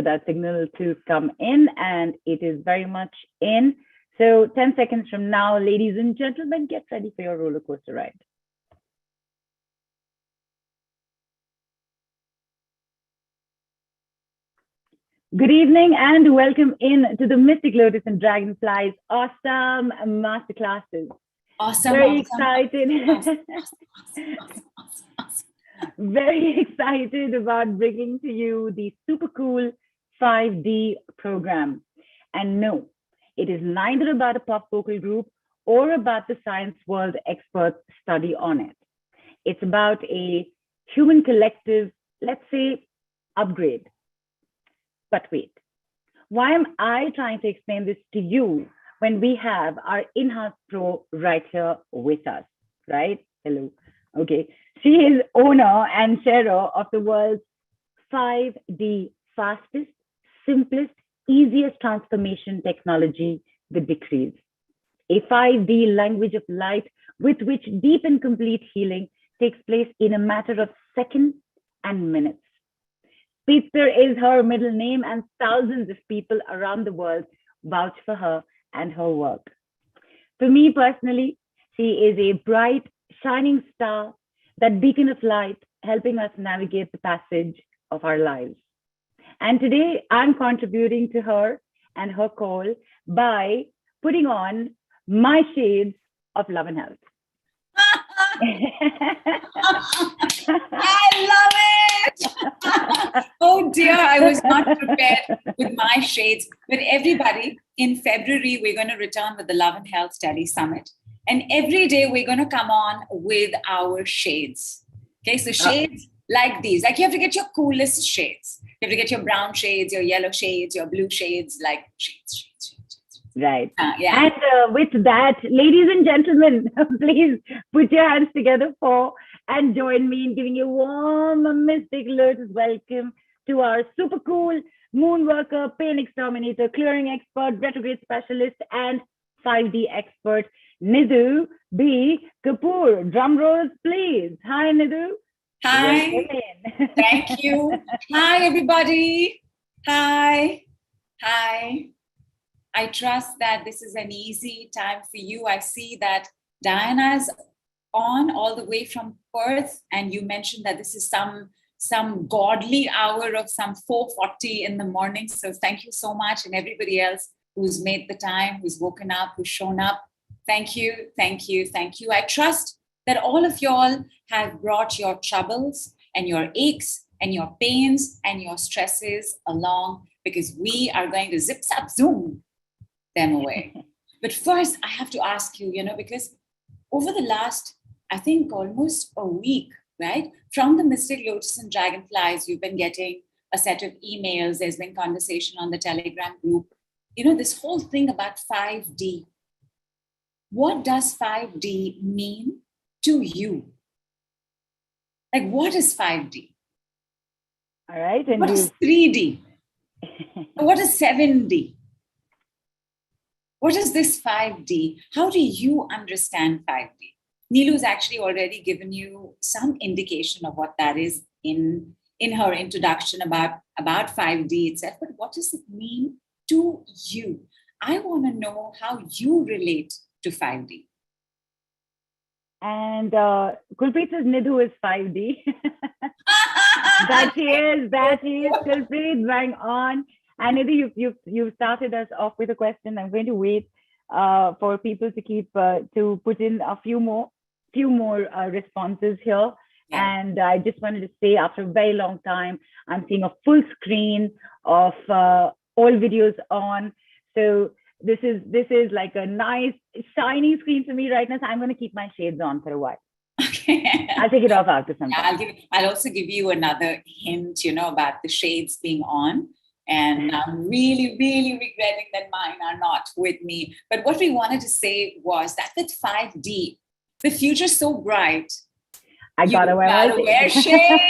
that signal to come in, and it is very much in. So 10 seconds from now, ladies and gentlemen, get ready for your roller coaster ride. Good evening and welcome in to the Mystic Lotus and Dragonflies awesome masterclasses. Awesome. Very awesome, excited. Awesome. Very excited about bringing to you the super cool 5D program. And no, it is neither about a pop vocal group or about the science world experts study on it. It's about a human collective, let's say, upgrade. But wait, why am I trying to explain this to you when we have our in-house pro right here with us, right? Hello. Okay. She is owner and sharer of the world's 5D fastest, simplest, easiest transformation technology, the Decrease. A 5D language of light with which deep and complete healing takes place in a matter of seconds and minutes. Peter is her middle name, and thousands of people around the world vouch for her and her work. For me personally, she is a bright, shining star, that beacon of light, helping us navigate the passage of our lives. And today I'm contributing to her and her call by putting on my shades of love and health. I love it. Oh dear, I was not prepared with my shades. But everybody, in February, we're going to return with the Love and Health Study Summit. And every day we're going to come on with our shades. Okay, so shades like these. Like you have to get your coolest shades. You have to get your brown shades, your yellow shades, your blue shades, like shades. Right. Yeah. And with that, ladies and gentlemen, please put your hands together for and join me in giving you a warm Mystic Lotus welcome to our super cool moon worker, pain exterminator, clearing expert, retrograde specialist, and 5D expert, Nidhu B. Kapoor. Drum rolls, please. Hi, Nidhu. Hi. Thank you. Hi, everybody. Hi. I trust that this is an easy time for you. I see that Diana's on all the way from Perth, and you mentioned that this is some godly hour of some 4:40 in the morning. So thank you so much, and everybody else who's made the time, who's woken up, who's shown up. Thank you. I trust that all of y'all have brought your troubles and your aches and your pains and your stresses along, because we are going to zip, zap, zoom them away. But first, I have to ask you, because over the last, I think almost a week, right, from the Mystic Lotus and Dragonflies, you've been getting a set of emails. There's been conversation on the Telegram group. This whole thing about 5D. What does 5D mean to you? Like, what is 5D? All right. And what is 3D? What is 7D? What is this 5D? How do you understand 5D? Neelu's actually already given you some indication of what that is in her introduction about 5D itself. But what does it mean to you? I want to know how you relate to 5D. And Kulpreet says Nidhu is 5D. That he is. Kulpreet, bang on. And Nidhu, you've started us off with a question. I'm going to wait for people to keep to put in a few more responses here. Yeah. And I just wanted to say, after a very long time, I'm seeing a full screen of all videos on. So this is like a nice shiny screen for me right now. So I'm going to keep my shades on for a while. Okay. I'll take it off after some time. I'll also give you another hint, about the shades being on. And I'm really, really regretting that mine are not with me. But what we wanted to say was that with 5D, the future's so bright. I gotta wear shades.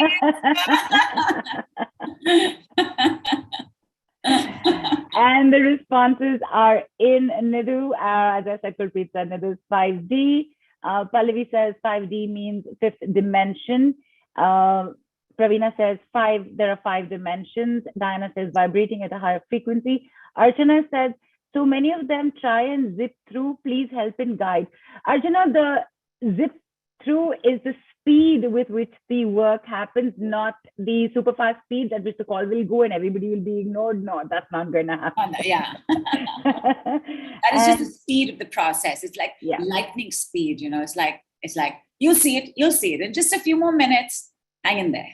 And the responses are in Nidhu. As I said, Kulpreet said Nidhu's 5D. Pallavi says 5D means fifth dimension. Pravina says there are 5 dimensions. Diana says vibrating at a higher frequency. Archana says, so many of them try and zip through. Please help and guide. Archana, the zip through is the speed with which the work happens, not the super fast speed at which the call will go and everybody will be ignored. No, that's not going to happen. Yeah. That is just the speed of the process. It's like lightning speed, it's like you'll see it in just a few more minutes. Hang in there.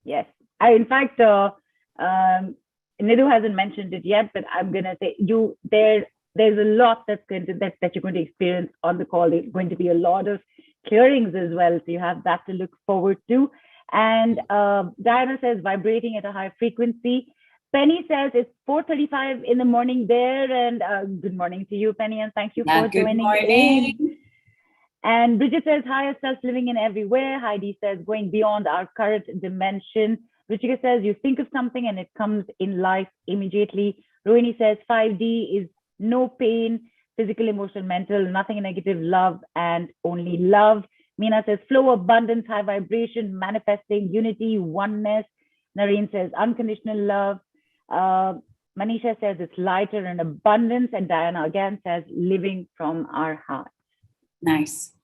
Yes. In fact, Nidhu hasn't mentioned it yet, but I'm going to say there's a lot that you're going to experience on the call. There's going to be a lot of clearings as well. So you have that to look forward to. And Diana says vibrating at a high frequency. Penny says it's 4:35 in the morning there. And good morning to you, Penny, and thank you for joining in. And Bridget says, higher self living in everywhere. Heidi says, going beyond our current dimension. Ruchika says, you think of something and it comes in life immediately. Rohini says, 5D is no pain, physical, emotional, mental, nothing negative, love, and only love. Meena says, flow, abundance, high vibration, manifesting, unity, oneness. Nareen says, unconditional love. Manisha says, it's lighter and abundance. And Diana again says, living from our heart. Nice.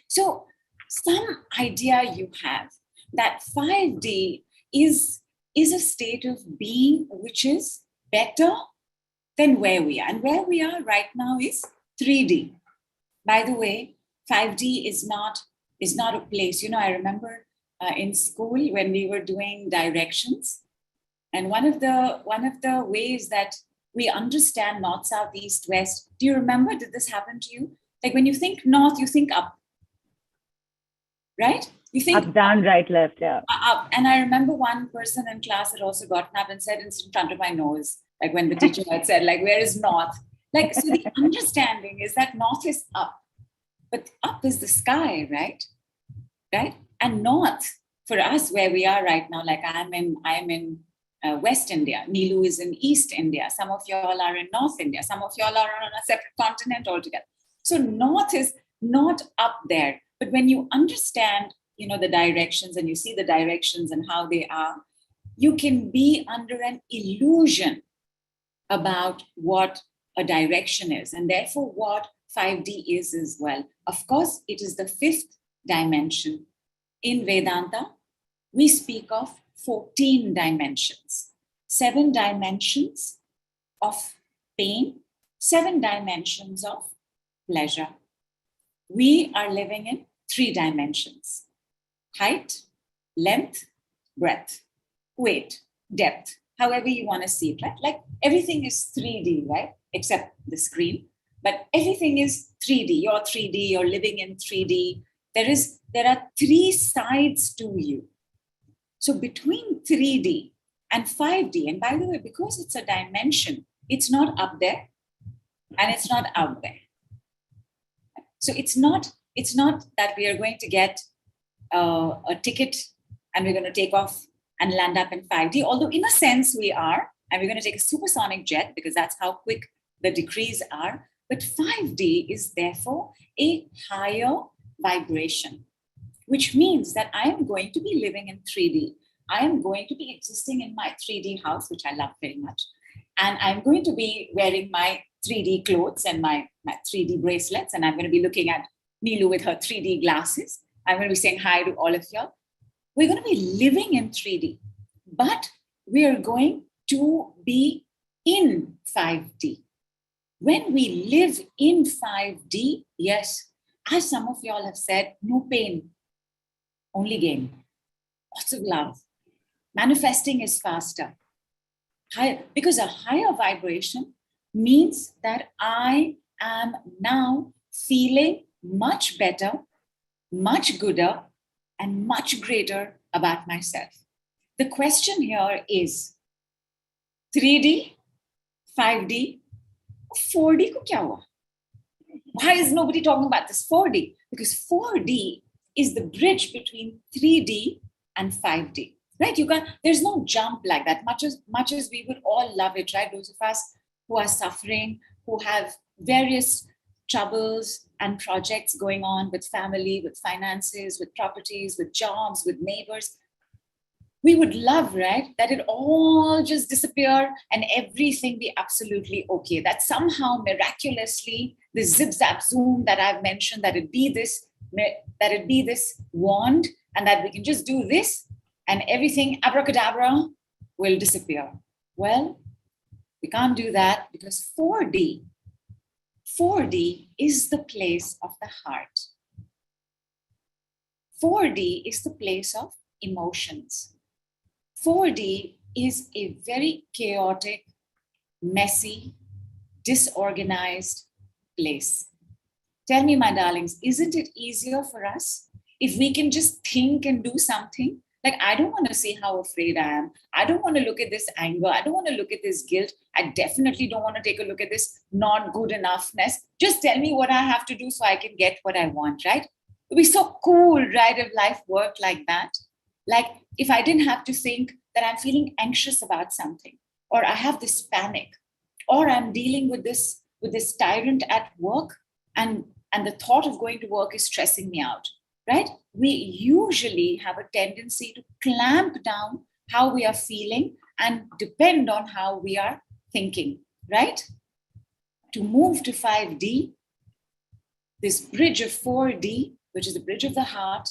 So some idea you have that 5D is a state of being which is better than where we are. And where we are right now is 3D. By the way, 5D is not a place. I remember in school when we were doing directions, and one of the ways that we understand north, south, east, west. Do you remember? Did this happen to you? Like when you think north, you think up, right? You think up, down, right, left, yeah. Up. And I remember one person in class had also gotten up and said, it's in front of my nose. Like when the teacher had said, like, where is north? Like, so the understanding is that north is up, but up is the sky, right? Right? And north for us, where we are right now, like I'm in West India. Nidhu is in East India. Some of y'all are in North India. Some of y'all are on a separate continent altogether. So north is not up there. But when you understand, the directions and you see the directions and how they are, you can be under an illusion about what a direction is. And therefore what 5D is as well. Of course, it is the 5th dimension. In Vedanta, we speak of 14 dimensions, 7 dimensions of pain, 7 dimensions of pleasure. We are living in 3 dimensions: height, length, breadth, weight, depth, however you want to see it, right? Like everything is 3D, right? Except the screen, but everything is 3D. You're 3D, you're living in 3D. There are 3 sides to you. So between 3D and 5D, and by the way, because it's a dimension, it's not up there and it's not out there. So it's not that we are going to get a ticket and we're going to take off and land up in 5D, although in a sense we are, and we're going to take a supersonic jet because that's how quick the decrees are. But 5D is therefore a higher vibration, which means that I am going to be living in 3D. I am going to be existing in my 3D house, which I love very much. And I'm going to be wearing my 3D clothes and my 3D bracelets. And I'm going to be looking at Nidhu with her 3D glasses. I'm going to be saying hi to all of you. We're going to be living in 3D, but we are going to be in 5D. When we live in 5D, yes, as some of y'all have said, no pain, only gain. Lots of love. Manifesting is faster. Because a higher vibration means that I am now feeling much better, much gooder, and much greater about myself. The question here is 3D, 5D, 4D ko kya hua? Why is nobody talking about this 4D? Because 4D is the bridge between 3D and 5D, right? There's no jump like that. Much as we would all love it, right? Those of us who are suffering, who have various troubles and projects going on with family, with finances, with properties, with jobs, with neighbors. We would love, right, that it all just disappear and everything be absolutely okay. That somehow miraculously, this zip zap zoom that I've mentioned, that it be this wand, and that we can just do this and everything abracadabra will disappear. Well, we can't do that because 4D is the place of the heart. 4D is the place of emotions. 4D is a very chaotic, messy, disorganized place. Tell me, my darlings, isn't it easier for us if we can just think and do something? Like, I don't want to see how afraid I am. I don't want to look at this anger. I don't want to look at this guilt. I definitely don't want to take a look at this not good enoughness. Just tell me what I have to do so I can get what I want, right? It would be so cool, right, if life worked like that. Like, if I didn't have to think that I'm feeling anxious about something, or I have this panic, or I'm dealing with this tyrant at work, and the thought of going to work is stressing me out, right? We usually have a tendency to clamp down how we are feeling and depend on how we are thinking, right? To move to 5D, this bridge of 4D, which is the bridge of the heart,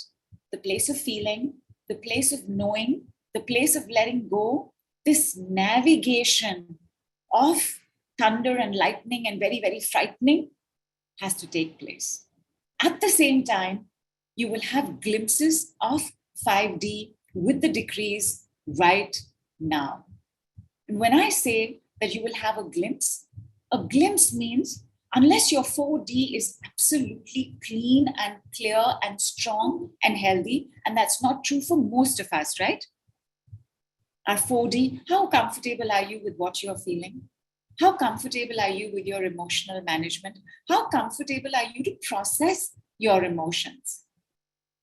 the place of feeling, the place of knowing, the place of letting go, this navigation of thunder and lightning and very, very frightening has to take place. At the same time, you will have glimpses of 5D with the decrees right now. And when I say that you will have a glimpse means unless your 4D is absolutely clean and clear and strong and healthy, and that's not true for most of us, right? Our 4D, how comfortable are you with what you're feeling? How comfortable are you with your emotional management? How comfortable are you to process your emotions?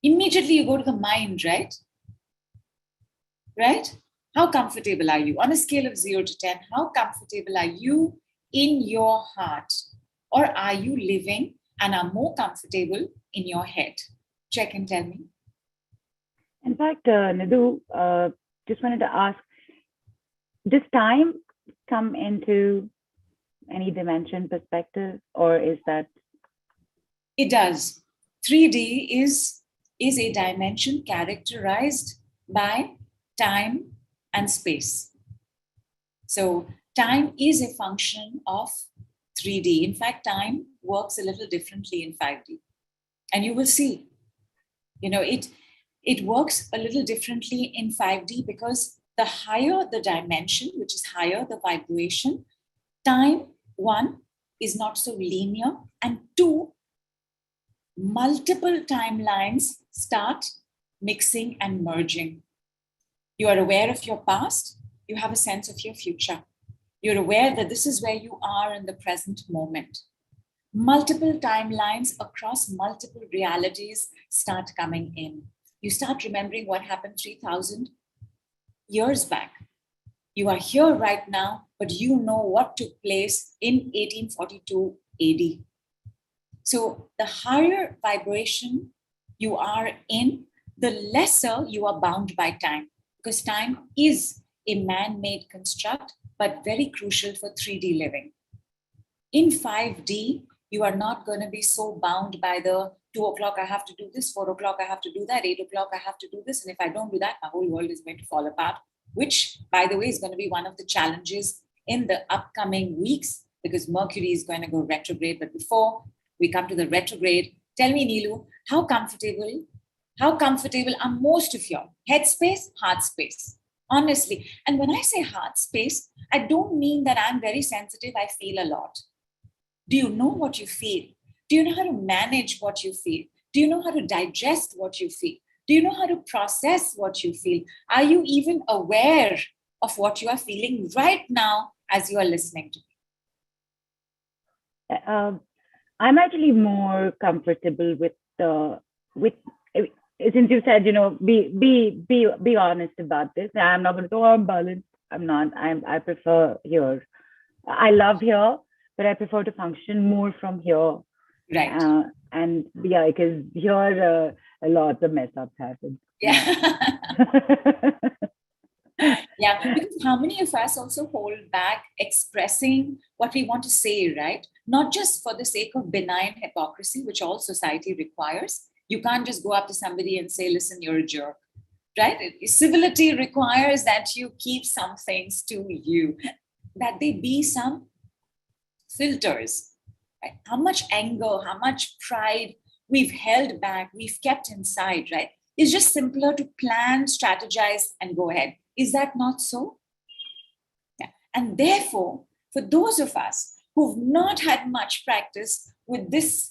Immediately you go to the mind, right? Right? How comfortable are you? On a scale of 0 to 10, how comfortable are you in your heart? Or are you living and are more comfortable in your head? Check and tell me. In fact, Nidhu, just wanted to ask, does time come into any dimension perspective, or is that? It does. 3D is a dimension characterized by time and space. So time is a function of 3D. In fact, time works a little differently in 5D. And you will see, it works a little differently in 5D because the higher the dimension, which is higher the vibration, time, one, is not so linear, and two, multiple timelines start mixing and merging. You are aware of your past, you have a sense of your future. You're aware that this is where you are in the present moment. Multiple timelines across multiple realities start coming in. You start remembering what happened 3,000 years back. You are here right now, but you know what took place in 1842 AD. So the higher vibration you are in, the lesser you are bound by time, because time is a man-made construct, but very crucial for 3D living. In 5D, you are not going to be so bound by the 2 o'clock, I have to do this, 4 o'clock, I have to do that, 8 o'clock, I have to do this. And if I don't do that, my whole world is going to fall apart, which, by the way, is going to be one of the challenges in the upcoming weeks, because Mercury is going to go retrograde. But before we come to the retrograde, tell me, Neelu, how comfortable are most of your headspace, heart space? Honestly. And when I say heart space, I don't mean that I'm very sensitive, I feel a lot. Do you know what you feel? Do you know how to manage what you feel? Do you know how to digest what you feel? Do you know how to process what you feel? Are you even aware of what you are feeling right now as you are listening to me? I'm actually more comfortable with since you said, be honest about this. I'm not going to go, I'm balanced. I'm not. I prefer here. I love here, but I prefer to function more from here. Right. And yeah, because here a lot of mess ups happen. Yeah. Yeah, because how many of us also hold back expressing what we want to say, right? Not just for the sake of benign hypocrisy, which all society requires. You can't just go up to somebody and say, listen, you're a jerk, right? Civility requires that you keep some things to you, that they be some filters. Right? How much anger, how much pride we've held back, we've kept inside, right? It's just simpler to plan, strategize, and go ahead. Is that not so? Yeah. And therefore, for those of us who've not had much practice with this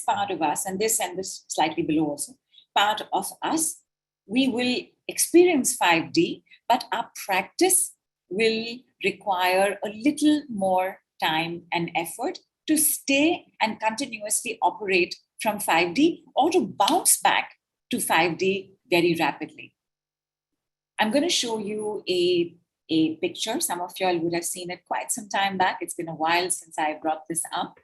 part of us, and this slightly below also, part of us, we will experience 5D, but our practice will require a little more time and effort to stay and continuously operate from 5D or to bounce back to 5D very rapidly. I'm going to show you a picture. Some of y'all would have seen it quite some time back. It's been a while since I brought this up.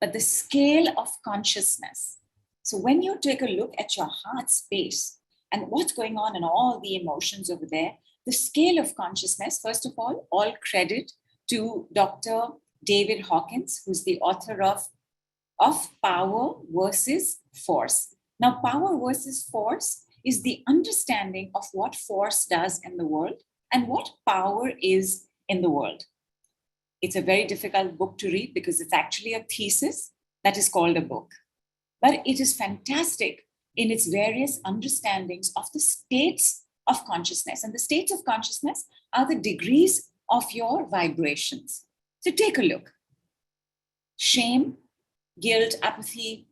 But the scale of consciousness. So when you take a look at your heart space and what's going on in all the emotions over there, the scale of consciousness, first of all credit to Dr. David Hawkins, who's the author of Power versus Force. Now, power versus force is the understanding of what force does in the world and what power is in the world. It's a very difficult book to read because it's actually a thesis that is called a book. But it is fantastic in its various understandings of the states of consciousness. And the states of consciousness are the degrees of your vibrations. So take a look. Shame, guilt, apathy,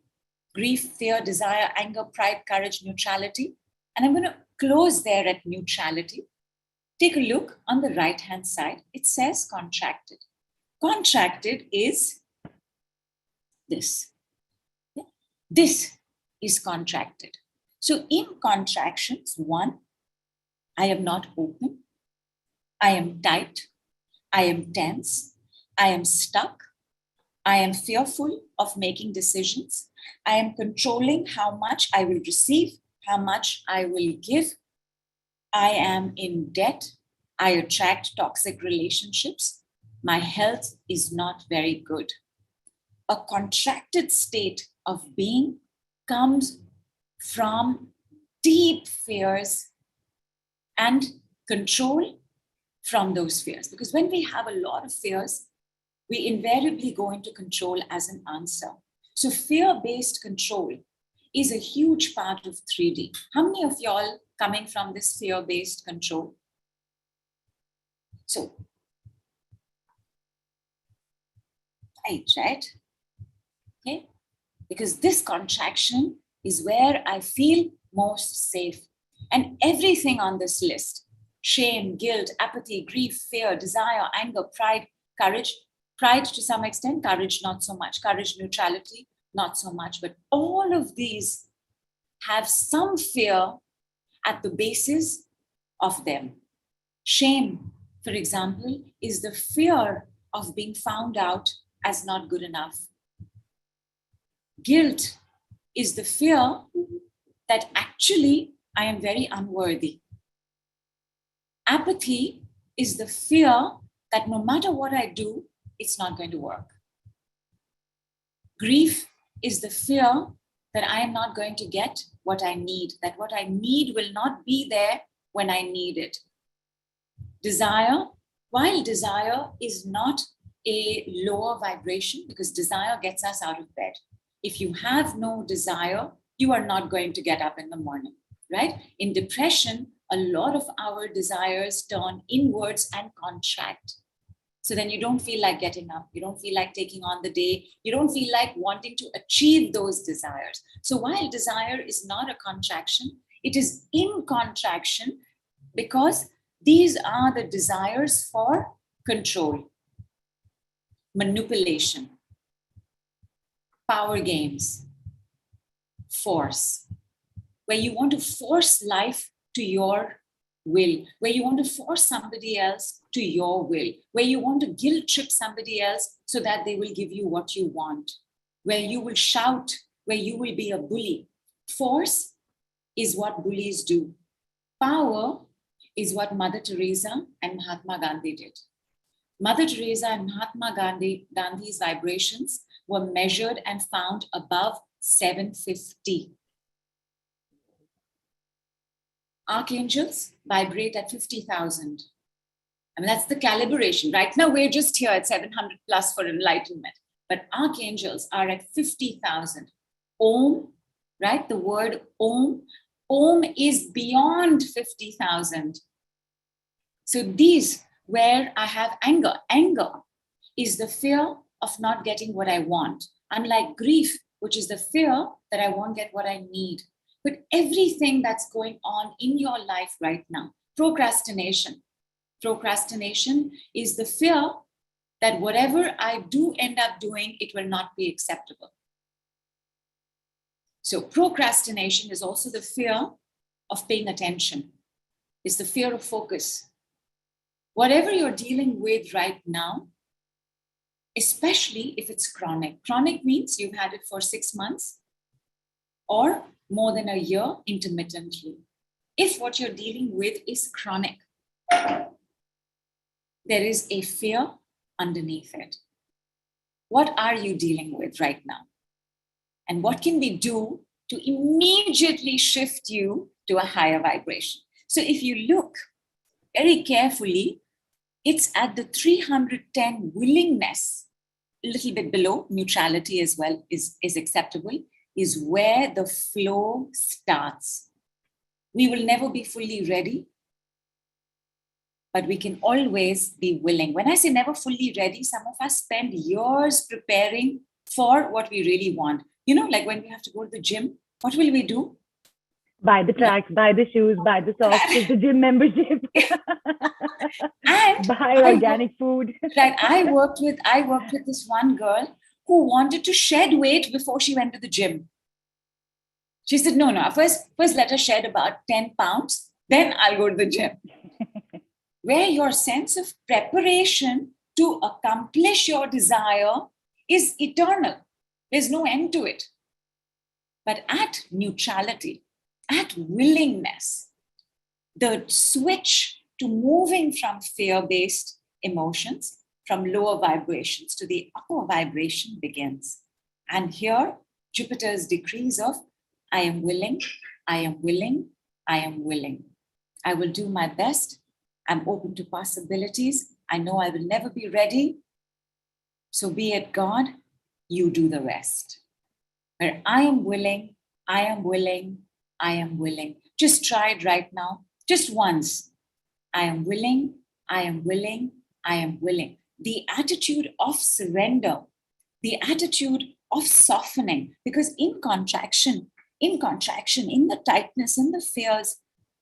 grief, fear, desire, anger, pride, courage, neutrality. And I'm going to close there at neutrality. Take a look on the right-hand side. It says contracted. Contracted is this. This is contracted. So in contractions, 1, I am not open. I am tight. I am tense. I am stuck. I am fearful of making decisions. I am controlling how much I will receive, how much I will give. I am in debt. I attract toxic relationships. My health is not very good. A contracted state of being comes from deep fears and control from those fears. Because when we have a lot of fears, we invariably go into control as an answer. So fear-based control is a huge part of 3D. How many of y'all coming from this fear-based control? So, right? Okay, because this contraction is where I feel most safe. And everything on this list, shame, guilt, apathy, grief, fear, desire, anger, pride, courage, pride to some extent, courage not so much, courage, neutrality, not so much. But all of these have some fear at the basis of them. Shame, for example, is the fear of being found out as not good enough. Guilt is the fear that actually I am very unworthy. Apathy is the fear that no matter what I do, it's not going to work. Grief is the fear that I am not going to get what I need, that what I need will not be there when I need it. Desire, while desire is not a lower vibration, because desire gets us out of bed. If you have no desire, you are not going to get up in the morning, right? In depression, a lot of our desires turn inwards and contract. So then you don't feel like getting up. You don't feel like taking on the day. You don't feel like wanting to achieve those desires. So while desire is not a contraction, it is in contraction because these are the desires for control, manipulation, power games, force, where you want to force life to your will, where you want to force somebody else to your will, where you want to guilt trip somebody else so that they will give you what you want, where you will shout, where you will be a bully. Force is what bullies do. Power is what Mother Teresa and Mahatma Gandhi did. Mother Teresa and Mahatma Gandhi's vibrations were measured and found above 750. Archangels vibrate at 50,000. I mean, that's the calibration. Right now, we're just here at 700 plus for enlightenment. But archangels are at 50,000. Om, right? The word Om. Om is beyond 50,000. So these, where I have anger. Anger is the fear of not getting what I want. Unlike grief, which is the fear that I won't get what I need. But everything that's going on in your life right now, procrastination. Procrastination is the fear that whatever I do end up doing, it will not be acceptable. So procrastination is also the fear of paying attention. It's the fear of focus. Whatever you're dealing with right now, especially if it's chronic. Chronic means you've had it for 6 months or more than a year intermittently. If what you're dealing with is chronic, there is a fear underneath it. What are you dealing with right now? And what can we do to immediately shift you to a higher vibration? So if you look very carefully, it's at the 310 willingness, a little bit below neutrality as well is acceptable, is where the flow starts. We will never be fully ready, but we can always be willing. When I say never fully ready, some of us spend years preparing for what we really want. You know, like when we have to go to the gym, what will we do? Buy the tracks, buy the shoes, buy the socks, get the gym membership, and buy organic food. Right. I worked with this one girl who wanted to shed weight before she went to the gym. She said, no, first let her shed about 10 pounds, then I'll go to the gym. Where your sense of preparation to accomplish your desire is eternal. There's no end to it. But at neutrality, at willingness, the switch to moving from fear-based emotions, from lower vibrations to the upper vibration begins. And here, Jupiter's decrees of, I am willing, I am willing, I am willing. I will do my best. I'm open to possibilities. I know I will never be ready. So be it God, you do the rest. Where I am willing, I am willing, I am willing. Just try it right now, just once. I am willing, I am willing, I am willing. The attitude of surrender, the attitude of softening, because in contraction, in the tightness, in the fears,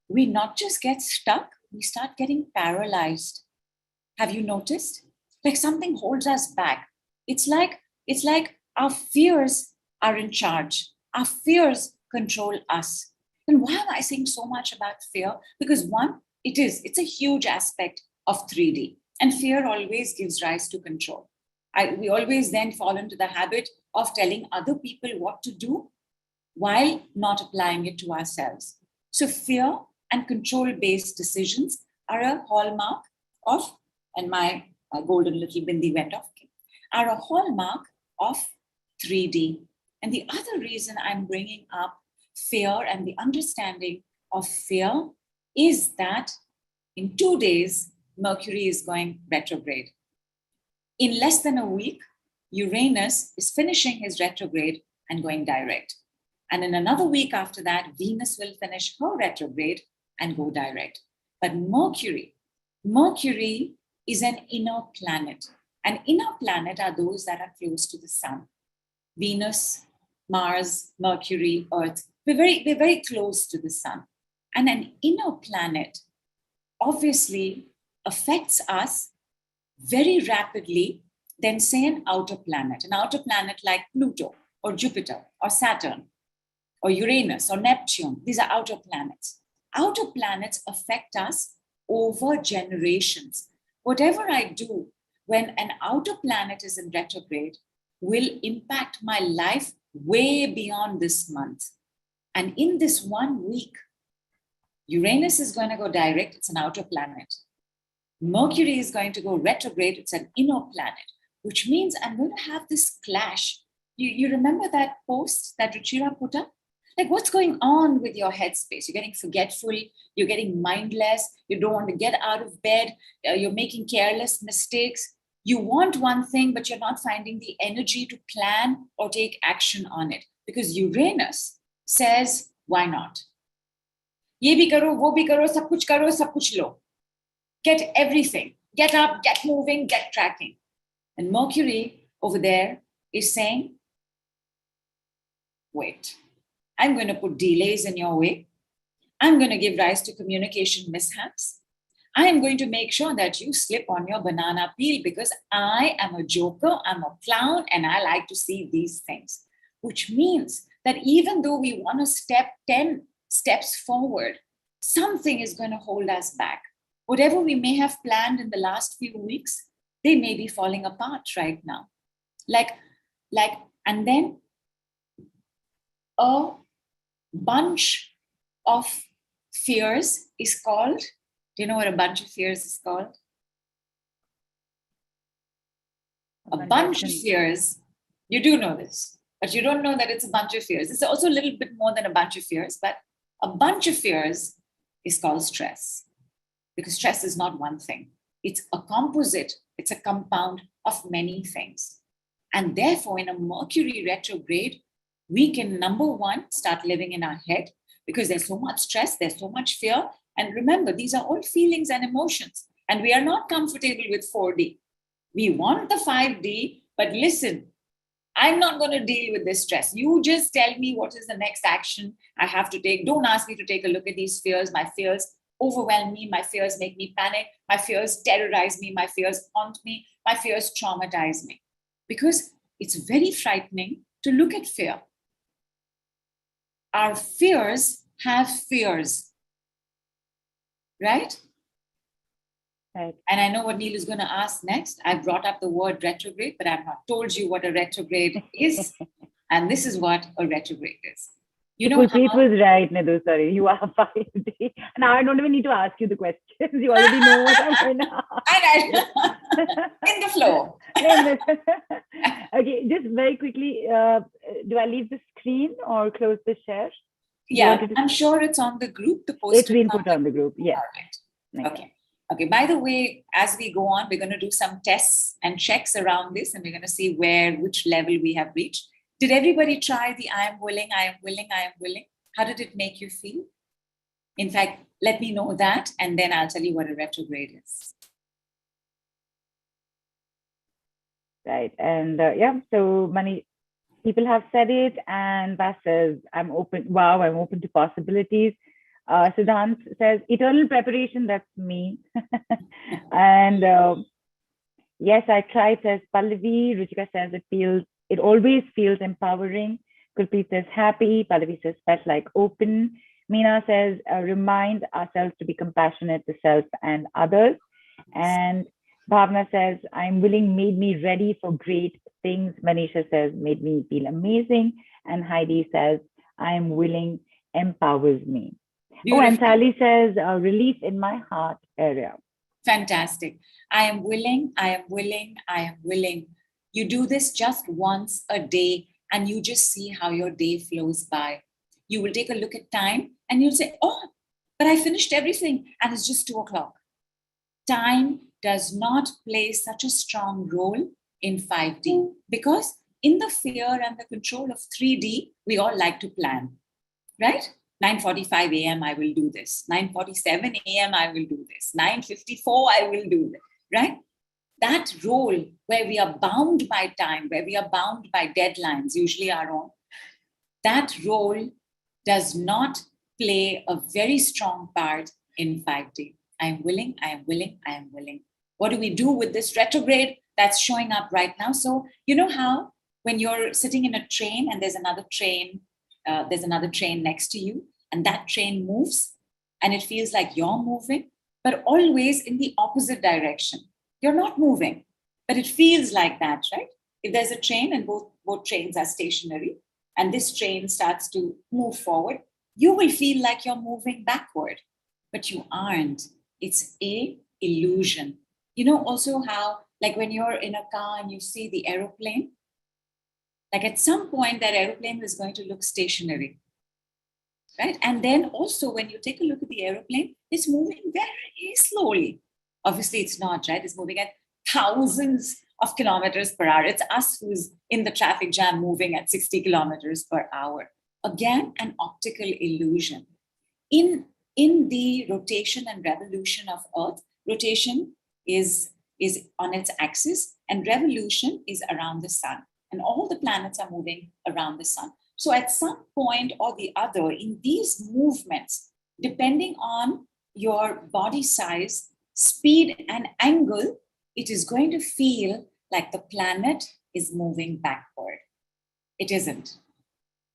we not just get stuck, we start getting paralyzed. Have you noticed? Like something holds us back. It's like our fears are in charge. Our fears control us. And why am I saying so much about fear? Because one, it's a huge aspect of 3D. And fear always gives rise to control. We always then fall into the habit of telling other people what to do while not applying it to ourselves. So fear and control-based decisions are a hallmark of, and my golden little bindi went off, are a hallmark of 3D. And the other reason I'm bringing up fear and the understanding of fear is that in 2 days, Mercury is going retrograde. In less than a week, Uranus is finishing his retrograde and going direct. And in another week after that, Venus will finish her retrograde and go direct. But Mercury is an inner planet. An inner planet are those that are close to the sun. Venus, Mars, Mercury, Earth, we're very close to the sun. And an inner planet obviously affects us very rapidly than, say, an outer planet like Pluto or Jupiter or Saturn or Uranus or Neptune. These are outer planets. Outer planets affect us over generations. Whatever I do when an outer planet is in retrograde will impact my life way beyond this month. And in this 1 week, Uranus is going to go direct, it's an outer planet. Mercury is going to go retrograde, it's an inner planet, which means I'm going to have this clash. You remember that post that Ruchira put up? Like, what's going on with your headspace? You're getting forgetful, you're getting mindless, you don't want to get out of bed, you're making careless mistakes. You want one thing, but you're not finding the energy to plan or take action on it. Because Uranus says, why not? Ye bhi karo, wo bhi karo, sab kuch lo. Get everything. Get up, get moving, get tracking. And Mercury over there is saying, wait, I'm going to put delays in your way. I'm going to give rise to communication mishaps. I am going to make sure that you slip on your banana peel because I am a joker, I'm a clown, and I like to see these things. Which means that even though we want to step 10 steps forward, something is going to hold us back. Whatever we may have planned in the last few weeks, they may be falling apart right now. And then a bunch of fears is called. Do you know what a bunch of fears is called? A bunch of fears. You do know this, but you don't know that it's a bunch of fears. It's also a little bit more than a bunch of fears, but a bunch of fears is called stress. Because stress is not one thing. It's a composite. It's a compound of many things. And therefore, in a Mercury retrograde, we can, number one, start living in our head because there's so much stress, there's so much fear. And remember, these are all feelings and emotions. And we are not comfortable with 4D. We want the 5D, but listen, I'm not going to deal with this stress. You just tell me what is the next action I have to take. Don't ask me to take a look at these fears. My fears overwhelm me. My fears make me panic. My fears terrorize me. My fears haunt me. My fears traumatize me. Because it's very frightening to look at fear. Our fears have fears. Right? Right. And I know what Neil is going to ask next. I brought up the word retrograde, but I've not told you what a retrograde is. And this is what a retrograde is. You know, It was right, Nidhu. Sorry, you are 5D. And I don't even need to ask you the questions. You already know what I'm going to ask. In the flow. Okay, just very quickly, do I leave the screen or close the share? Yeah, I'm sure it's on the group. The post it's been put on the group. Yeah. Okay. Okay. By the way, as we go on, we're going to do some tests and checks around this, and we're going to see which level we have reached. Did everybody try the I am willing, I am willing, I am willing? How did it make you feel? In fact, let me know that, and then I'll tell you what a retrograde is. Right. And so many people have said it, and Vas says, I'm open. Wow, I'm open to possibilities. Siddhant says, eternal preparation, that's me. And yes, I tried, says Pallavi. Ruchika says, it always feels empowering. Kulpreet says, happy. Pallavi says, felt like open. Meena says, remind ourselves to be compassionate to self and others. And Bhavna says, I'm willing, made me ready for great things. Manisha says, made me feel amazing. And Heidi says, I'm willing, empowers me. Beautiful. Oh, and Sally says, relief in my heart area. Fantastic. I am willing, I am willing, I am willing. You do this just once a day and you just see how your day flows by. You will take a look at time and you'll say, oh, but I finished everything and it's just 2:00. Time does not play such a strong role in 5D because in the fear and the control of 3D, we all like to plan, right? 9:45 a.m. I will do this. 9:47 a.m. I will do this. 9:54 I will do this, right? That role where we are bound by time, where we are bound by deadlines, usually our own, that role does not play a very strong part in 5D. I am willing, I am willing, I am willing. What do we do with this retrograde that's showing up right now? So you know how when you're sitting in a train and there's another train next to you and that train moves and it feels like you're moving, but always in the opposite direction. You're not moving, but it feels like that, right? If there's a train and both trains are stationary and this train starts to move forward, you will feel like you're moving backward. but you aren't. It's a illusion. You know also how, like when you're in a car and you see the aeroplane, like at some point that aeroplane is going to look stationary, right? And then also when you take a look at the aeroplane, it's moving very slowly. Obviously it's not, right? It's moving at thousands of kilometers per hour. It's us who's in the traffic jam moving at 60 kilometers per hour. Again, an optical illusion. In the rotation and revolution of Earth, rotation is on its axis and revolution is around the sun. And all the planets are moving around the sun. So at some point or the other in these movements, depending on your body size, speed, and angle, it is going to feel like the planet is moving backward. It isn't.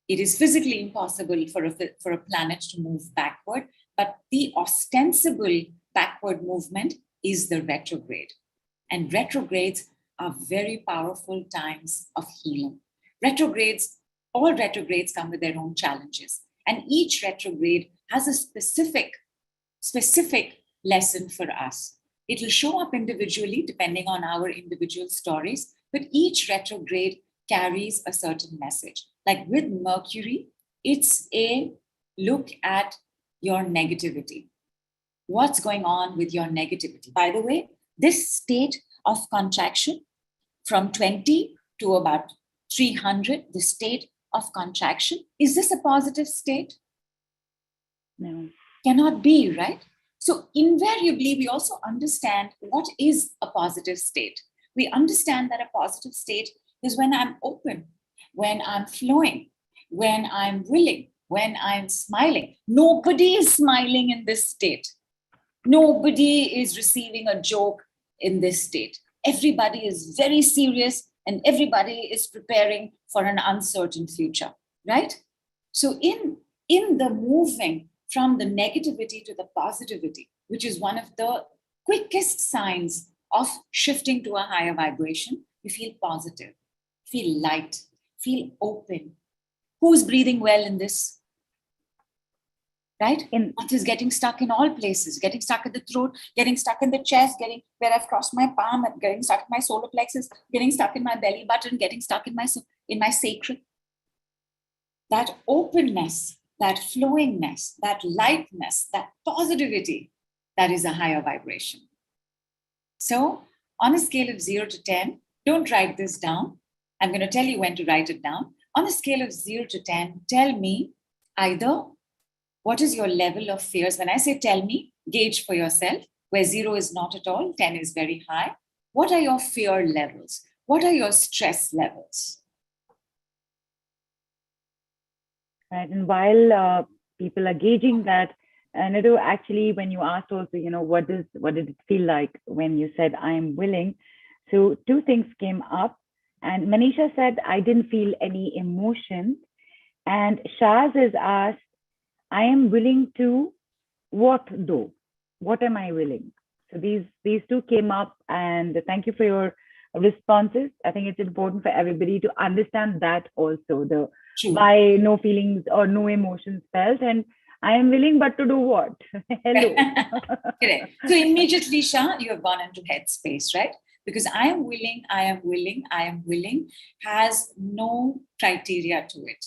It is physically impossible for a planet to move backward, but the ostensible backward movement is the retrograde. And retrogrades are very powerful times of healing. All retrogrades come with their own challenges. And each retrograde has a specific lesson for us. It will show up individually depending on our individual stories, but each retrograde carries a certain message. Like with Mercury, it's a look at your negativity. What's going on with your negativity? By the way, this state of contraction from 20 to about 300, the state of contraction, is this a positive state? No. Cannot be, right? So invariably, we also understand what is a positive state. We understand that a positive state is when I'm open, when I'm flowing, when I'm willing, when I'm smiling. Nobody is smiling in this state. Nobody is receiving a joke in this state. Everybody is very serious and everybody is preparing for an uncertain future, right? So in the moving from the negativity to the positivity, which is one of the quickest signs of shifting to a higher vibration, you feel positive, feel light, feel open. Who's breathing well in this? Right? What is getting stuck in all places, getting stuck in the throat, getting stuck in the chest, getting where I've crossed my palm, getting stuck in my solar plexus, getting stuck in my belly button, getting stuck in my sacral. That openness, that flowingness, that lightness, that positivity, that is a higher vibration. So on a scale of 0 to 10, don't write this down. I'm going to tell you when to write it down. On a scale of 0 to 10, tell me either what is your level of fears. When I say tell me, gauge for yourself, where 0 is not at all, 10 is very high. What are your fear levels? What are your stress levels? Right. And while people are gauging that, Nidhu, actually, when you asked also, what did it feel like when you said, I am willing? So 2 things came up. And Manisha said, I didn't feel any emotion. And Shaz has asked, I am willing to what though? What am I willing? So these 2 came up, and thank you for your responses. I think it's important for everybody to understand that also, the why no feelings or no emotions felt, and I am willing, but to do what? Hello. Correct. So immediately, Shah, you have gone into headspace, right? Because I am willing has no criteria to it.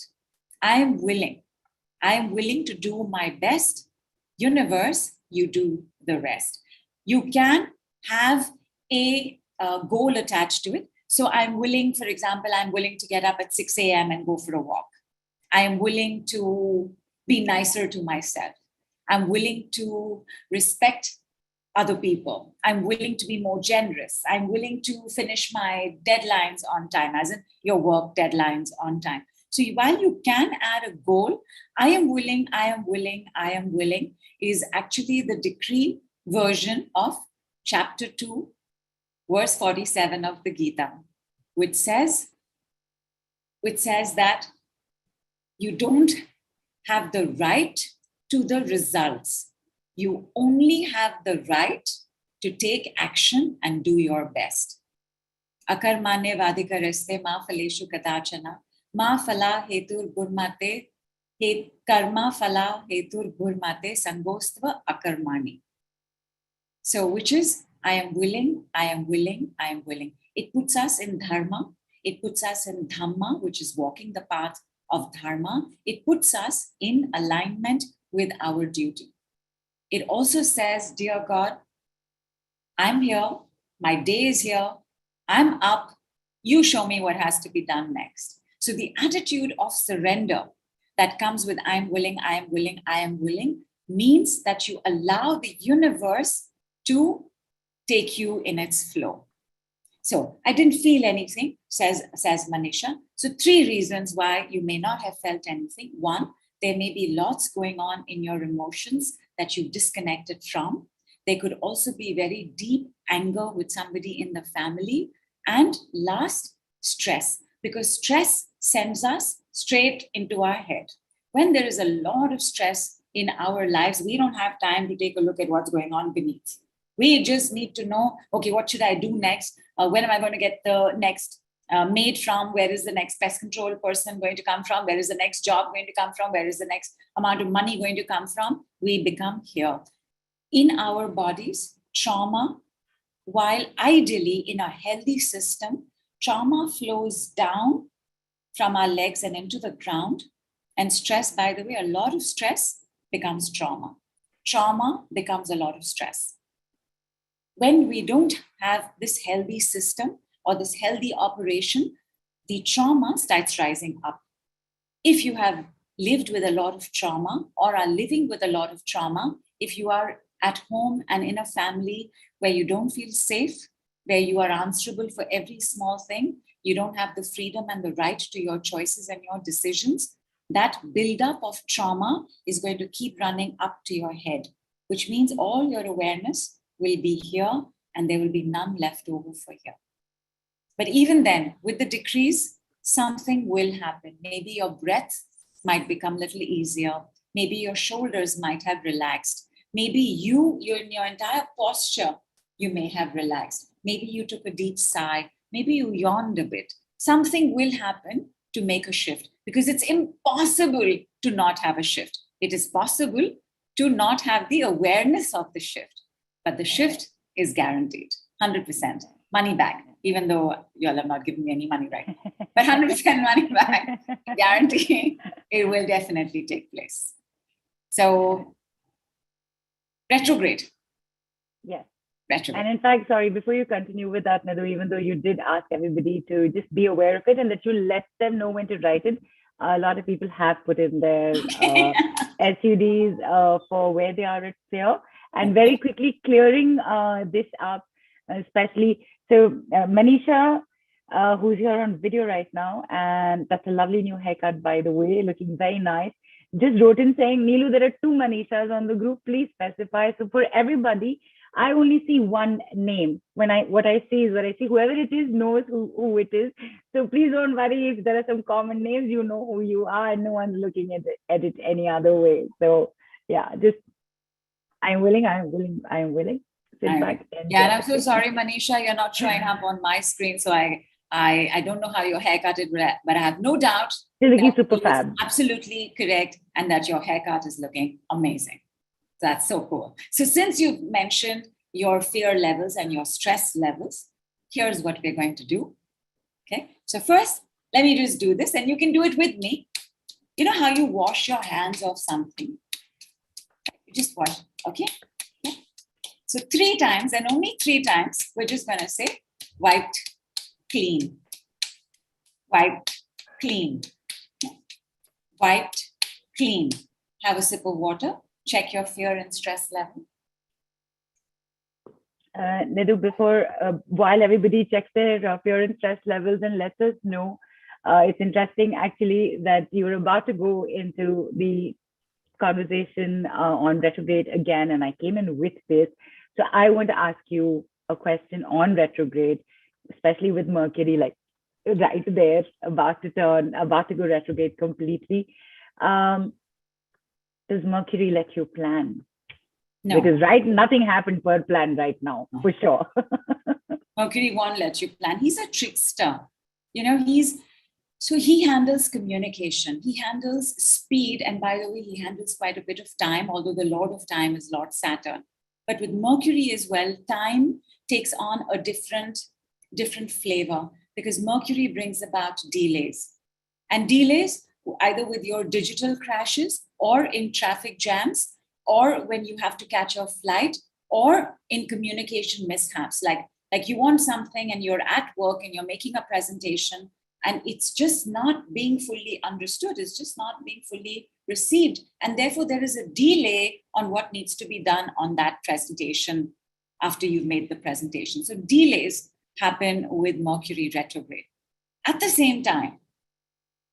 I am willing to do my best. Universe, you do the rest. You can have a goal attached to it. So I'm willing, for example, I'm willing to get up at 6 a.m. and go for a walk. I am willing to be nicer to myself. I'm willing to respect other people. I'm willing to be more generous. I'm willing to finish my deadlines on time, as in your work deadlines on time. So while you can add a goal, I am willing is actually the decree version of chapter 2, verse 47 of the Gita, which says that you don't have the right to the results. You only have the right to take action and do your best. Akarmane vadikareste ma phaleshu kadachana ma phala hetur gurmate karma phala hetur bhurmate sangostva akarmani. So, which is, I am willing, I am willing, I am willing. It puts us in dharma. It puts us in dhamma, which is walking the path of dharma. It puts us in alignment with our duty. It also says, dear God, I'm here. My day is here. I'm up. You show me what has to be done next. So the attitude of surrender that comes with I am willing, I am willing, I am willing means that you allow the universe to take you in its flow. So I didn't feel anything, says Manisha. So 3 reasons why you may not have felt anything. 1, there may be lots going on in your emotions that you've disconnected from. There could also be very deep anger with somebody in the family. And last, stress, because stress sends us straight into our head. When there is a lot of stress in our lives, we don't have time to take a look at what's going on beneath. We just need to know, okay, what should I do next? When am I going to get the next maid from? Where is the next pest control person going to come from? Where is the next job going to come from? Where is the next amount of money going to come from? We become here. In our bodies, trauma, while ideally in a healthy system, trauma flows down from our legs and into the ground. And stress, by the way, a lot of stress becomes trauma. Trauma becomes a lot of stress. When we don't have this healthy system or this healthy operation, the trauma starts rising up. If you have lived with a lot of trauma or are living with a lot of trauma, if you are at home and in a family where you don't feel safe, where you are answerable for every small thing, you don't have the freedom and the right to your choices and your decisions, that buildup of trauma is going to keep running up to your head, which means all your awareness will be here and there will be none left over for here. But even then, with the decrease, something will happen. Maybe your breath might become a little easier. Maybe your shoulders might have relaxed. Maybe your entire posture, you may have relaxed. Maybe you took a deep sigh. Maybe you yawned a bit. Something will happen to make a shift, because it's impossible to not have a shift. It is possible to not have the awareness of the shift, but the shift is guaranteed, 100%. Money back, even though you all have not given me any money right now, but 100% money back, guarantee it will definitely take place. So, retrograde. Yes. Retrograde. And in fact, sorry, before you continue with that, Nidhu, even though you did ask everybody to just be aware of it and that you let them know when to write it, a lot of people have put in their SUDs for where they are at sphere. And very quickly clearing this up, especially, so Manisha, who's here on video right now, and that's a lovely new haircut, by the way, looking very nice, just wrote in saying, Neelu, there are 2 Manishas on the group, please specify. So for everybody, I only see one name. What I see is what I see. Whoever it is knows who it is. So please don't worry if there are some common names, you know who you are, and no one's looking at it any other way. So yeah, just I'm willing. Sit back and and I'm so sorry, Manisha, you're not showing up on my screen. So I don't know how your haircut is, but I have no doubt you're looking super fab. Absolutely correct, and that your haircut is looking amazing. That's so cool. So since you've mentioned your fear levels and your stress levels, here's what we're going to do. Okay. So first, let me just do this, and you can do it with me. You know how you wash your hands off something? You just wash, okay? Yeah. So 3 times, and only 3 times, we're just going to say wiped, clean, wiped, clean, wiped, clean. Have a sip of water. Check your fear and stress level. Nidhu, before, while everybody checks their fear and stress levels and lets us know, it's interesting actually that you're about to go into the conversation on retrograde again, and I came in with this. So I want to ask you a question on retrograde, especially with Mercury, like right there, about to go retrograde completely. Does Mercury let you plan? No. Because nothing happened per plan right now, for sure. Mercury won't let you plan. He's a trickster. So he handles communication, he handles speed, and by the way, he handles quite a bit of time, although the Lord of Time is Lord Saturn. But with Mercury as well, time takes on a different flavor because Mercury brings about delays. And delays either with your digital crashes or in traffic jams or when you have to catch a flight or in communication mishaps. Like you want something and you're at work and you're making a presentation and it's just not being fully understood. It's just not being fully received. And therefore, there is a delay on what needs to be done on that presentation after you've made the presentation. So delays happen with Mercury retrograde. At the same time,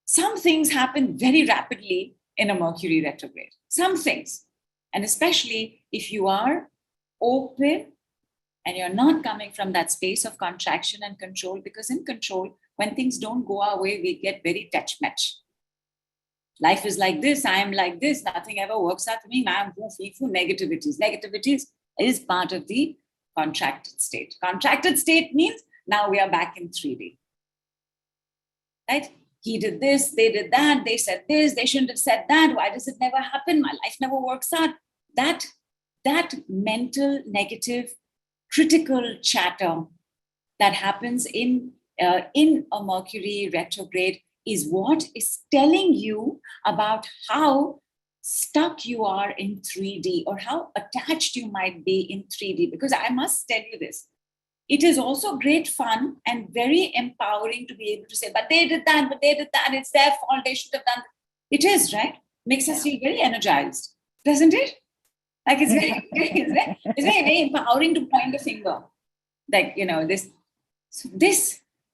some things happen very rapidly in a Mercury retrograde. Some things. And especially if you are open and you're not coming from that space of contraction and control, because in control, when things don't go our way, we get very touch-match. Life is like this, I am like this, nothing ever works out for me, I am full negativities. Negativities is part of the contracted state. Contracted state means now we are back in 3D. Right? He did this, they did that, they said this, they shouldn't have said that. Why does it never happen? My life never works out. That mental, negative, critical chatter that happens in a Mercury retrograde is what is telling you about how stuck you are in 3D or how attached you might be in 3D. Because I must tell you this, it is also great fun and very empowering to be able to say, but they did that, it's their fault, they should have done that. It is, right? Makes us feel very energized, doesn't it? Like it's very empowering to point a finger. Like,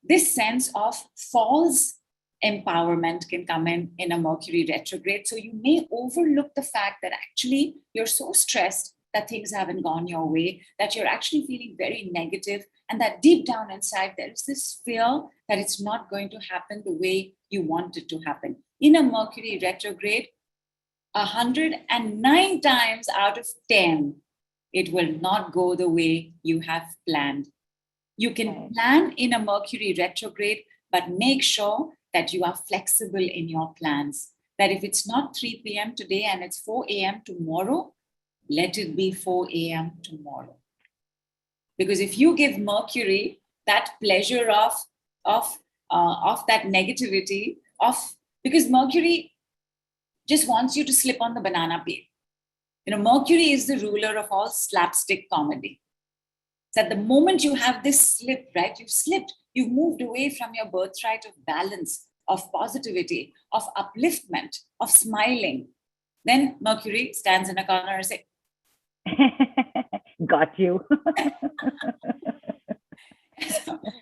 this sense of false empowerment can come in a Mercury retrograde. So you may overlook the fact that actually you're so stressed that things haven't gone your way, that you're actually feeling very negative, and that deep down inside, there is this fear that it's not going to happen the way you want it to happen. In a Mercury retrograde, 109 times out of 10, it will not go the way you have planned. You can plan in a Mercury retrograde, but make sure that you are flexible in your plans. That if it's not 3 p.m. today and it's 4 a.m. tomorrow, let it be 4 a.m. tomorrow. Because if you give Mercury that pleasure of that negativity, because Mercury just wants you to slip on the banana peel. Mercury is the ruler of all slapstick comedy. So at the moment you have this slip, right? You've slipped, you've moved away from your birthright of balance, of positivity, of upliftment, of smiling. Then Mercury stands in a corner and says, got you.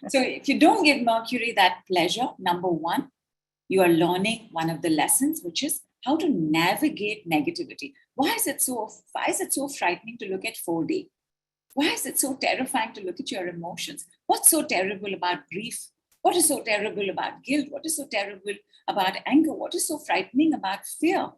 So if you don't give Mercury that pleasure, number one, you are learning one of the lessons, which is how to navigate negativity. Why is it so frightening to look at 4D? Why is it so terrifying to look at your emotions? What's so terrible about grief? What is so terrible about guilt? What is so terrible about anger? What is so frightening about fear?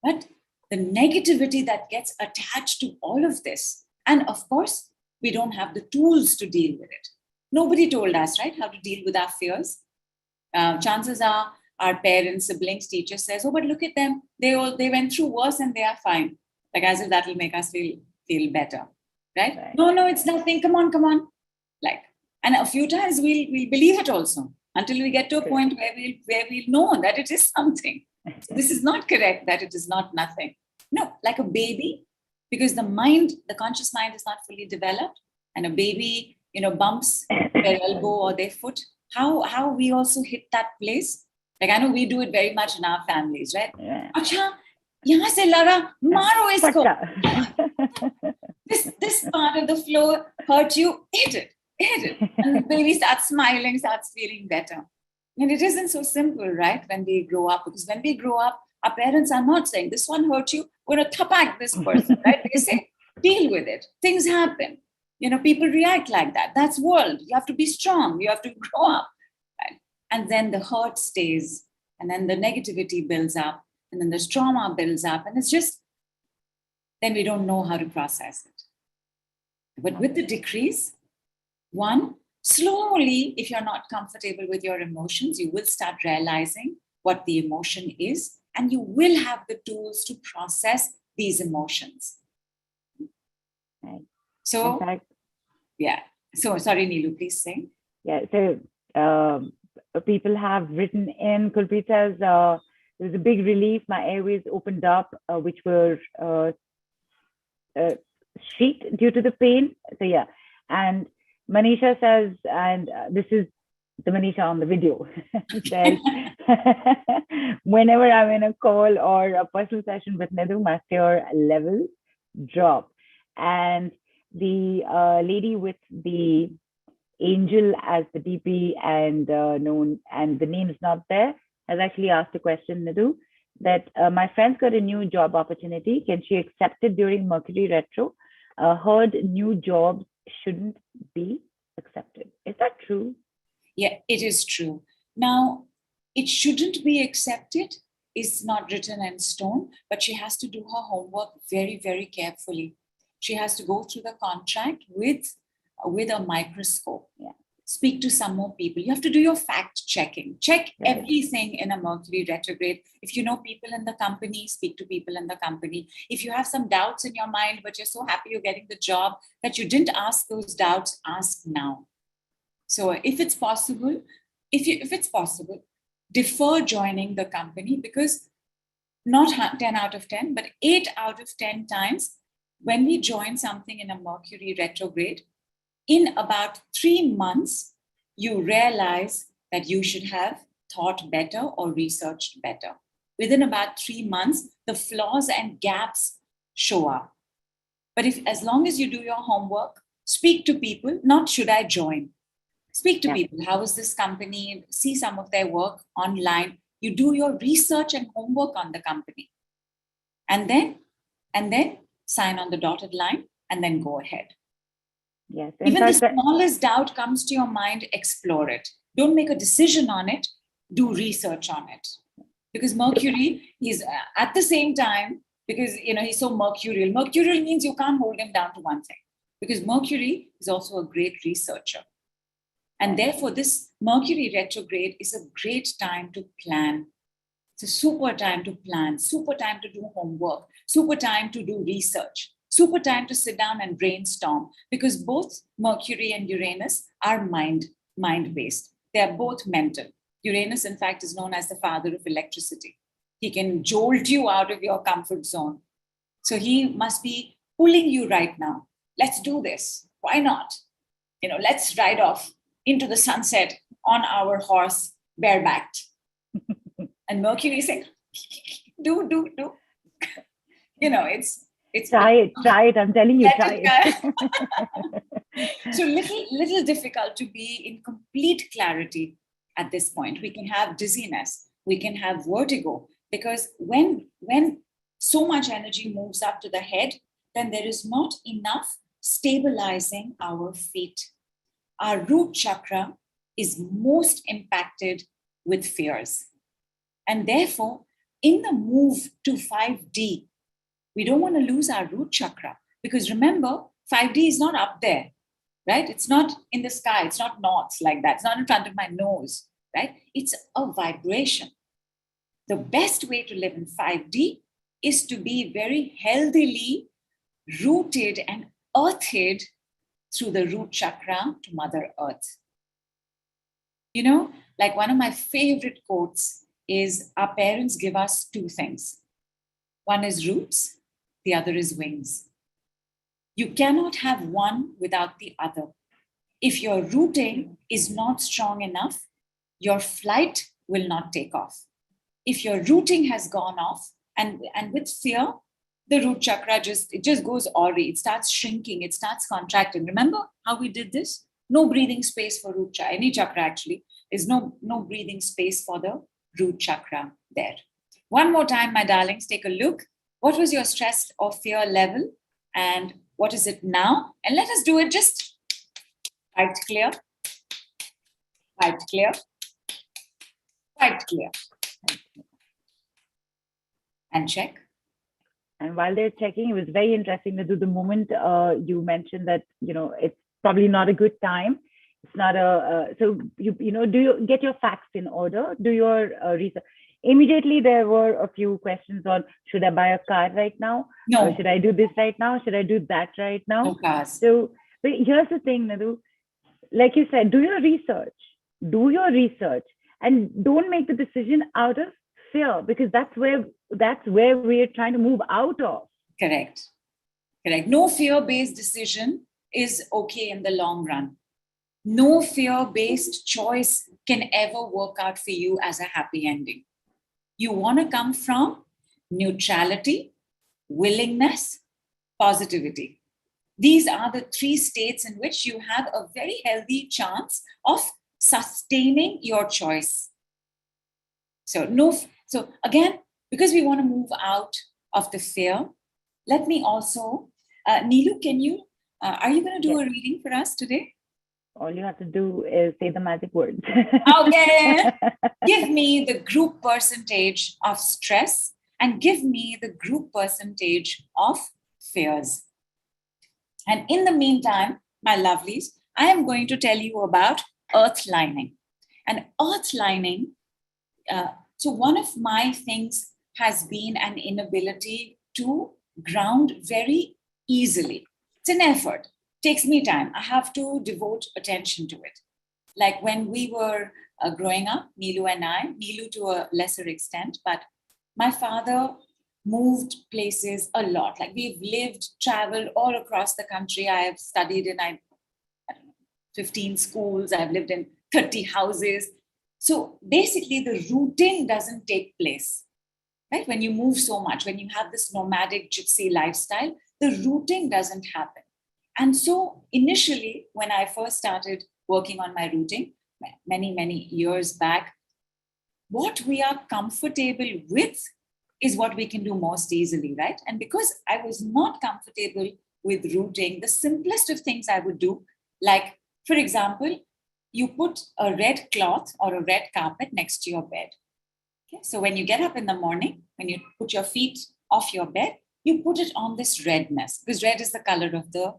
But the negativity that gets attached to all of this, and of course, we don't have the tools to deal with it. Nobody told us, right, how to deal with our fears. Chances are our parents, siblings, teachers says, oh, but look at them. They went through worse and they are fine. Like as if that will make us feel better, right? No, it's nothing. Come on. And a few times we'll believe it also until we get to a point where we'll know that it is something. So this is not correct, that it is not nothing. No, like a baby, because the conscious mind is not fully developed, and a baby, bumps their elbow or their foot. How we also hit that place. Like I know we do it very much in our families, right? Acha, yahan se laga, maro isko. This part of the floor hurt you, hit it. And the baby starts smiling, starts feeling better. And it isn't so simple, right? When we grow up, because when we grow up, our parents are not saying, this one hurt you, we're going to thapak this person, right? They say, deal with it. Things happen. People react like that. That's world. You have to be strong. You have to grow up. Right? And then the hurt stays. And then the negativity builds up. And then the trauma builds up. And it's just, then we don't know how to process it. But with the decrease, one, Slowly, if you're not comfortable with your emotions, you will start realizing what the emotion is, and you will have the tools to process these emotions. Right. In So, fact, yeah. So, sorry, Neelu, please say. yeah. So people have written in. Kulpreet says it was a big relief. My airways opened up, which were shrieked due to the pain. So yeah, and Manisha says, and this is the Manisha on the video, says, whenever I'm in a call or a personal session with Nidhu, my fear levels drop. And the lady with the angel as the DP and known, and the name is not there, has actually asked a question, Nidhu, that my friend's got a new job opportunity. Can she accept it during Mercury Retro? Heard new jobs shouldn't be accepted. Is that true? Yeah, it is true. Now, it shouldn't be accepted is not written in stone, but she has to do her homework very, very carefully. She has to go through the contract with a microscope. Yeah. Speak to some more people. You have to do your fact checking. Check Right. everything in a Mercury retrograde. If you know people in the company, speak to people in the company. If you have some doubts in your mind, but you're so happy you're getting the job that you didn't ask those doubts, ask now. So if it's possible, if it's possible, defer joining the company, because not 10 out of 10, but 8 out of 10 times when we join something in a Mercury retrograde, in about 3 months, you realize that you should have thought better or researched better. Within about 3 months, the flaws and gaps show up. But as long as you do your homework, speak to people, not should I join. Speak to people. How is this company? See some of their work online. You do your research and homework on the company. And then sign on the dotted line and then go ahead. Yes. Even the smallest doubt comes to your mind, explore it. Don't make a decision on it. Do research on it. Because Mercury is at the same time, because he's so mercurial. Mercurial means you can't hold him down to one thing. Because Mercury is also a great researcher. And therefore, this Mercury retrograde is a great time to plan. It's a super time to plan, super time to do homework, super time to do research, super time to sit down and brainstorm, because both Mercury and Uranus are mind-based. They are both mental. Uranus, in fact, is known as the father of electricity. He can jolt you out of your comfort zone. So he must be pulling you right now. Let's do this. Why not? Let's ride off into the sunset on our horse barebacked. And Mercury is saying, do. It's try it. I'm telling you, try it. So little difficult to be in complete clarity at this point. We can have dizziness, we can have vertigo, because when so much energy moves up to the head, then there is not enough stabilizing our feet. Our root chakra is most impacted with fears. And therefore, in the move to 5D, we don't want to lose our root chakra, because remember, 5D is not up there, right? It's not in the sky. It's not north like that. It's not in front of my nose, right? It's a vibration. The best way to live in 5D is to be very healthily rooted and earthed through the root chakra to Mother Earth. Like one of my favorite quotes is, our parents give us two things. One is roots, the other is wings. You cannot have one without the other. If your rooting is not strong enough, your flight will not take off. If your rooting has gone off, and with fear, the root chakra just goes awry. It starts shrinking. It starts contracting. Remember how we did this? No breathing space for root chakra. Any chakra actually is no breathing space for the root chakra there. One more time, my darlings, take a look. What was your stress or fear level, and what is it now? And let us do it just quite clear, quite clear, quite clear. And check. And while they're checking, it was very interesting to do the moment you mentioned that, it's probably not a good time. It's not so do you get your facts in order, do your research. Immediately there were a few questions on, should I buy a car right now? No, Should I do this right now? Should I do that right no now? cars. So, but here's the thing, Nidhu, like you said, do your research, and don't make the decision out of fear, because that's where we're trying to move out of. Correct. Correct. No fear-based decision is okay in the long run. No fear-based choice can ever work out for you as a happy ending. You want to come from neutrality, willingness, positivity. These are the three states in which you have a very healthy chance of sustaining your choice. So again, because we want to move out of the fear, let me also, Nidhu, are you going to do a reading for us today? All you have to do is say the magic words. Okay. Give me the group percentage of stress and give me the group percentage of fears. And in the meantime, my lovelies, I am going to tell you about earth lining. And earth lining, so one of my things has been an inability to ground very easily. It's an effort. It takes me time. I have to devote attention to it. Like when we were growing up, Nilu to a lesser extent, but my father moved places a lot. Like we've lived, traveled all across the country. I have studied in 15 schools. I've lived in 30 houses. So basically the rooting doesn't take place, right? When you move so much, when you have this nomadic gypsy lifestyle, the rooting doesn't happen. And so initially, when I first started working on my rooting, many, many years back, what we are comfortable with is what we can do most easily, right? And because I was not comfortable with rooting, the simplest of things I would do, like, for example, you put a red cloth or a red carpet next to your bed. Okay? So when you get up in the morning, when you put your feet off your bed, you put it on this redness, because red is the color of the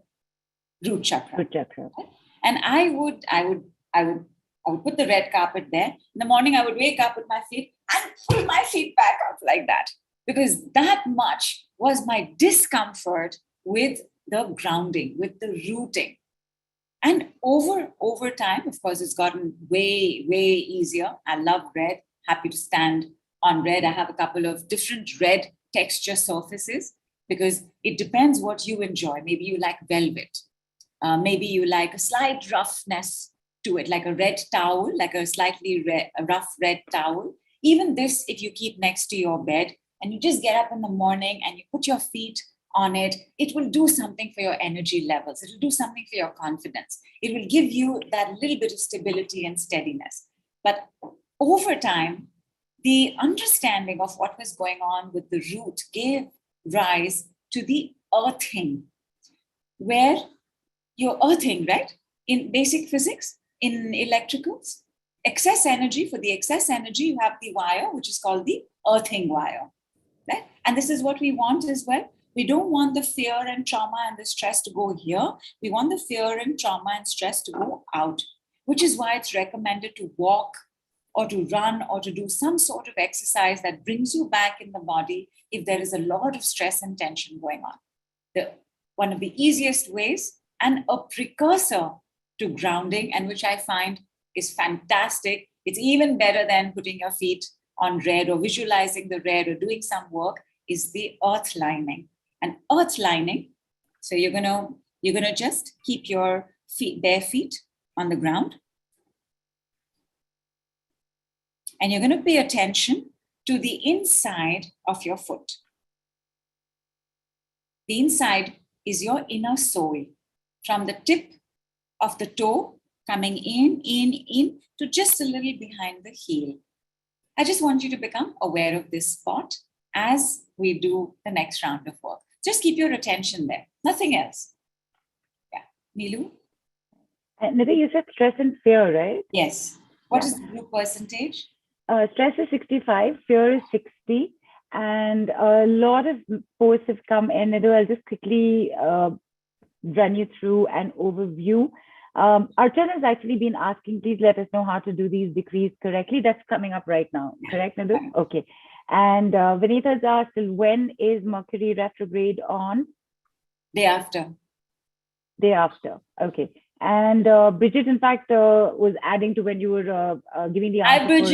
root chakra. Root chakra. And I would put the red carpet there. In the morning, I would wake up with my feet and pull my feet back up like that, because that much was my discomfort with the grounding, with the rooting. And over time, of course, it's gotten way, way easier. I love red, happy to stand on red. I have a couple of different red texture surfaces because it depends what you enjoy. Maybe you like velvet. Maybe you like a slight roughness to it, like a red towel, like a slightly rough red towel. Even this, if you keep next to your bed and you just get up in the morning and you put your feet on it, it will do something for your energy levels. It will do something for your confidence. It will give you that little bit of stability and steadiness. But over time, the understanding of what was going on with the root gave rise to the earthing, where you're earthing, right? In basic physics, in electricals, excess energy, for the excess energy, you have the wire, which is called the earthing wire, right? And this is what we want as well. We don't want the fear and trauma and the stress to go here. We want the fear and trauma and stress to go out, which is why it's recommended to walk or to run or to do some sort of exercise that brings you back in the body if there is a lot of stress and tension going on. One of the easiest ways and a precursor to grounding, and which I find is fantastic. It's even better than putting your feet on red or visualizing the red or doing some work, is the earth lining. And earth lining, so you're gonna just keep your bare feet on the ground. And you're gonna pay attention to the inside of your foot. The inside is your inner sole, from the tip of the toe coming in to just a little behind the heel. I just want you to become aware of this spot as we do the next round of work. Just keep your attention there, nothing else. Yeah, Nilu? Nidhu, you said stress and fear, right? Yes. What is the group percentage? Stress is 65, fear is 60. And a lot of posts have come in. Nidhu, I'll just quickly run you through an overview. Archana has actually been asking, please let us know how to do these decrees correctly. That's coming up right now. Correct, Nidhu? Okay. And Vinita's asked, when is Mercury retrograde on? Day after. Day after. Okay. And Bridget, in fact, was adding to when you were giving the answer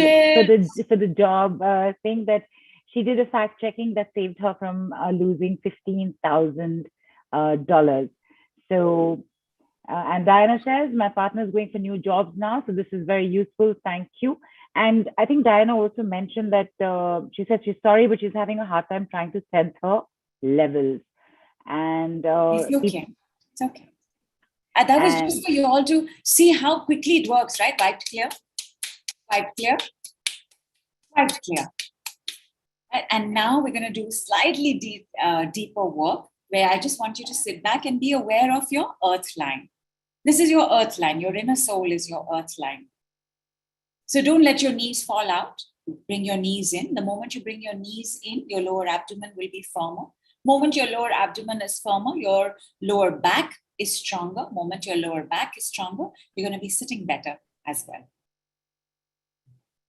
for the job, saying that she did a fact checking that saved her from losing $15,000. So, and Diana says, my partner is going for new jobs now. So this is very useful. Thank you. And I think Diana also mentioned that she said she's sorry, but she's having a hard time trying to sense her levels. And it's okay. It's okay. And that was just for you all to see how quickly it works, right? Wiped clear, wiped clear, wiped clear. And now we're going to do slightly deeper work where I just want you to sit back and be aware of your earth line. This is your earth line. Your inner soul is your earth line. So don't let your knees fall out. Bring your knees in. The moment you bring your knees in, your lower abdomen will be firmer. Moment your lower abdomen is firmer, your lower back is stronger. Moment your lower back is stronger, you're going to be sitting better as well.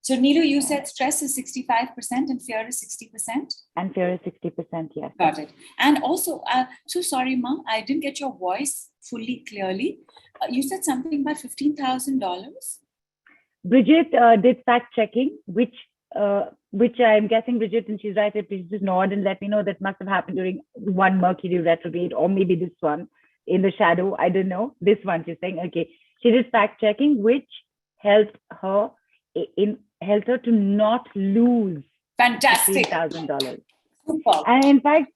So Nidhu, you said stress is 65% and fear is 60%? And fear is 60%, yes. Got it. And also, so sorry, Mom, I didn't get your voice fully clearly. You said something about $15,000? Bridget did fact checking, which I'm guessing Bridget, and she's right, please just nod and let me know that must have happened during one Mercury retrograde, or maybe this one in the shadow. I don't know. This one, she's saying, okay. She did fact checking, which helped her to not lose fantastic $15,000. Super. And in fact,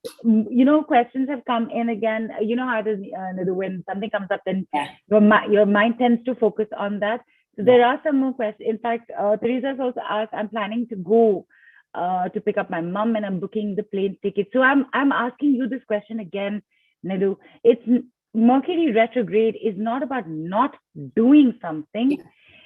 questions have come in again. You know how it is, when something comes up, then your mind tends to focus on that. So there are some more questions. In fact, Teresa's also asked, I'm planning to go to pick up my mom and I'm booking the plane ticket. So I'm asking you this question again, Nidhu. It's Mercury retrograde is not about not doing something. Yeah.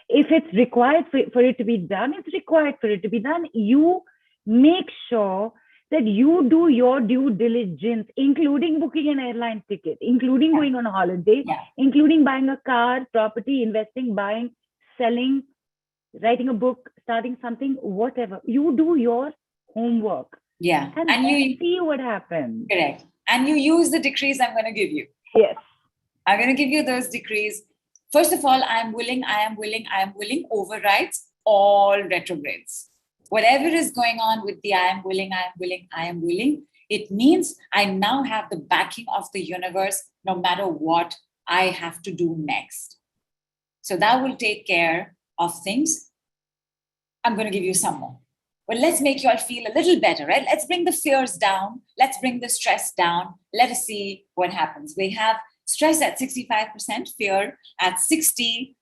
If it's required for it to be done, it's required for it to be done. You make sure that you do your due diligence, including booking an airline ticket, including going on a holiday, including buying a car, property, investing, buying, selling, writing a book, starting something, whatever. You do your homework. Yeah. And you see what happens. Correct. And you use the decrees I'm going to give you. Yes. I'm going to give you those decrees. First of all, I am willing, overrides all retrogrades. Whatever is going on with the I am willing, it means I now have the backing of the universe no matter what I have to do next. So that will take care of things. I'm going to give you some more. But let's make you all feel a little better, right? Let's bring the fears down. Let's bring the stress down. Let us see what happens. We have stress at 65%, fear at 60%.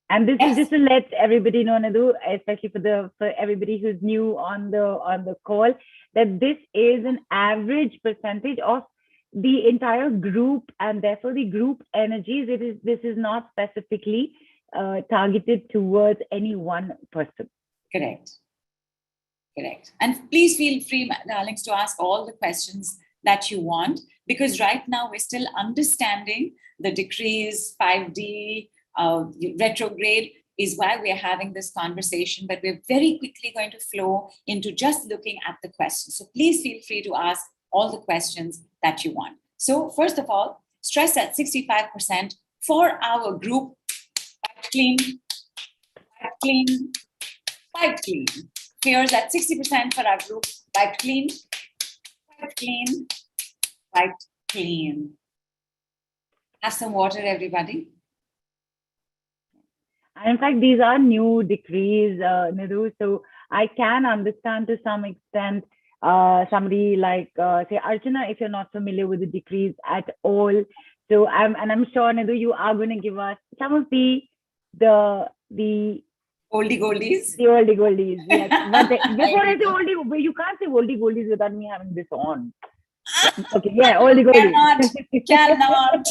And this is just to let everybody know, Nidhu, especially for everybody who's new on the call, that this is an average percentage of the entire group, and therefore the group energies. This is not specifically targeted towards any one person. Correct. And please feel free, darlings, to ask all the questions that you want, because right now we're still understanding the decrees, 5D, retrograde is why we're having this conversation, but we're very quickly going to flow into just looking at the questions. So please feel free to ask all the questions that you want. So first of all, stress at 65% for our group. Pipe clean, pipe clean, pipe clean. Fears at 60% for our group. Pipe clean, pipe clean, pipe clean. Have some water, everybody. In fact, these are new decrees, Nidhu. So I can understand to some extent somebody like, say, Archana, if you're not familiar with the decrees at all. So I'm sure, Nidhu, you are going to give us some of the oldie goldies. The oldie goldies. Yes. Before I say oldie, you can't say oldie goldies without me having this on. Okay, yeah, oldie goldies. Cannot.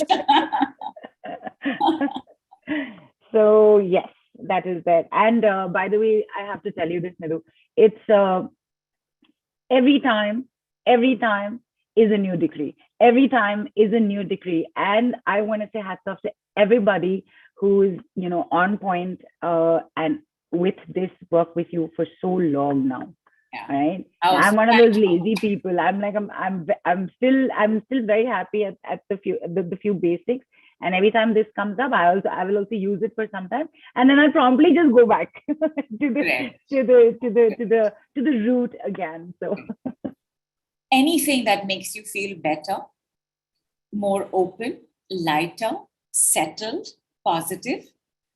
So yes, that is that. And by the way, I have to tell you this, Nidhu. It's every time is a new decree. every time is a new decree. And I want to say hats off to everybody who's, on point and with this work with you for so long now. Yeah. Right. Oh, I'm so one of thank those you. lazy people. I'm still very happy at the few basics. And every time this comes up, I will also use it for some time, and then I promptly just go back to the Correct. to the root again. So Anything that makes you feel better, more open, lighter, settled, positive,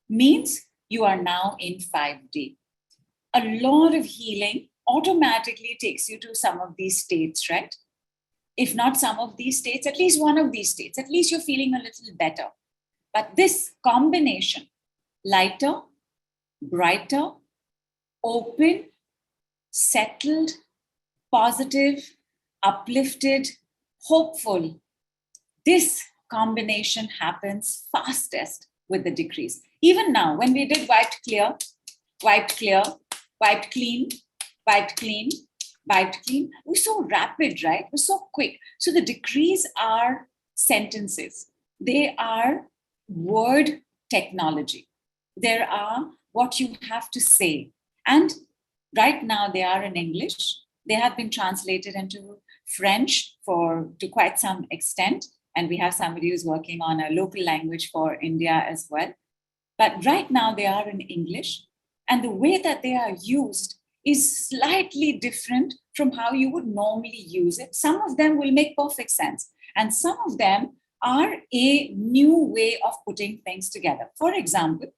means you are now in 5D. A lot of healing automatically takes you to some of these states, right? If not some of these states, at least one of these states, at least you're feeling a little better. But this combination, lighter, brighter, open, settled, positive, uplifted, hopeful, this combination happens fastest with the decrees. Even now, when we did wiped clear, wiped clear, wiped clean, wiped clean, wiped clean, we're so rapid, right? We're so quick. So the decrees are sentences. They are word technology. There are what you have to say. And right now they are in English. They have been translated into French to quite some extent. And we have somebody who's working on a local language for India as well. But right now they are in English. And the way that they are used is slightly different from how you would normally use it. Some of them will make perfect sense. And some of them are a new way of putting things together. For example,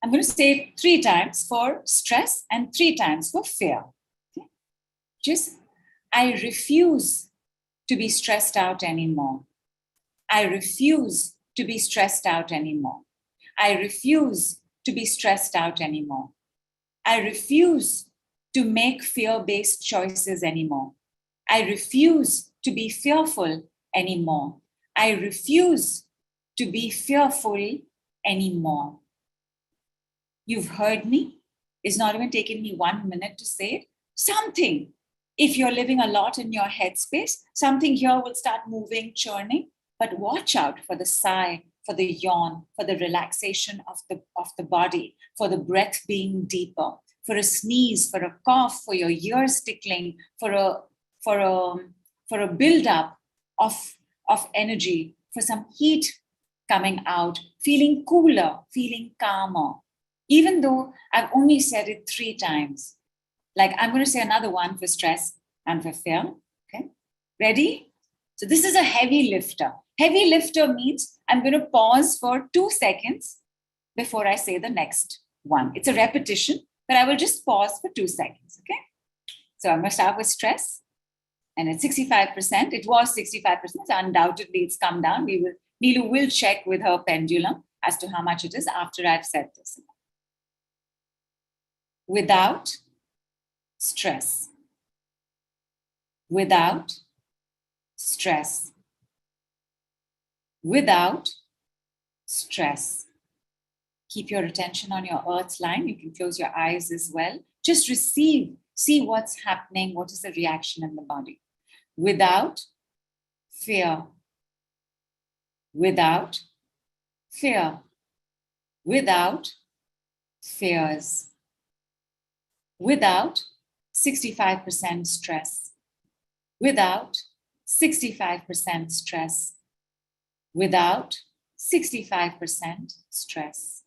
I'm going to say it 3 times for stress and 3 times for fear. Okay? Just, I refuse to be stressed out anymore. I refuse to be stressed out anymore. I refuse to be stressed out anymore. I refuse to make fear-based choices anymore. I refuse to be fearful anymore. I refuse to be fearful anymore. You've heard me. It's not even taken me 1 minute to say it. Something, if you're living a lot in your headspace, something here will start moving, churning. But watch out for the sigh, for the yawn, for the relaxation of the body, for the breath being deeper, for a sneeze, for a cough, for your ears tickling, for a buildup of energy, for some heat coming out, feeling cooler, feeling calmer. Even though I've only said it 3 times. Like I'm going to say another one for stress and for fear. Okay, ready? So this is a heavy lifter. Heavy lifter means I'm going to pause for 2 seconds before I say the next one. It's a repetition, but I will just pause for 2 seconds. Okay. So I'm going to start with stress. And it's 65%. It was 65%. So undoubtedly, it's come down. Nidhu will check with her pendulum as to how much it is after I've said this. Without stress. Without stress. Without stress. Keep your attention on your earth line. You can close your eyes as well. Just receive, see what's happening. What is the reaction in the body? Without fear. Without fear. Without fears. Without 65% stress. Without 65% stress. Without 65% stress.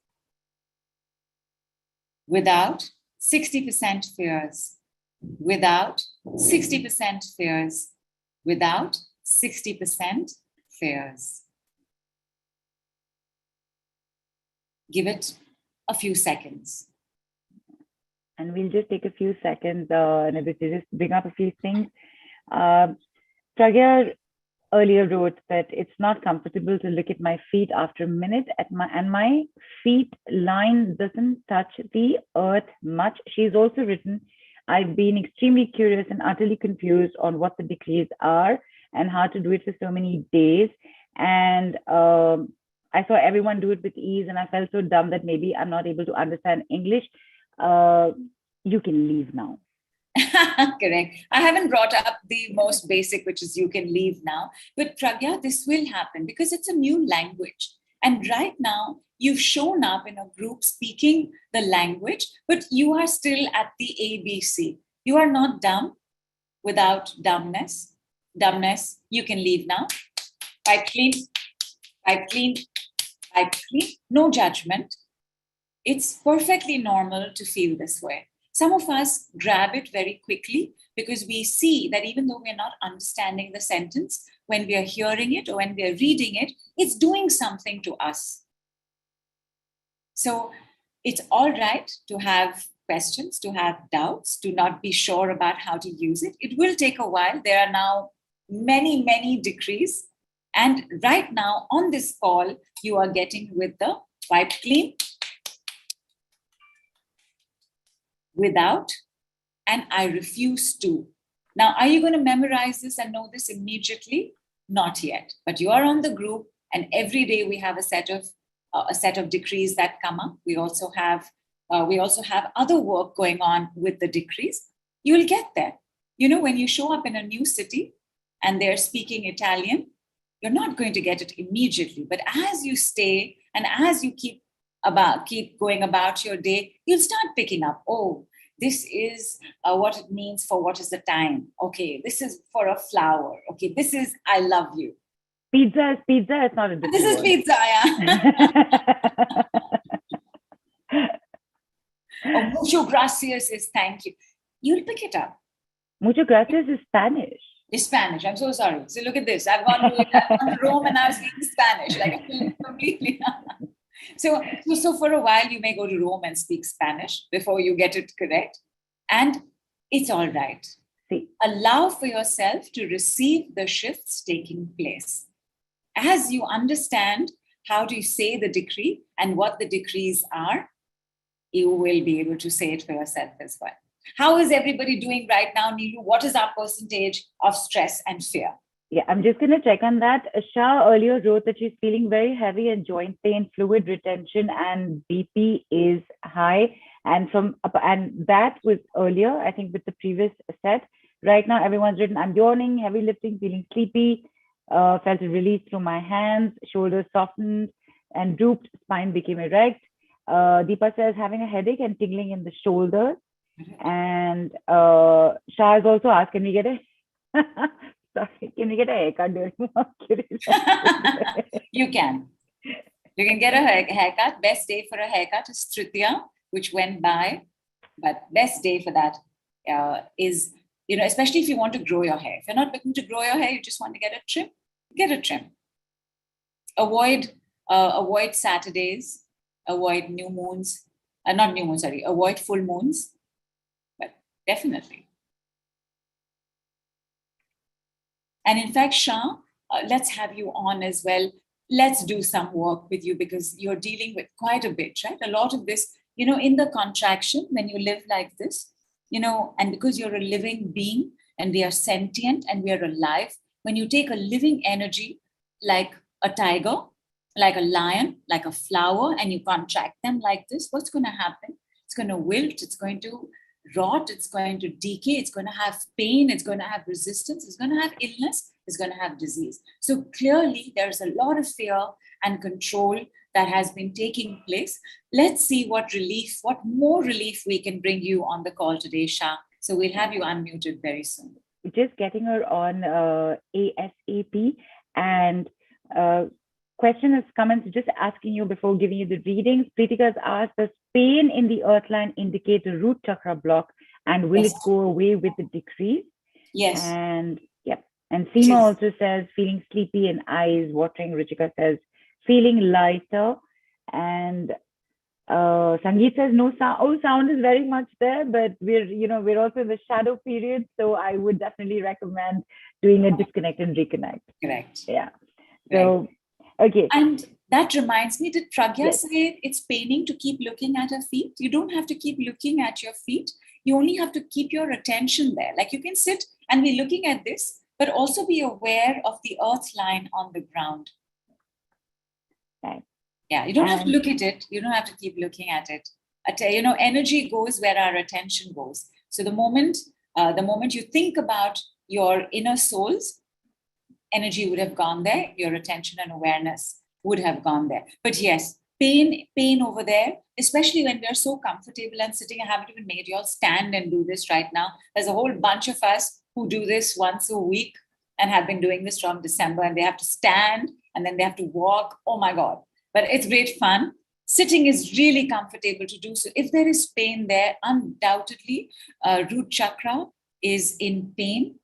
Without 60% fears. Without 60% fears. Without 60% fears. Give it a few seconds. And we'll just take a few seconds, Nidhu, to just bring up a few things. Pragya earlier wrote that it's not comfortable to look at my feet after a minute and my feet line doesn't touch the earth much. She's also written, I've been extremely curious and utterly confused on what the decrees are and how to do it for so many days. And I saw everyone do it with ease and I felt so dumb that maybe I'm not able to understand English. You can leave now. Correct. I haven't brought up the most basic, which is you can leave now. But Pragya, this will happen because it's a new language. And right now, you've shown up in a group speaking the language, but you are still at the ABC. You are not dumb without dumbness. Dumbness, you can leave now. Pipe clean, pipe clean, pipe clean. No judgment. It's perfectly normal to feel this way. Some of us grab it very quickly because we see that even though we're not understanding the sentence, when we are hearing it or when we are reading it, it's doing something to us. So it's all right to have questions, to have doubts, to not be sure about how to use it. It will take a while. There are now many, many decrees. And right now on this call, you are getting with the wipe clean, without, and I refuse to. Now, are you going to memorize this and know this immediately? Not yet, but you are on the group, and every day we have a set of decrees that come up. We also have other work going on with the decrees. You will get there. You know, when you show up in a new city and they're speaking Italian, you're not going to get it immediately. But as you stay and as you keep going about your day, you'll start picking up, oh, this is what it means for what is the time. Okay, this is for a flower. Okay, this is I love you. Pizza is pizza. It's not a different This is word. pizza, yeah. Oh, mucho gracias is thank you. You'll pick it up. Mucho gracias is Spanish. It's Spanish. I'm so sorry. So look at this. I've gone to Rome and I was speaking Spanish. Like I feel completely. So for a while, you may go to Rome and speak Spanish before you get it correct. And it's all right. See. Allow for yourself to receive the shifts taking place. As you understand how to say the decree and what the decrees are, you will be able to say it for yourself as well. How is everybody doing right now, Nidhu? What is our percentage of stress and fear? Yeah, I'm just going to check on that. Shah earlier wrote that she's feeling very heavy and joint pain, fluid retention, and BP is high. And that was earlier, I think, with the previous set. Right now, everyone's written, I'm yawning, heavy lifting, feeling sleepy, felt a release through my hands, shoulders softened and drooped, spine became erect. Deepa says, having a headache and tingling in the shoulders. And Shah has also asked, can we get a haircut during Mercury? You can get a haircut. Best day for a haircut is Tritiya, which went by. But best day for that is, especially if you want to grow your hair. If you're not looking to grow your hair, you just want to get a trim, get a trim. Avoid Saturdays, avoid new moons, avoid full moons. But definitely. And in fact, Shah, let's have you on as well. Let's do some work with you because you're dealing with quite a bit, right? A lot of this, in the contraction, when you live like this, and because you're a living being and we are sentient and we are alive, when you take a living energy like a tiger, like a lion, like a flower, and you contract them like this, what's going to happen? It's going to wilt, it's going to rot, it's going to decay, it's going to have pain, it's going to have resistance, it's going to have illness, it's going to have disease. So clearly there's a lot of fear and control that has been taking place. Let's see what more relief we can bring you on the call today, Shah. So we'll have you unmuted very soon. Just getting her on ASAP. And question has come in, just asking you before giving you the readings. Pritika's asked, does pain in the earth line indicate a root chakra block, and will it go away with the decrease? Yes. And yep. And Seema also says, feeling sleepy and eyes watering. Ruchika says, feeling lighter. And Sangeet says, no sound. Oh, sound is very much there, but we're also in the shadow period. So I would definitely recommend doing a disconnect and reconnect. Correct. Yeah. So, okay. And that reminds me, did Pragya say it's paining to keep looking at her feet? You don't have to keep looking at your feet. You only have to keep your attention there. Like you can sit and be looking at this, but also be aware of the earth line on the ground. Right. Yeah, you don't have to look at it. You don't have to keep looking at it. Energy goes where our attention goes. So the moment The moment you think about your inner souls, energy would have gone there, your attention and awareness would have gone there. But yes, pain over there, especially when we're so comfortable and sitting. I haven't even made you all stand and do this right now. There's a whole bunch of us who do this once a week and have been doing this from December, and they have to stand and then they have to walk. Oh my God. But it's great fun. Sitting is really comfortable to do. So if there is pain there, undoubtedly, root chakra is in pain.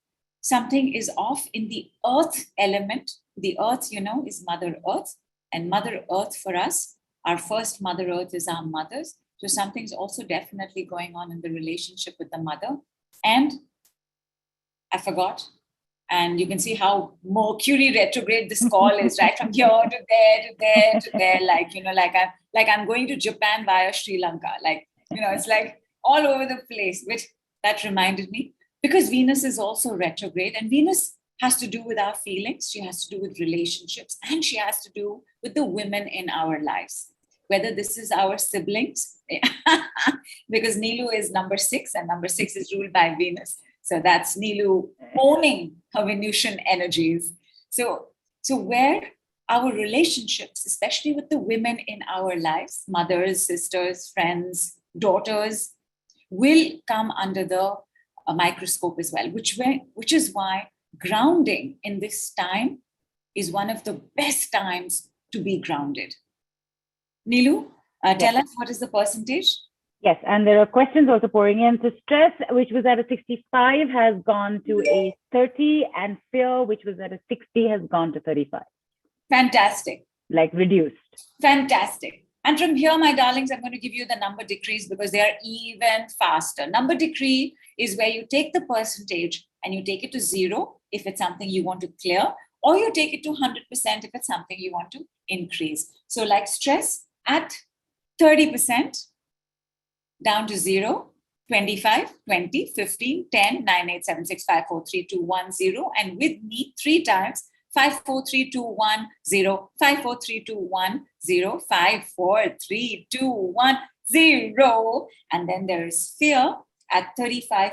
Something is off in the earth element. The earth, is Mother Earth. And Mother Earth for us, our first Mother Earth is our mothers. So something's also definitely going on in the relationship with the mother. And I forgot. And you can see how Mercury retrograde this call is, right? From here to there, to there, to there. Like I'm going to Japan via Sri Lanka. It's like all over the place. Which that reminded me, because Venus is also retrograde, and Venus has to do with our feelings. She has to do with relationships, and she has to do with the women in our lives. Whether this is our siblings, because Nilu is number 6, and number 6 is ruled by Venus. So that's Nilu owning her Venusian energies. So where our relationships, especially with the women in our lives, mothers, sisters, friends, daughters, will come under the microscope as well, which is why grounding in this time is one of the best times to be grounded. Nilu, tell us, what is the percentage? Yes, and there are questions also pouring in. So stress, which was at a 65, has gone to a 30, and fear, which was at a 60, has gone to 35. Fantastic. Like reduced. Fantastic. And from here, my darlings, I'm going to give you the number decrees because they are even faster. Number decree is where you take the percentage and you take it to 0 if it's something you want to clear, or you take it to 100% if it's something you want to increase. So like stress at 30%, down to 0, 25, 20, 15, 10, 9, 8, 7, 6, 5, 4, 3, 2, 1, 0. And with me 3 times, 5, 4, 3, 2, 1, 0, 5, 4, 3, 2, 1, 0, 5, 4, 3, 2, 1, 0. And then there is fear at 35%.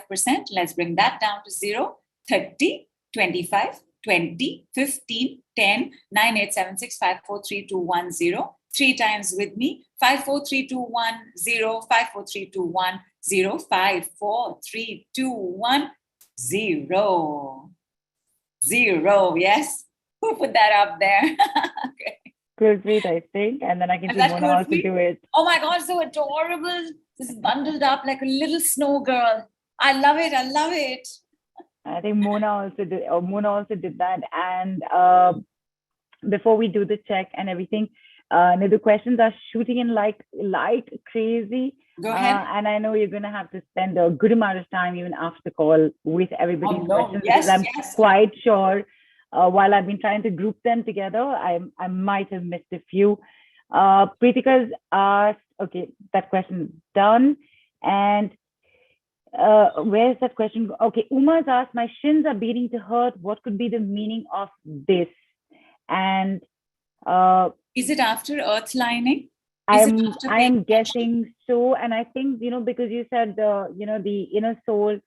Let's bring that down to 0, 30, 25, 20, 15, 10, 9, 8, 7, 6, 5, 4, 3, 2, 1, 0. 3 times with me. 5, 4, 3, 2, 1, 0. 5, 4, 3, 2, 1, 0. 5, 4, 3, 2, 1, 0. 0. Yes. Who put that up there? Okay. Gurpreet, I think. And then I can see Mona also do it. Oh my God, so adorable. Just bundled up like a little snow girl. I love it. I love it. I think Mona also did that. And before we do the check and everything, the questions are shooting in like crazy. Go ahead. And I know you're going to have to spend a good amount of time even after the call with everybody's questions. Yes, because I'm quite sure while I've been trying to group them together, I might have missed a few. Preetika's asked, okay, that question is done. And where's that question? Okay, Uma's asked, my shins are beginning to hurt. What could be the meaning of this? And is it after earth lining? I am guessing so. And I think, because you said the inner soul,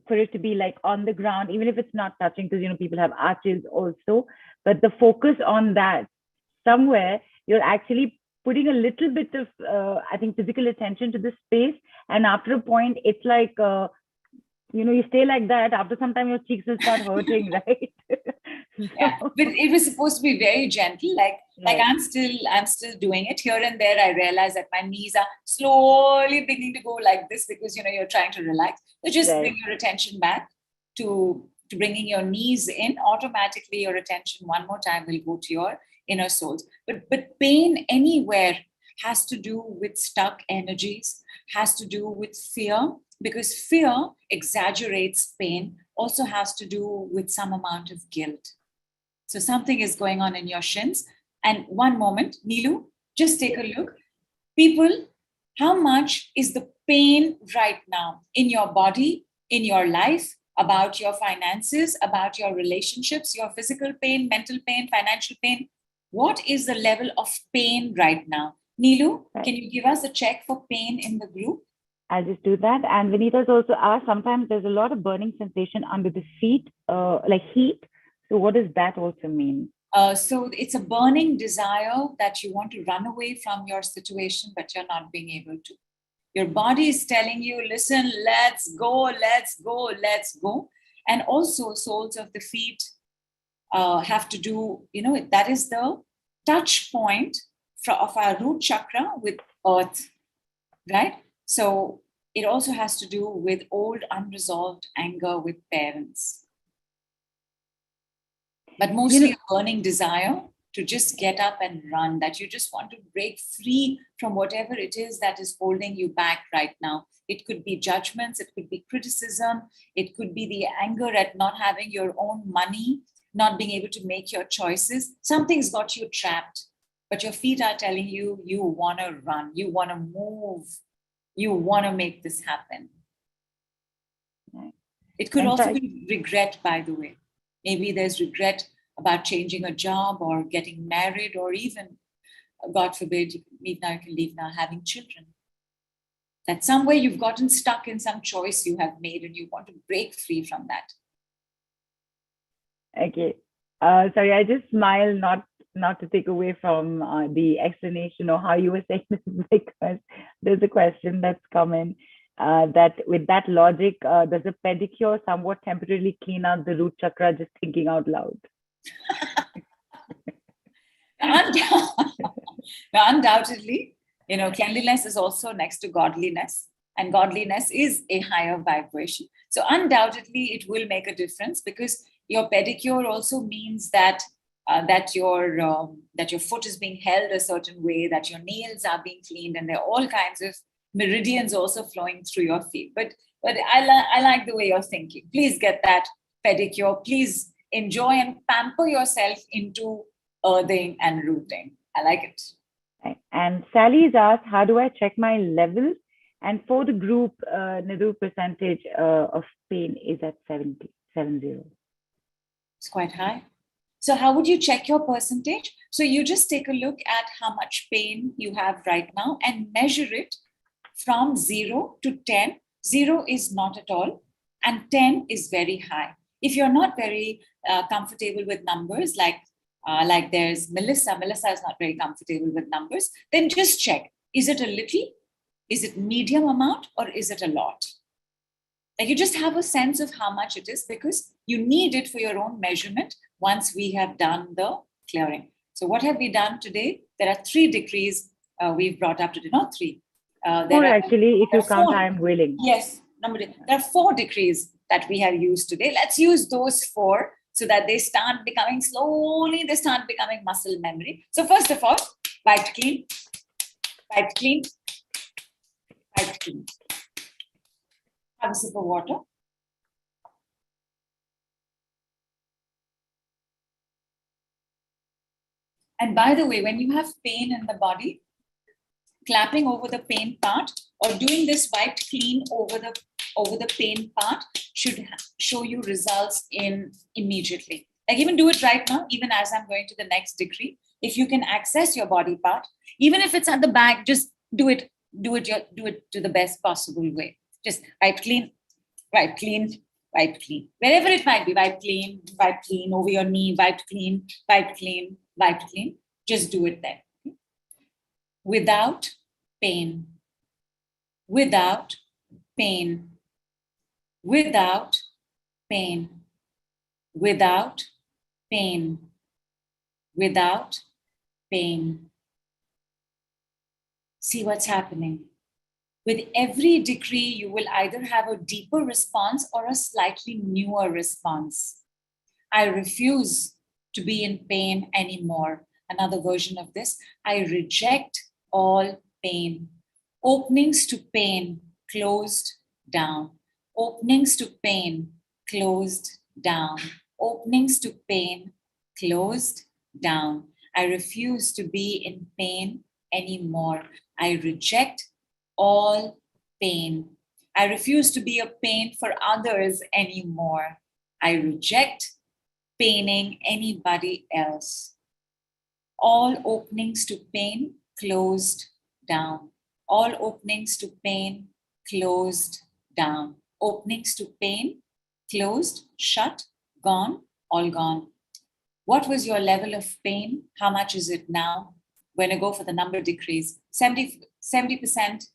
for it to be like on the ground, even if it's not touching, because people have arches also, but the focus on that, somewhere you're actually putting a little bit of I think physical attention to the space, and after a point it's like you stay like that. After some time your cheeks will start hurting, right? Yeah, but it was supposed to be very gentle, like I'm still doing it. Here and there I realize that my knees are slowly beginning to go like this, because you're trying to relax. So just bring your attention back to bringing your knees in. Automatically your attention one more time will go to your inner souls. But pain anywhere has to do with stuck energies, has to do with fear, because fear exaggerates pain, also has to do with some amount of guilt. So something is going on in your shins. And one moment, Nilu, just take a look. People, how much is the pain right now in your body, in your life, about your finances, about your relationships, your physical pain, mental pain, financial pain? What is the level of pain right now? Nilu, can you give us a check for pain in the group? I'll just do that. And Vinita's also asked, sometimes there's a lot of burning sensation under the feet, like heat. So what does that also mean? So it's a burning desire that you want to run away from your situation, but you're not being able to. Your body is telling you, listen, let's go, let's go, let's go. And also soles of the feet have to do, that is the touch point of our root chakra with earth, right? So it also has to do with old unresolved anger with parents. But mostly a burning desire to just get up and run, that you just want to break free from whatever it is that is holding you back right now. It could be judgments, it could be criticism, it could be the anger at not having your own money, not being able to make your choices. Something's got you trapped, but your feet are telling you, you want to run, you want to move, you want to make this happen. It could also be regret, by the way. Maybe there's regret about changing a job or getting married, or even, God forbid, you can leave now, having children. That somewhere you've gotten stuck in some choice you have made and you want to break free from that. Okay. Sorry, I just smile not to take away from the explanation or how you were saying this, because there's a question that's come in. That with that logic, does a pedicure somewhat temporarily clean out the root chakra? Just thinking out loud. Undoubtedly, cleanliness is also next to godliness, and godliness is a higher vibration. So undoubtedly, it will make a difference, because your pedicure also means that that your foot is being held a certain way, that your nails are being cleaned, and there are all kinds of meridians also flowing through your feet. But I like the way you're thinking. Please get that pedicure. Please enjoy and pamper yourself into earthing and rooting. I like it. And Sally's asked, how do I check my levels? And for the group, Nidhu, percentage of pain is at 70. It's quite high. So how would you check your percentage? So you just take a look at how much pain you have right now and measure it from 0 to 10. 0 is not at all, and 10 is very high. If you're not very comfortable with numbers, like there's Melissa is not very comfortable with numbers, then just check. Is it a little? Is it medium amount? Or is it a lot? Like, you just have a sense of how much it is, because you need it for your own measurement once we have done the clearing. So what have we done today? There are 3 decrees we've brought up today, not 3. Actually, if you count, I'm willing. Yes, there are 4 decrees that we have used today. Let's use those 4 so that they start becoming muscle memory. So first of all, wipe clean, wipe clean, wipe clean. Have a sip of water. And by the way, when you have pain in the body, clapping over the pain part or doing this wipe clean over the pain part should show you results immediately. Like, even do it right now, even as I'm going to the next decree. If you can access your body part, even if it's at the back, just do it to the best possible way. Just wipe clean, wipe clean, wipe clean. Wherever it might be, wipe clean, over your knee, wipe clean, wipe clean, wipe clean. Just do it there. Without pain, without pain, without pain, without pain, without pain. See what's happening. With every decree, you will either have a deeper response or a slightly newer response. I refuse to be in pain anymore. Another version of this: I reject all pain. Openings to pain closed down. Openings to pain closed down. Openings to pain closed down. I refuse to be in pain anymore. I reject all pain. I refuse to be a pain for others anymore. I reject paining anybody else. All openings to pain closed down. All openings to pain closed down. Openings to pain, closed, shut, gone, all gone. What was your level of pain? How much is it now? When I go for the number decrease, 70%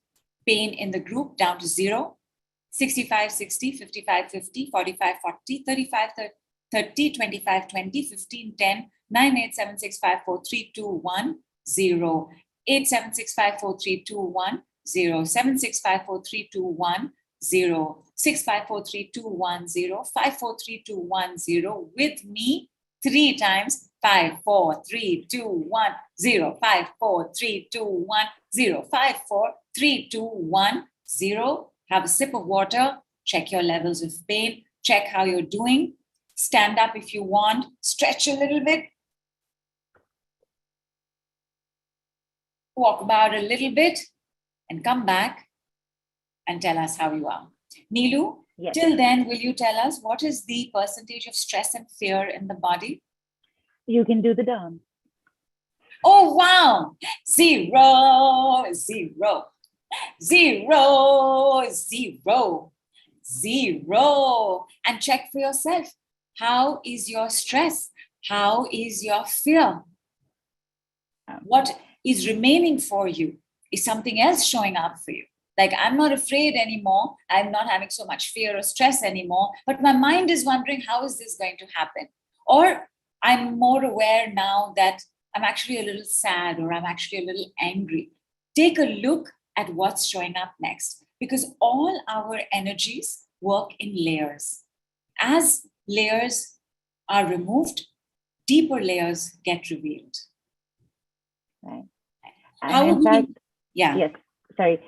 pain in the group down to 0, 65, 60, 55, 50, 45, 40, 35, 30, 25, 20, 15, 10, 9, 8, 7, 6, 5, 4, 3, 2, 1, 0. 8, 7, 6, 5, 4, 3, 2, 1, 0. 7, 6, 5, 4, 3, 2, 1, 0. 6, 5, 4, 3, 2, 1, 0. 5, 4, 3, 2, 1, 0. With me 3 times. 5, 4, 3, 2, 1, 0. 5, 4, 3, 2, 1, 0. 5, 4, 3, 2, 1, 0. Have a sip of water. Check your levels of pain. Check how you're doing. Stand up if you want. Stretch a little bit. Walk about a little bit and come back and tell us how you are. Neelu, Yes. till then, will you tell us what is the percentage of stress and fear in the body? You can do the dance. Oh, wow. 0, 0, 0, 0, 0. And check for yourself. How is your stress? How is your fear? What is remaining for you? Is something else showing up for you? Like, I'm not afraid anymore. I'm not having so much fear or stress anymore. But my mind is wondering, how is this going to happen? Or I'm more aware now that I'm actually a little sad or I'm actually a little angry. Take a look at what's showing up next, because all our energies work in layers. As layers are removed, deeper layers get revealed. Right. How And in would fact, we? Yeah. yes, sorry.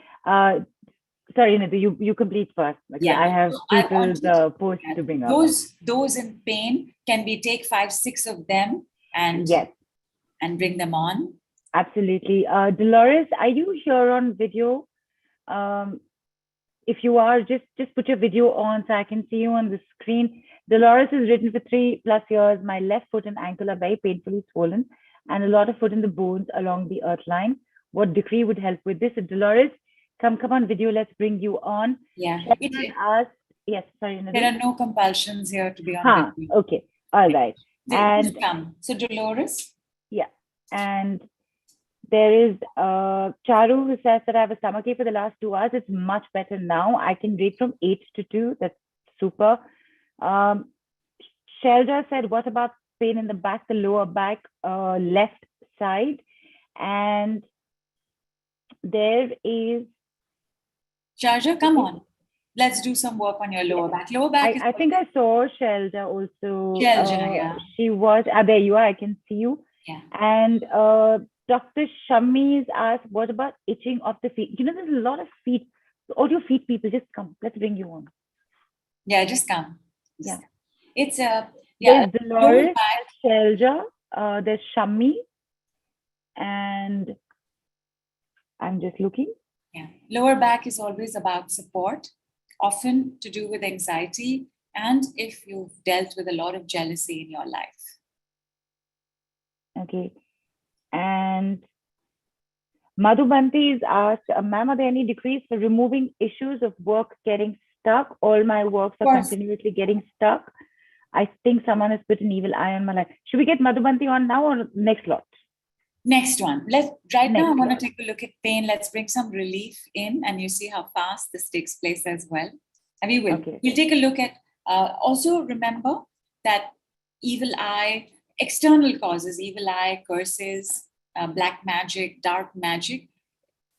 Sorry, Nidhu, you complete first. Because Yeah. I have So I people's wanted- posts Yeah. to bring up. Those in pain, can we take 5, 6 of them and Yes, bring them on? absolutely. Dolores, are you here on video? If you are, just put your video on so I can see you on the screen. Dolores has written for 3+ years. My left foot and ankle are very painfully swollen and a lot of foot in the bones along the earth line. What decree would help with this? So Dolores, come on video. Let's bring you on. Yeah. Sharon asked, yes, sorry, Nidhu. There are no compulsions here to be on video. Okay, all right. Just come. So Dolores. Yeah, and there is Charu who says that I have a stomachache for the last 2 hours. It's much better now. I can rate from 8 to 2. That's super. Shelda said, what about pain in the back, the lower back, left side? And there is... Sharja, come on. Let's do some work on your lower back. Lower back. I think I saw Shelda also. Shelda, yeah. She was, there you are, I can see you. Yeah. And Dr. Shami's asked, what about itching of the feet? You know, there's a lot of feet. All your feet people, just come. Let's bring you on. Yeah, just come. Yeah. It's a... Yeah. There's Dolores, there's Shelja, there's Shami, and I'm just looking. Yeah. Lower back is always about support, often to do with anxiety, and if you've dealt with a lot of jealousy in your life. Okay. And Madhubanti is asked, ma'am, are there any decrees for removing issues of work getting stuck? All my works are continuously getting stuck. I think someone has put an evil eye on my life. Should we get Madhubanti on now or next lot? Next one. Right now, I want to take a look at pain. Let's bring some relief in, and you see how fast this takes place as well. And we will. Okay. We'll take a look at, also remember that evil eye, external causes, evil eye, curses, black magic, dark magic,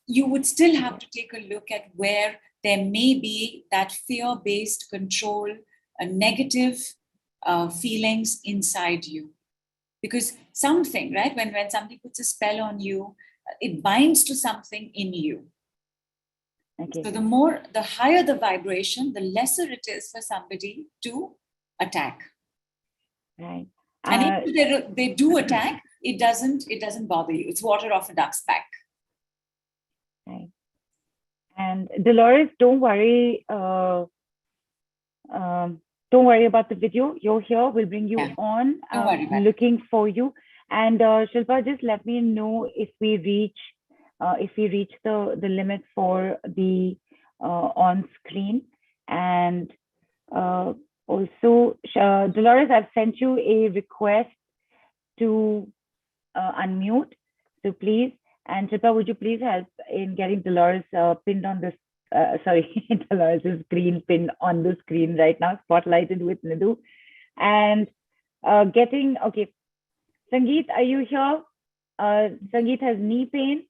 you would still have to take a look at where there may be that fear-based control, negative feelings inside you. Because something, right, when somebody puts a spell on you, it binds to something in you. Okay. So the higher the vibration, the lesser it is for somebody to attack. Right. And if they do attack, it doesn't bother you. It's water off a duck's back. Right. And Dolores, don't worry. Don't worry about the video. You're here. We'll bring you on. Looking for you. And Shilpa, just let me know if we reach the limit for the on screen. And also, Dolores, I've sent you a request to unmute. So please, and Shilpa, would you please help in getting Dolores pinned on this, sorry, Dolores' screen pinned on the screen right now, spotlighted with Nidhu. And okay, Sangeet, are you here? Sangeet has knee pain.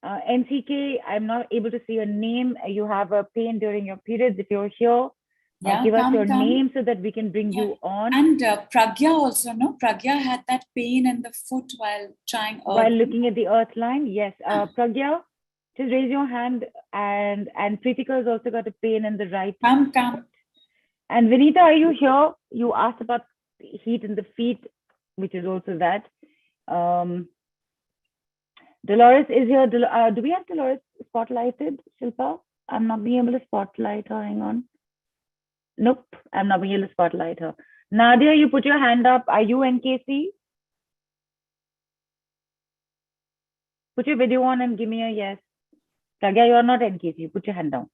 NCK, I'm not able to see your name. You have a pain during your periods. If you're here, give us your name so that we can bring you on. And Pragya also, no? Pragya had that pain in the foot while trying. While looking at the earth line, yes. Pragya, just raise your hand. And Pritika has also got a pain in the right. Come. And Vinita, are you here? You asked about heat in the feet, which is also that. Dolores is here. Do we have Dolores spotlighted, Shilpa? I'm not being able to spotlight her. Hang on. Nope, I'm not being able to spotlight her. Nadia, you put your hand up. Are you NKC? Put your video on and give me a yes. Pragya, you're not NKC. Put your hand down.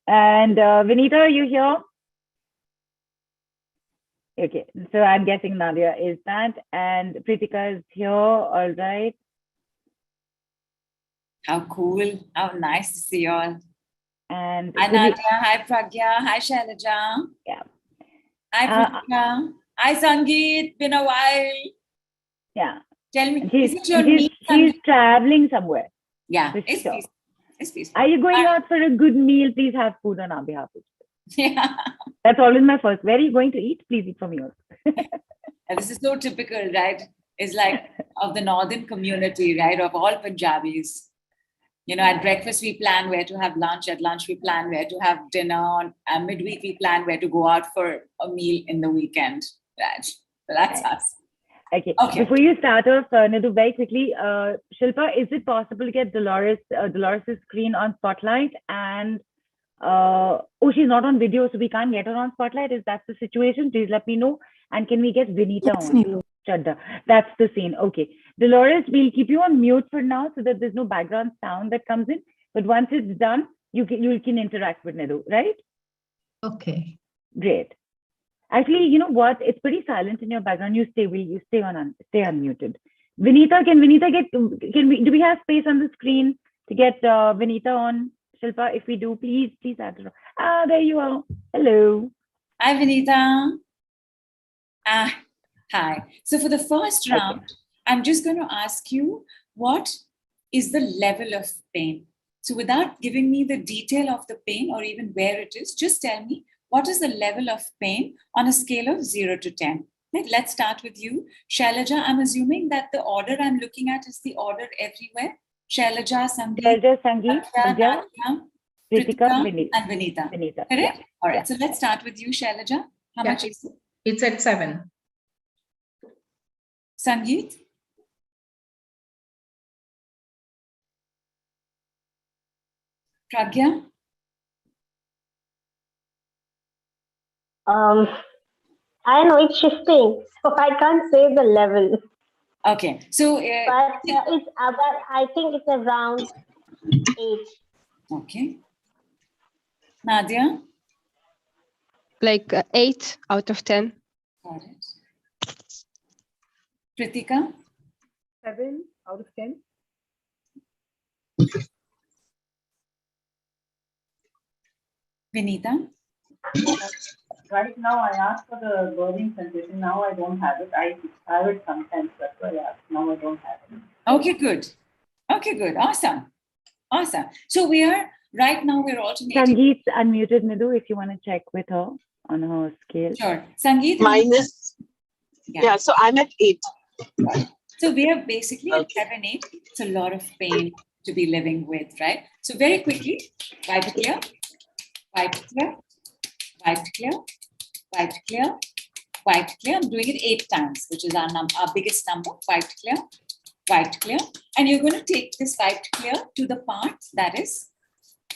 And Vinita, are you here? Okay, so I'm guessing Nadia is that, and Pritika is here. All right. How cool! How nice to see you all. And hi Nadia, hi Pragya, hi Shailaja. Yeah. Hi Pritika. Hi Sangeet. Been a while. Yeah. Tell me, she's traveling somewhere. Yeah, it's sure. Peaceful. Are you going out for a good meal? Please have food on our behalf. Yeah. That's always my first. Where are you going to eat? Please eat for me also. And this is so typical, right? It's like of the northern community, right? Of all Punjabis. You know, at breakfast we plan where to have lunch. At lunch we plan where to have dinner. At midweek we plan where to go out for a meal in the weekend. Right? So that's us. Okay. Before you start off, Nidhu, very quickly, Shilpa, is it possible to get Dolores' screen on Spotlight? And she's not on video, so we can't get her on Spotlight. Is that the situation? Please let me know. And can we get Vinita on? Shraddha. That's the scene. Okay. Dolores, we'll keep you on mute for now so that there's no background sound that comes in. But once it's done, you can interact with Nidhu, right? Okay. Great. Actually, you know what? It's pretty silent in your background. You stay unmuted. Vinita, do we have space on the screen to get Vinita on? Shilpa, if we do, please add her. There you are. Hello. Hi, Vinita. Hi. So for the first round, I'm just going to ask you, what is the level of pain? So without giving me the detail of the pain or even where it is, just tell me, what is the level of pain on a scale of 0 to 10? Let's start with you. Shailaja, I'm assuming that the order I'm looking at is the order everywhere. Shailaja, Sangeet, Nadia, Pritika, and Vinita. Correct? Yeah. All right. Yeah. So let's start with you, Shailaja. How much is it? It's at 7. Sangeet? Pragya? I know it's shifting, so I can't say the level. Okay, so it's about, I think it's around 8. Okay. Nadia? Like 8 out of 10. Got it. Pritika? 7 out of 10. Vinita? Right now, I asked for the burning sensation. Now I don't have it. I have it sometimes. That's why I asked. Now I don't have it. Okay, good. Awesome. So right now we're alternating. Sangeet's unmuted, Nidhu, if you want to check with her on her scale. Sure. Sangeet? Minus. Yeah, so I'm at 8. So we are basically at 7, 8. It's a lot of pain to be living with, right? So very quickly, wipe it clear, wipe it clear, wipe it clear, wipe it clear, wipe it clear. I'm doing it 8 times, which is our biggest number. Wipe it clear, wipe it clear. And you're going to take this wiped clear to the part that is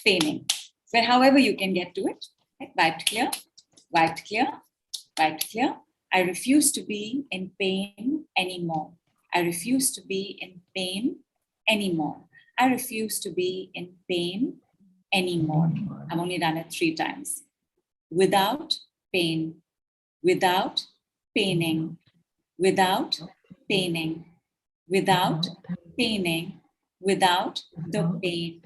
paining, where however you can get to it. Right? Wiped clear, wiped clear, wiped clear. I refuse to be in pain anymore. I refuse to be in pain anymore. I refuse to be in pain anymore. I've only done it 3 times. Without pain, without paining, without paining, without paining, without the pain,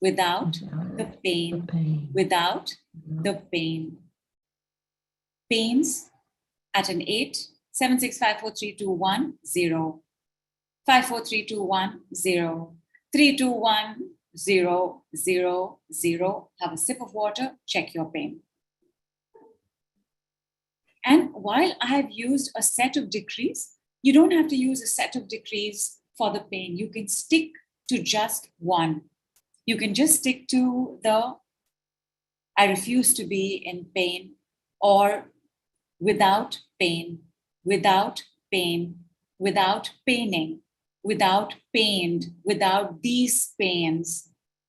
without the pain, without the pain. Pains at an 8, 7, 6, 5, 4, 3, 2, 1, 0. 5, 4, 3, 2, 1, 0. 3, 2, 1, 0, 0, 0. Have a sip of water, check your pain. And while I have used a set of decrees, you don't have to use a set of decrees for the pain. You can stick to just one. You can just stick to the I refuse to be in pain, or without pain, without pain, without paining, without pained, without these pains.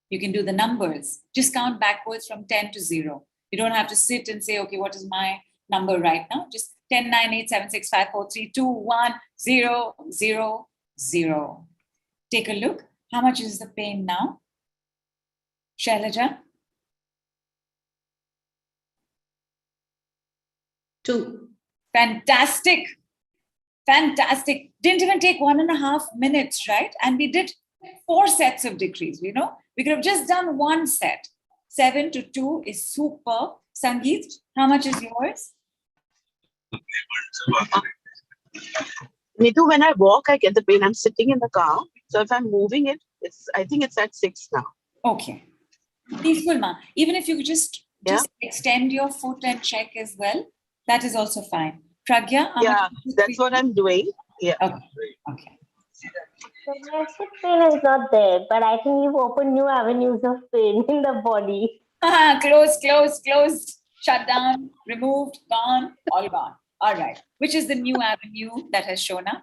You can do the numbers. Just count backwards from 10 to 0. You don't have to sit and say, okay, what is my number right now? Just 10, 9, 8, 7, 6, 5, 4, 3, 2, 1, 0, 0, 0. Take a look. How much is the pain now? Shailaja? 2. Fantastic. Fantastic. Didn't even take 1.5 minutes, right? And we did 4 sets of decrees, you know? We could have just done 1 set. 7 to 2 is super. Sangeet, how much is yours? Nidhu, when I walk, I get the pain. I'm sitting in the car. So if I'm moving it, I think it's at 6 now. Okay. Peaceful, ma. Even if you could just extend your foot and check as well, that is also fine. Pragya? Yeah, that's what I'm doing. Yeah. Okay. So my foot pain is not there, but I think you've opened new avenues of pain in the body. Closed. Shut down, removed, gone, all gone. All right. Which is the new avenue that has shown up?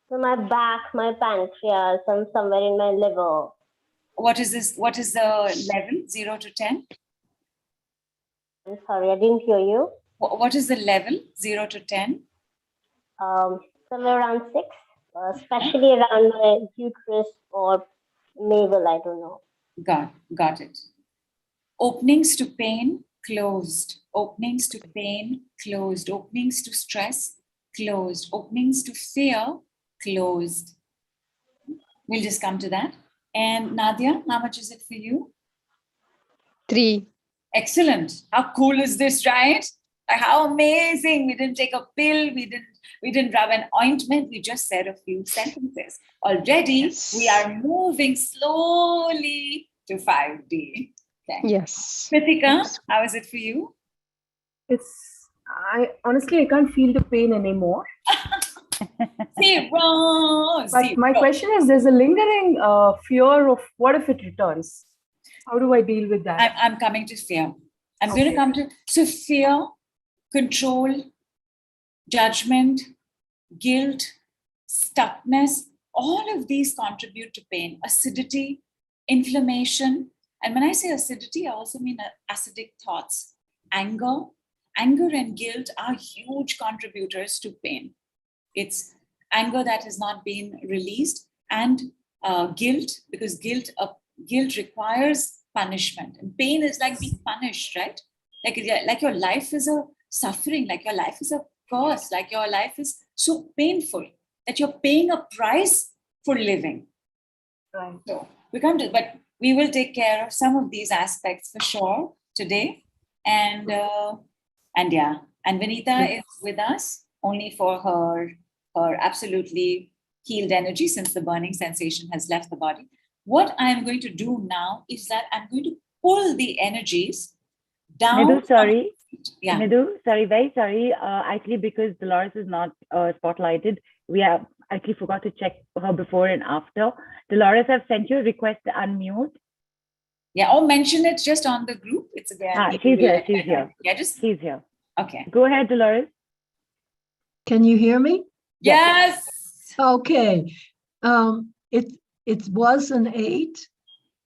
So my back, my pancreas, and somewhere in my liver. What is this? What is the level, 0 to 10? I'm sorry, I didn't hear you. What is the level, 0 to 10? Somewhere around 6, especially around my uterus or navel, I don't know. Got it. Openings to pain, closed. Openings to pain, closed. Openings to stress, closed. Openings to fear, closed. We'll just come to that. And Nadia, how much is it for you? 3. Excellent. How cool is this, right? How amazing. We didn't take a pill. We didn't rub an ointment. We just said a few sentences. Already, we are moving slowly to 5D. Okay. Yes. Kritika, how is it for you? I can't feel the pain anymore. Zero. But my question is, there's a lingering fear of what if it returns? How do I deal with that? I'm coming to fear. I'm going to come to, so fear, control, judgment, guilt, stuckness, all of these contribute to pain. Acidity, inflammation. And when I say acidity, I also mean acidic thoughts. Anger and guilt are huge contributors to pain. It's anger that has not been released, and guilt, because guilt requires punishment. And pain is like being punished, right? Like your life is a suffering, like your life is a curse, like your life is so painful that you're paying a price for living. Right. So we come to, but we will take care of some of these aspects for sure today. And Vinita is with us only for her absolutely healed energy, since the burning sensation has left the body. What I'm going to do now is that I'm going to pull the energies down. Nidhu, sorry. Yeah. Nidhu, sorry, very sorry. Actually, because Dolores is not spotlighted, we have actually forgot to check her before and after. Dolores, I've sent you a request to unmute. Yeah, or mention it just on the group. It's again. She's here. Yeah, she's here. Okay. Go ahead, Dolores. Can you hear me? Yes. Okay. It was an 8,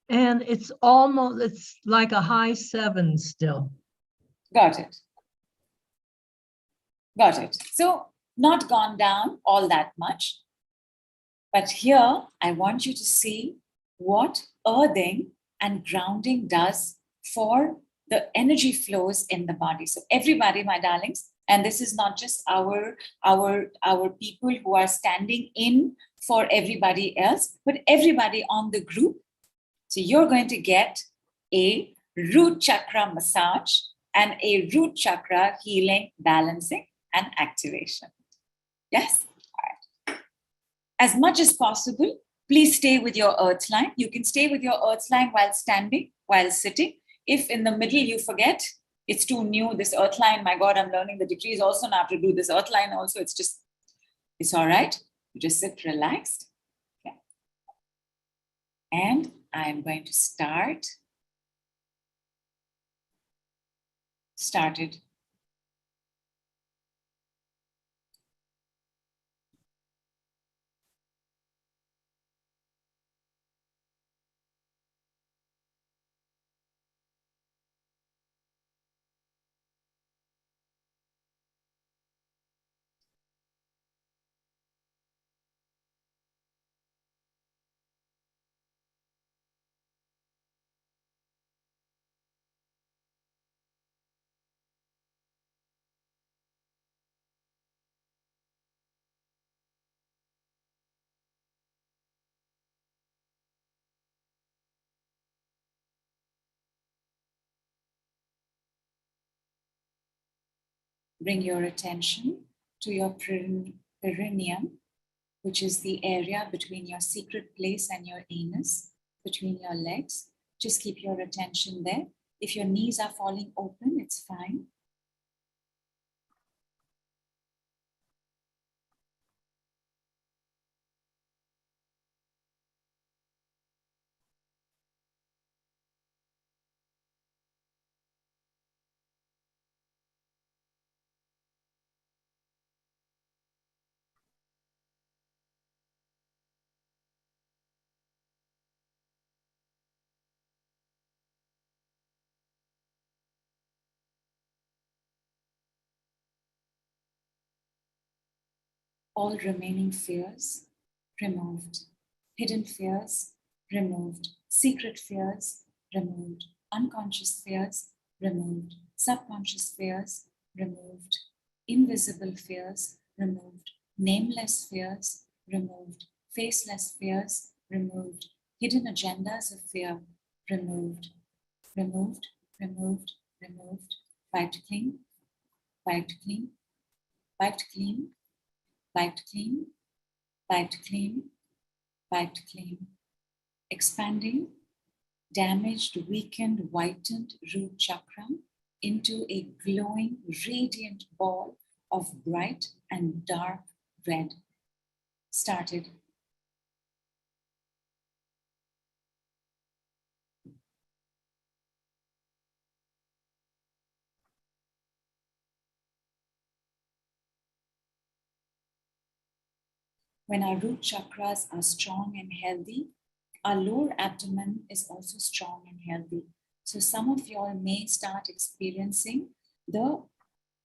and it's like a high 7 still. Got it. So not gone down all that much, But here, I want you to see what earthing and grounding does for the energy flows in the body. So everybody, my darlings, and this is not just our people who are standing in for everybody else, but everybody on the group. So you're going to get a root chakra massage and a root chakra healing, balancing, and activation. Yes? All right. As much as possible, please stay with your earth line. You can stay with your earth line while standing, while sitting. If in the middle you forget, it's too new, this earth line, my God, I'm learning the degrees also now to do this earth line also. It's all right. You just sit relaxed. Okay. And I'm going to started. Bring your attention to your perineum, which is the area between your secret place and your anus, between your legs. Just keep your attention there. If your knees are falling open, it's fine. All remaining fears removed, hidden fears removed, secret fears removed, unconscious fears removed, subconscious fears removed, invisible fears removed, nameless fears removed, faceless fears removed, hidden agendas of fear removed, removed, removed, removed, wiped clean, wiped clean, wiped clean, wiped clean, wiped clean, wiped clean. Expanding damaged, weakened, whitened root chakra into a glowing, radiant ball of bright and dark red. Started. When our root chakras are strong and healthy, our lower abdomen is also strong and healthy. So some of y'all may start experiencing the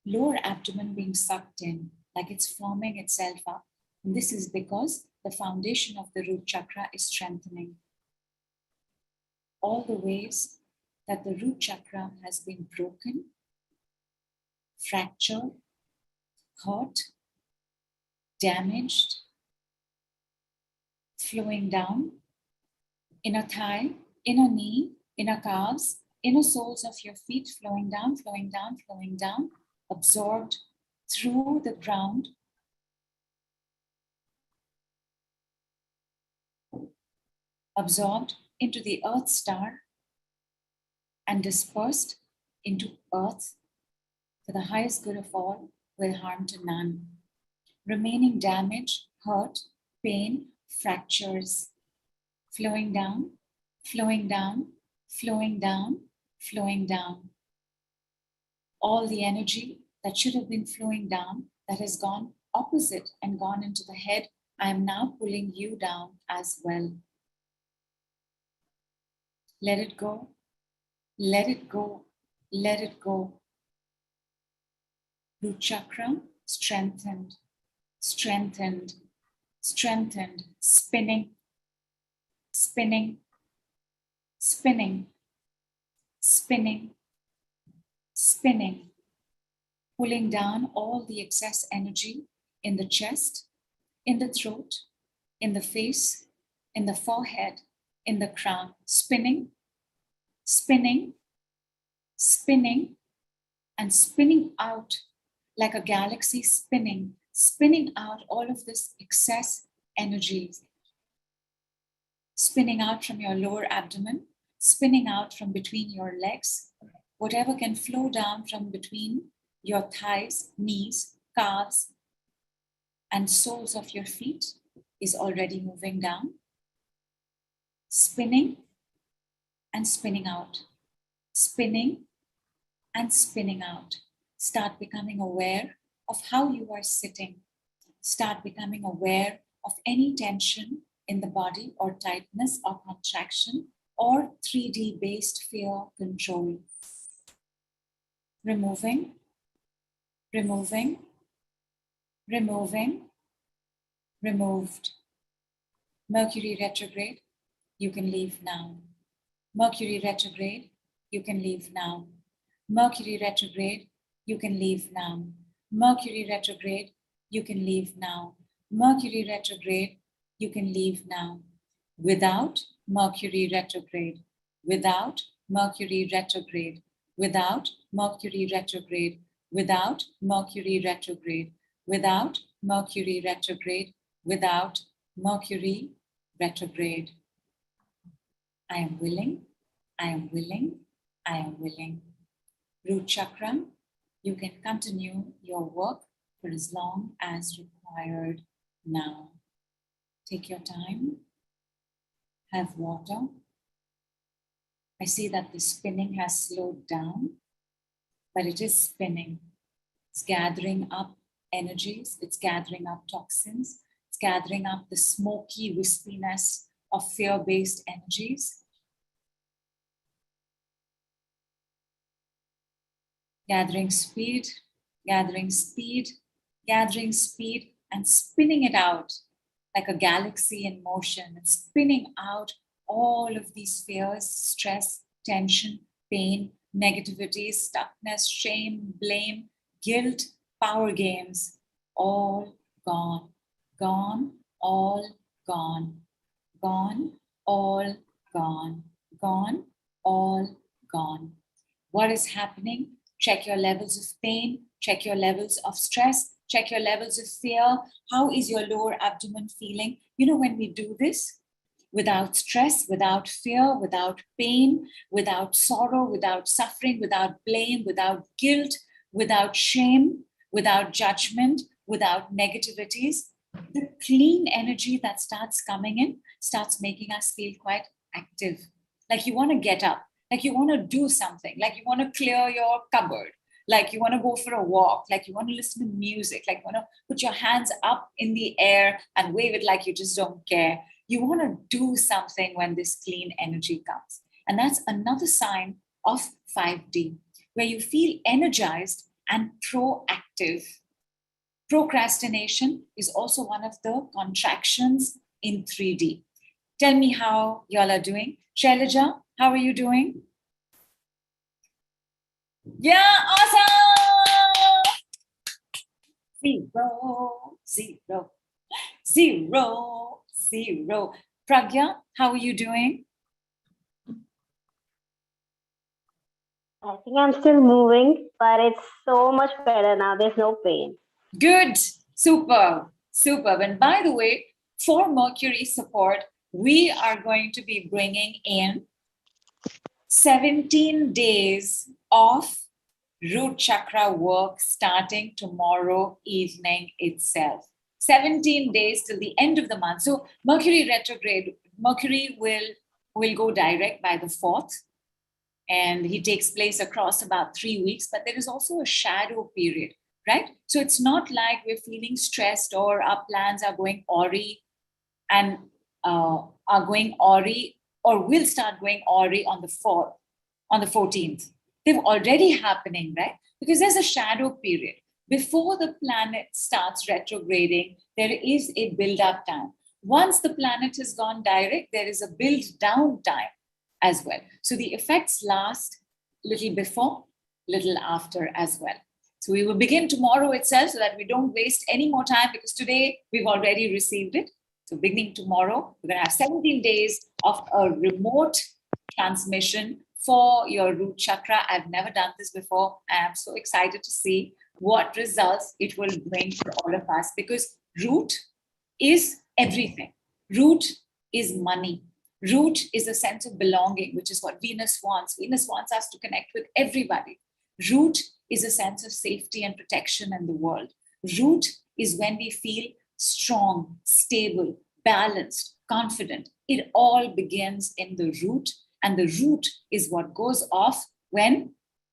lower abdomen being sucked in, like it's firming itself up. And this is because the foundation of the root chakra is strengthening. All the ways that the root chakra has been broken, fractured, hurt, damaged, flowing down, inner thigh, inner knee, inner calves, inner soles of your feet, flowing down, flowing down, flowing down, absorbed through the ground, absorbed into the earth star, and dispersed into earth for the highest good of all, with harm to none. Remaining damage, hurt, pain, fractures, flowing down, flowing down, flowing down, flowing down. All the energy that should have been flowing down, that has gone opposite and gone into the head, I am now pulling you down as well. Let it go, let it go, let it go. Root chakra strengthened, strengthened, strengthened, spinning, spinning, spinning, spinning, spinning, pulling down all the excess energy in the chest, in the throat, in the face, in the forehead, in the crown, spinning, spinning, spinning, and spinning out like a galaxy spinning, spinning out all of this excess energy, spinning out from your lower abdomen, spinning out from between your legs, whatever can flow down from between your thighs, knees, calves, and soles of your feet is already moving down, spinning and spinning out, spinning and spinning out. Start becoming aware of how you are sitting. Start becoming aware of any tension in the body or tightness or contraction or 3D based fear control. Removing, removing, removing, removed. Mercury retrograde, you can leave now. Mercury retrograde, you can leave now. Mercury retrograde, you can leave now. Mercury retrograde, you can leave now. Mercury retrograde, you can leave now. Without Mercury retrograde, without Mercury retrograde, without Mercury retrograde, without Mercury retrograde, without Mercury retrograde, without Mercury retrograde. I am willing, I am willing, I am willing. Root chakra, you can continue your work for as long as required now. Take your time, have water. I see that the spinning has slowed down, but it is spinning. It's gathering up energies, it's gathering up toxins, it's gathering up the smoky wispiness of fear-based energies. Gathering speed, gathering speed, gathering speed, and spinning it out like a galaxy in motion. It's spinning out all of these fears, stress, tension, pain, negativity, stuckness, shame, blame, guilt, power games, all gone, gone, all gone, gone, all gone, gone, all gone. What is happening? Check your levels of pain, check your levels of stress, check your levels of fear. How is your lower abdomen feeling? You know, when we do this, without stress, without fear, without pain, without sorrow, without suffering, without blame, without guilt, without shame, without judgment, without negativities, the clean energy that starts coming in starts making us feel quite active. Like you want to get up. Like you want to do something, like you want to clear your cupboard, like you want to go for a walk, like you want to listen to music, like you want to put your hands up in the air and wave it like you just don't care. You want to do something when this clean energy comes. And that's another sign of 5D, where you feel energized and proactive. Procrastination is also one of the contractions in 3D. Tell me how y'all are doing. Shailaja, how are you doing? Yeah, awesome! 0, 0, 0, 0. Pragya, how are you doing? I think I'm still moving, but it's so much better now. There's no pain. Good, superb, superb. And by the way, for Mercury support, we are going to be bringing in 17 days of root chakra work starting tomorrow evening itself. 17 days till the end of the month. So Mercury retrograde, Mercury will go direct by the 4th, and he takes place across about 3 weeks, but there is also a shadow period, right? So it's not like we're feeling stressed or our plans are going awry and are going awry or will start going awry on the 14th. They're already happening, right? Because there's a shadow period before the planet starts retrograding, there is a build-up time. Once the planet has gone direct, there is a build-down time as well. So the effects last little before, little after as well. So we will begin tomorrow itself so that we don't waste any more time, because today we've already received it. So beginning tomorrow, we're going to have 17 days of a remote transmission for your root chakra. I've never done this before. I am so excited to see what results it will bring for all of us, because root is everything. Root is money. Root is a sense of belonging, which is what Venus wants. Venus wants us to connect with everybody. Root is a sense of safety and protection in the world. Root is when we feel strong, stable, balanced, confident. It all begins in the root, and the root is what goes off when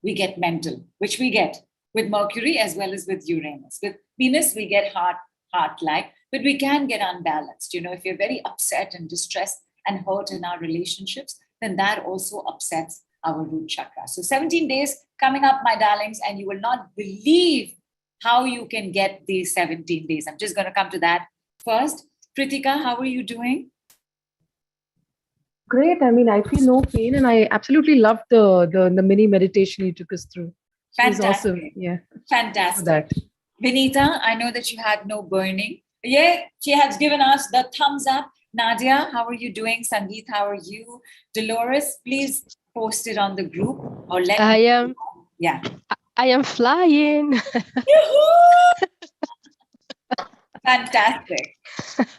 we get mental, which we get with Mercury as well as with Uranus. With Venus, we get heart-like, but we can get unbalanced. You know, if you're very upset and distressed and hurt in our relationships, then that also upsets our root chakra. So 17 days coming up, my darlings, and you will not believe how you can get these 17 days. I'm just going to come to that first. Kritika, how are you doing? Great. I mean, I feel no pain, and I absolutely loved the mini meditation you took us through. It was Fantastic. awesome. Yeah. Fantastic. For that. Vinita, I know that you had no burning. Yeah, she has given us the thumbs up. Nadia, how are you doing? Sangeet, how are you? Dolores, please post it on the group or let I me am. know. Yeah. I am flying. Fantastic.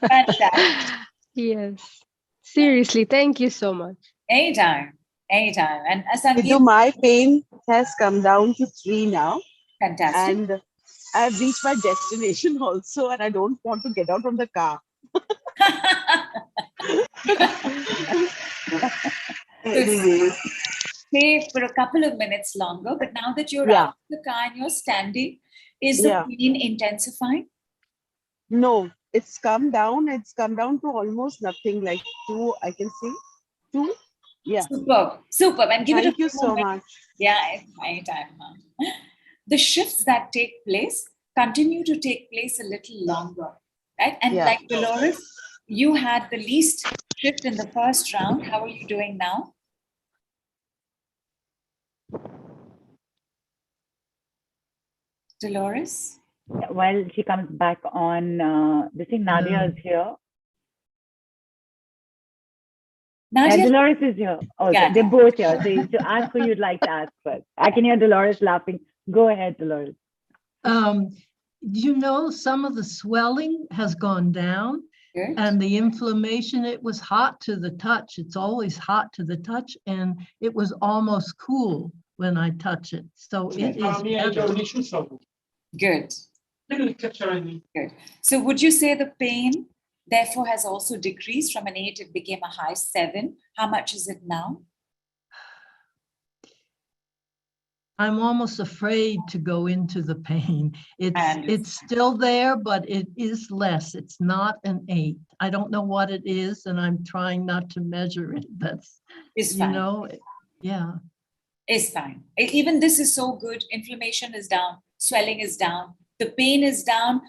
Fantastic. Yes. Seriously, thank you so much. Anytime. Anytime. And Nidhu, Sangeet, my pain has come down to 3 now, fantastic. and I've reached my destination also, and I don't want to get out from the car. Anyways, Stay for a couple of minutes longer, but now that you're Yeah. out of the car and you're standing, is Yeah. the pain intensifying? no, it's come down. It's come down to almost nothing, like 2, I can see. 2? Yeah. Superb. Superb. And give it a Thank you few so more minutes. much. Yeah, anytime. Huh? The shifts that take place continue to take place a little longer, right? And Yeah. like Dolores, you had the least shift in the first round. How are you doing now? Dolores? While she comes back on, this thing, Nadia is here. Nadia? Dolores is here. Oh, Yeah. they're both here. So to ask who you'd like to ask first. I can hear Dolores laughing. Go ahead, Dolores. You know, some of the swelling has gone down. Good. And the inflammation, it was hot to the touch. It's always hot to the touch, and it was almost cool when I touch it. So it is better. Good. Good. So would you say the pain, therefore, has also decreased from an 8, it became a high 7. How much is it now? I'm almost afraid to go into the pain. It's still there, but it is less. It's not an 8. I don't know what it is, and I'm trying not to measure it. That's, It's you fine. know, yeah. It's fine. Even this is so good. Inflammation is down. Swelling is down. The pain is down.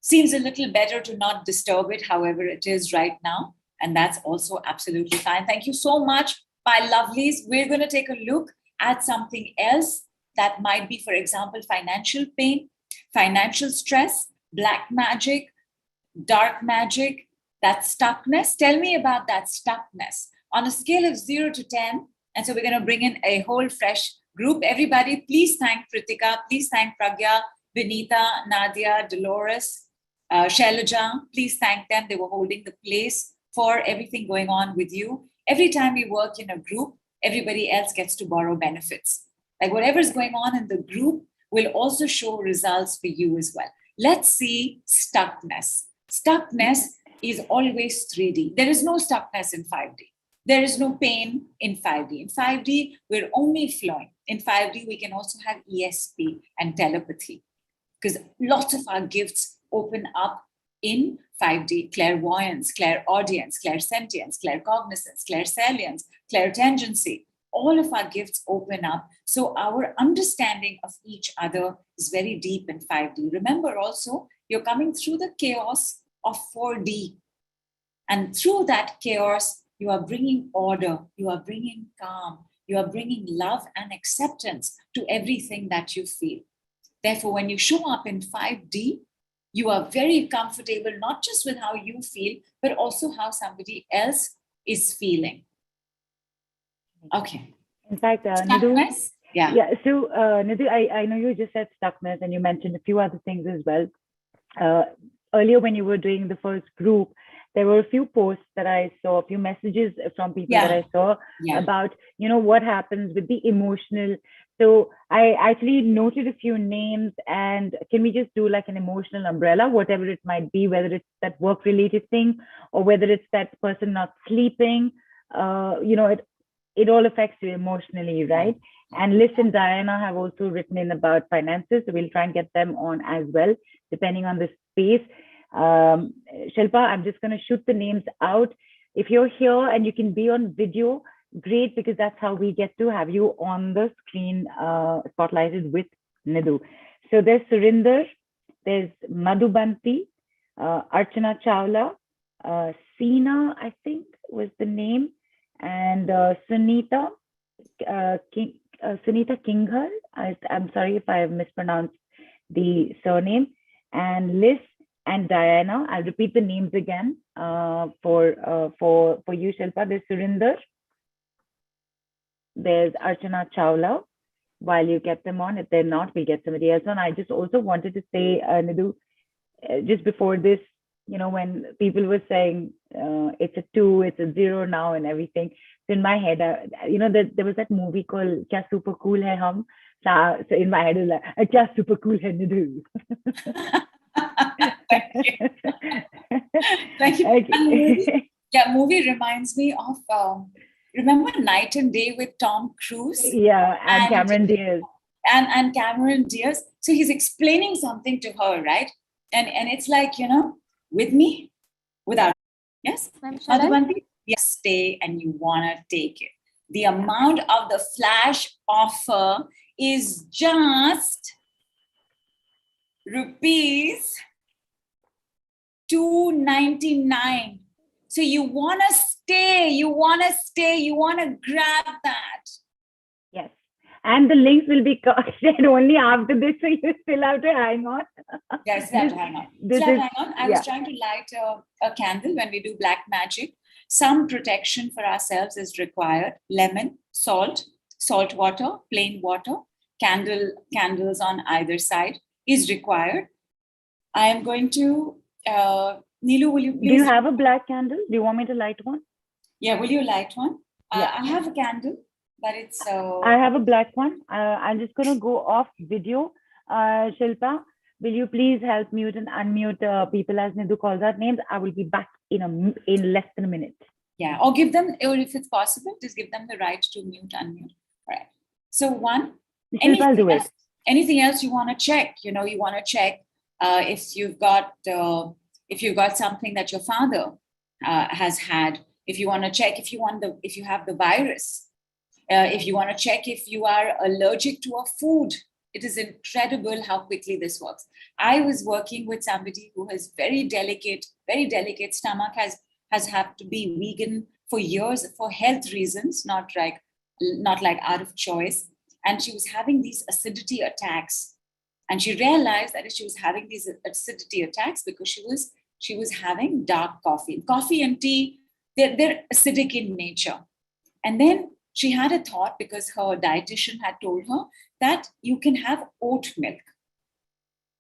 Seems a little better to not disturb it, however it is right now. And that's also absolutely fine. Thank you so much, my lovelies. We're going to take a look at something else that might be, for example, financial pain, financial stress, black magic, dark magic, that stuckness. Tell me about that stuckness on a scale of 0 to 10. And so we're going to bring in a whole fresh group. Everybody, please thank Kritika. Please thank Pragya, Vinita, Nadia, Dolores, Shailaja. Please thank them. They were holding the place for everything going on with you. Every time we work in a group, everybody else gets to borrow benefits. Like whatever's going on in the group will also show results for you as well. Let's see stuckness. Stuckness is always 3D. There is no stuckness in 5D. There is no pain in 5D. In 5D, we're only flowing. In 5D, we can also have ESP and telepathy, because lots of our gifts open up in 5D: clairvoyance, clairaudience, clairsentience, claircognizance, clairsalience, clairtangency. all of our gifts open up. So our understanding of each other is very deep in 5D. Remember also, you're coming through the chaos of 4D. And through that chaos, you are bringing order, you are bringing calm, you are bringing love and acceptance to everything that you feel. Therefore, when you show up in 5D, you are very comfortable, not just with how you feel, but also how somebody else is feeling. Okay. In fact, Nidhu, so Nidhu, I know you just said stuckness and you mentioned a few other things as well. Earlier when you were doing the first group, there were a few posts that I saw, a few messages from people that I saw about, what happens with the emotional. So I actually noted a few names, and can we just do like an emotional umbrella, whatever it might be, whether it's that work related thing or whether it's that person not sleeping, it all affects you emotionally, right? And Liz and Diana have also written in about finances, so we'll try and get them on as well, depending on the space. Shilpa, I'm just going to shoot the names out. If you're here and you can be on video, great, because that's how we get to have you on the screen spotlighted with Nidhu. So there's Surinder, there's Madhubanti, Archana Chawla, Seena, I think was the name, and Sunita Kinghar. I'm sorry if I have mispronounced the surname, and Liz and Diana. I'll repeat the names again for you, Shilpa. There's Surinder, there's Archana Chawla. While you get them on, if they're not, we'll get somebody else on. I just also wanted to say, Nidhu, just before this, when people were saying it's a 2, it's a 0 now and everything. So in my head, there was that movie called Kya Super Cool Hai Hum. So in my head, it was like, Kya Super Cool Hai Nidhu. Thank you. Okay. Yeah, movie reminds me of, remember Night and Day with Tom Cruise? Yeah, and Cameron Diaz. And Cameron Diaz. So he's explaining something to her, right? And it's like, with me, without. Yes? Yes, stay and you want to take it. The amount of the flash offer is just rupees 299. So you want to stay, you want to grab that. Yes. And the links will be shared only after this, so you still have to hang on. Yes, you have to hang on. I was trying to light a candle when we do black magic. Some protection for ourselves is required. Lemon, salt water, plain water, candles on either side is required. I am going to, Neelu, will you please? Do you have a black candle? Do you want me to light one? Yeah, will you light one? I have a candle, but it's... I have a black one. I'm just going to go off video. Shilpa, will you please help mute and unmute people as Nidhu calls out names? I will be back in less than a minute. Yeah, or give them, or if it's possible, just give them the right to mute, unmute. All right. So one, I'll do it. Anything else you want to check? You want to check if you've got something that your father has had. If you want to check if you have the virus. If you want to check if you are allergic to a food. It is incredible how quickly this works. I was working with somebody who has very delicate stomach, has had to be vegan for years for health reasons, not like out of choice. And she was having these acidity attacks. And she realized that she was having these acidity attacks because she was having dark coffee. Coffee and tea, they're acidic in nature. And then she had a thought, because her dietitian had told her that you can have oat milk.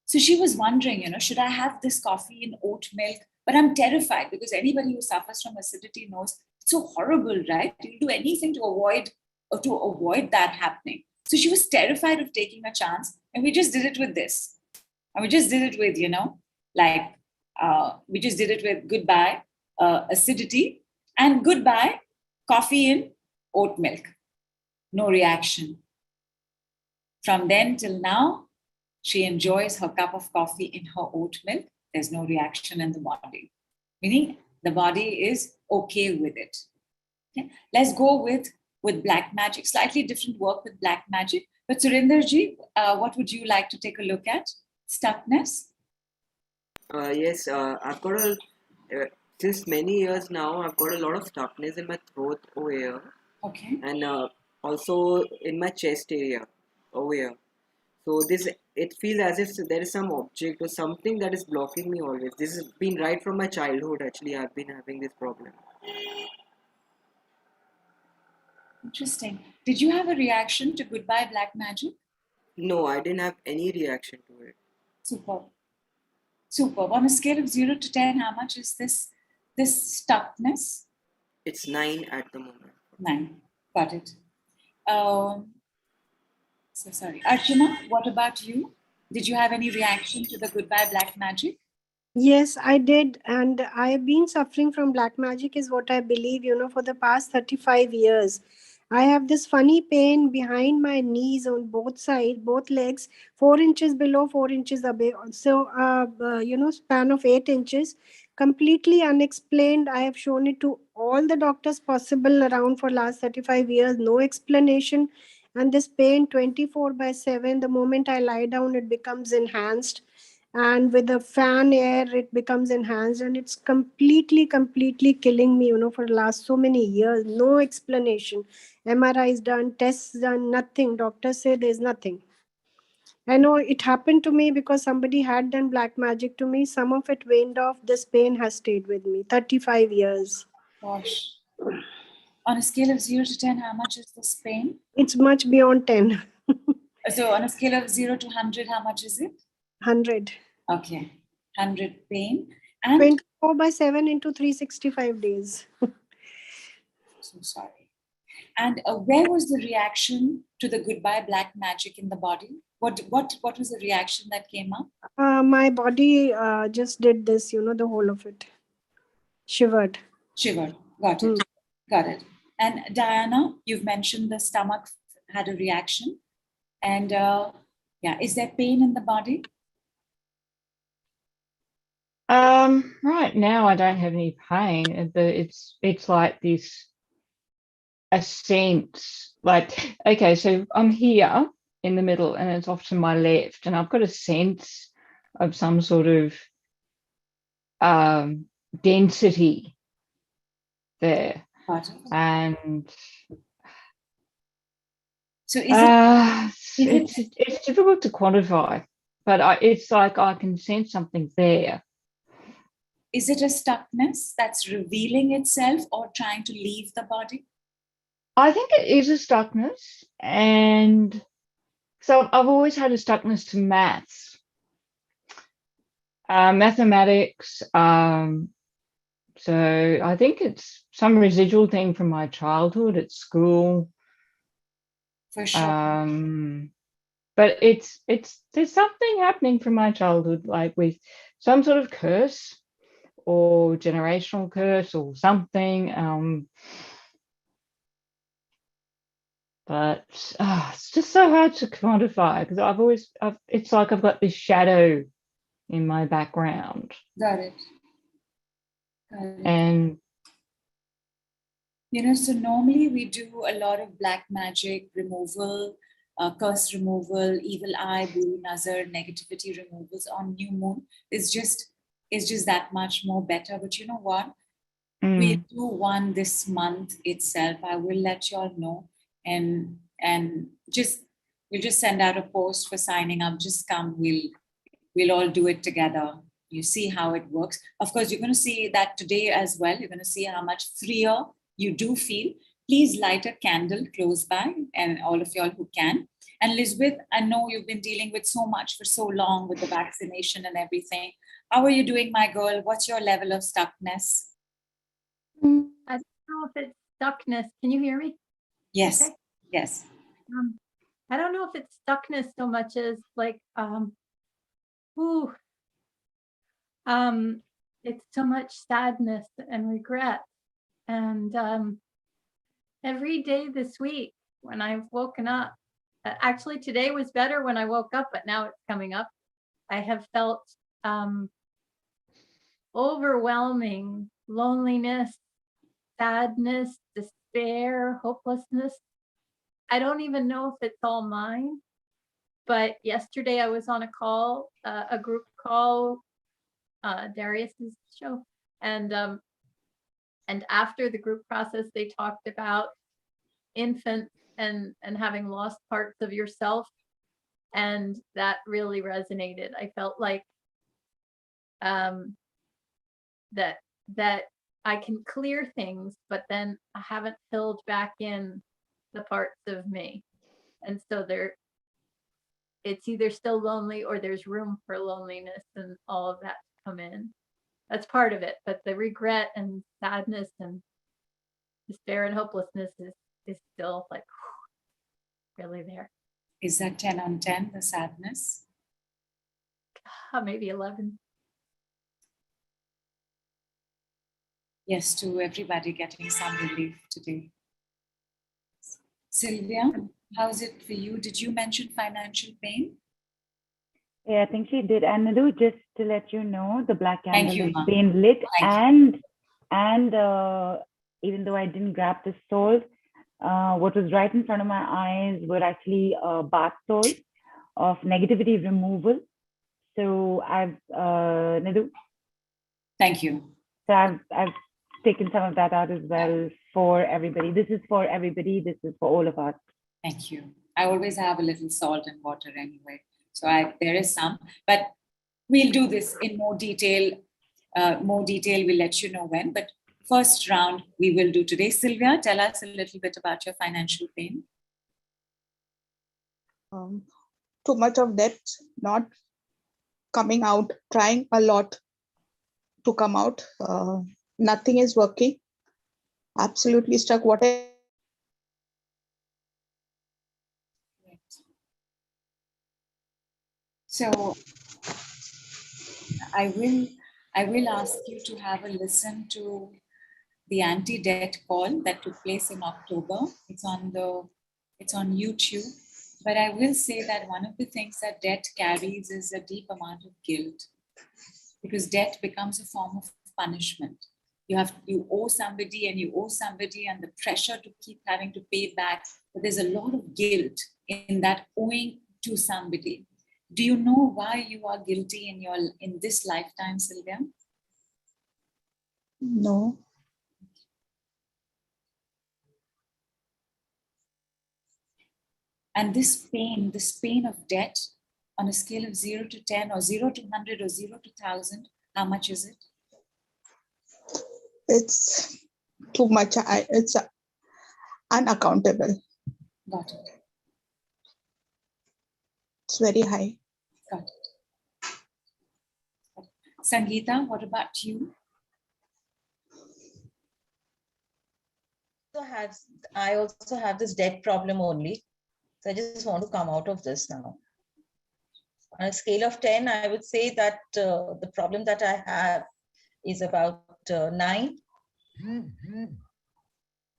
So she was wondering, should I have this coffee in oat milk? But I'm terrified, because anybody who suffers from acidity knows it's so horrible, right? You'll do anything to avoid that happening. So she was terrified of taking a chance. And we just did it with this. And we just did it with, we just did it with goodbye acidity and goodbye coffee in oat milk. No reaction. From then till now, she enjoys her cup of coffee in her oat milk. There's no reaction in the body. Meaning the body is okay with it. Okay? Let's go with with black magic, slightly different work with black magic. But Surinderji, what would you like to take a look at? Stuckness? Yes, I've got since many years now, I've got a lot of stuckness in my throat over here. Okay. And also in my chest area over here. So it feels as if there is some object or something that is blocking me always. This has been right from my childhood, actually. I've been having this problem. Interesting. Did you have a reaction to Goodbye Black Magic? No, I didn't have any reaction to it. Superb. Superb. On a scale of 0 to 10, how much is this stuckness? It's 9 at the moment. 9. Got it. So sorry. Archana, what about you? Did you have any reaction to the Goodbye Black Magic? Yes, I did. And I have been suffering from black magic, is what I believe, for the past 35 years. I have this funny pain behind my knees on both sides, both legs, 4 inches below, 4 inches above. So, span of 8 inches, completely unexplained. I have shown it to all the doctors possible around for last 35 years, no explanation. And this pain 24/7, the moment I lie down, it becomes enhanced. And with the fan air, it becomes enhanced, and it's completely killing me, for the last so many years. No explanation. MRI is done, tests done, nothing. Doctors say there's nothing. I know it happened to me because somebody had done black magic to me. Some of it waned off. This pain has stayed with me 35 years. Gosh. On a scale of 0 to 10, how much is this pain? It's much beyond 10. So on a scale of 0 to 100, how much is it? 100. Okay. 100 pain. And 24/7 into 365 days. So sorry. And where was the reaction to the Goodbye Black Magic in the body? What was the reaction that came up? My body just did this, the whole of it. Shivered. Got it. Got it. And Diana, you've mentioned the stomach had a reaction. And is there pain in the body? Right now I don't have any pain. It's like this, a sense, like, okay, so I'm here in the middle and it's off to my left, and I've got a sense of some sort of density there. And so it's difficult to quantify, but it's like I can sense something there. Is it a stuckness that's revealing itself or trying to leave the body? I think it is a stuckness, and so I've always had a stuckness to maths, mathematics. So I think it's some residual thing from my childhood at school. For sure. But there's something happening from my childhood, like with some sort of curse or generational curse or something. But it's just so hard to quantify because it's like I've got this shadow in my background. Got it. And so normally we do a lot of black magic removal, curse removal, evil eye, blue nazar, negativity removals on new moon. It's just that much more better. But you know what? We do one this month itself. I will let you all know. And we'll just send out a post for signing up. Just come, we'll all do it together. You see how it works. Of course, you're going to see that today as well. You're going to see how much freer you do feel. Please light a candle close by, and all of y'all who can. And Elizabeth, I know you've been dealing with so much for so long with the vaccination and everything. How are you doing, my girl? What's your level of stuckness? I don't know if it's stuckness. Can you hear me? Yes. Okay. Yes. I don't know if it's stuckness so much as like, it's so much sadness and regret. And every day this week when I've woken up, actually today was better when I woke up, but now it's coming up. I have felt overwhelming loneliness, sadness, despair. despair, hopelessness. I don't even know if it's all mine, but yesterday I was on a call, a group call, Darius's show, and after the group process, they talked about infants and having lost parts of yourself, and that really resonated. I felt like that I can clear things, but then I haven't filled back in the parts of me. And so it's either still lonely or there's room for loneliness and all of that to come in. That's part of it. But the regret and sadness and despair and hopelessness is still like really there. Is that 10 on 10, the sadness? Maybe 11. Yes, to everybody getting some relief today. Sylvia, how's it for you? Did you mention financial pain? Yeah, I think she did. And Nidhu, just to let you know, the black candle you, has Ma. been lit, Thank and even though I didn't grab the salt, what was right in front of my eyes were actually bath salts of negativity removal. So I've Nidhu. Thank you. So I've taken some of that out as well for everybody. This is for everybody. This is for all of us. Thank you. I always have a little salt and water anyway. So there is some, but we'll do this in more detail. We'll let you know when. But first round we will do today. Sylvia, tell us a little bit about your financial pain. Too much of debt, not coming out, trying a lot to come out. Nothing is working. Absolutely stuck. So I will ask you to have a listen to the anti-debt call that took place in October. It's on YouTube. But I will say that one of the things that debt carries is a deep amount of guilt, because debt becomes a form of punishment. You owe somebody and the pressure to keep having to pay back. But there's a lot of guilt in that owing to somebody. Do you know why you are guilty in this lifetime, Sylvia? No. And this pain of debt on a scale of 0 to 10 or 0 to 100 or 0 to 1,000, how much is it? It's too much. It's unaccountable. Got it. It's very high. Got it. Sangeeta, what about you? I also have this debt problem only. So I just want to come out of this now. On a scale of 10, I would say that the problem that I have is about 9.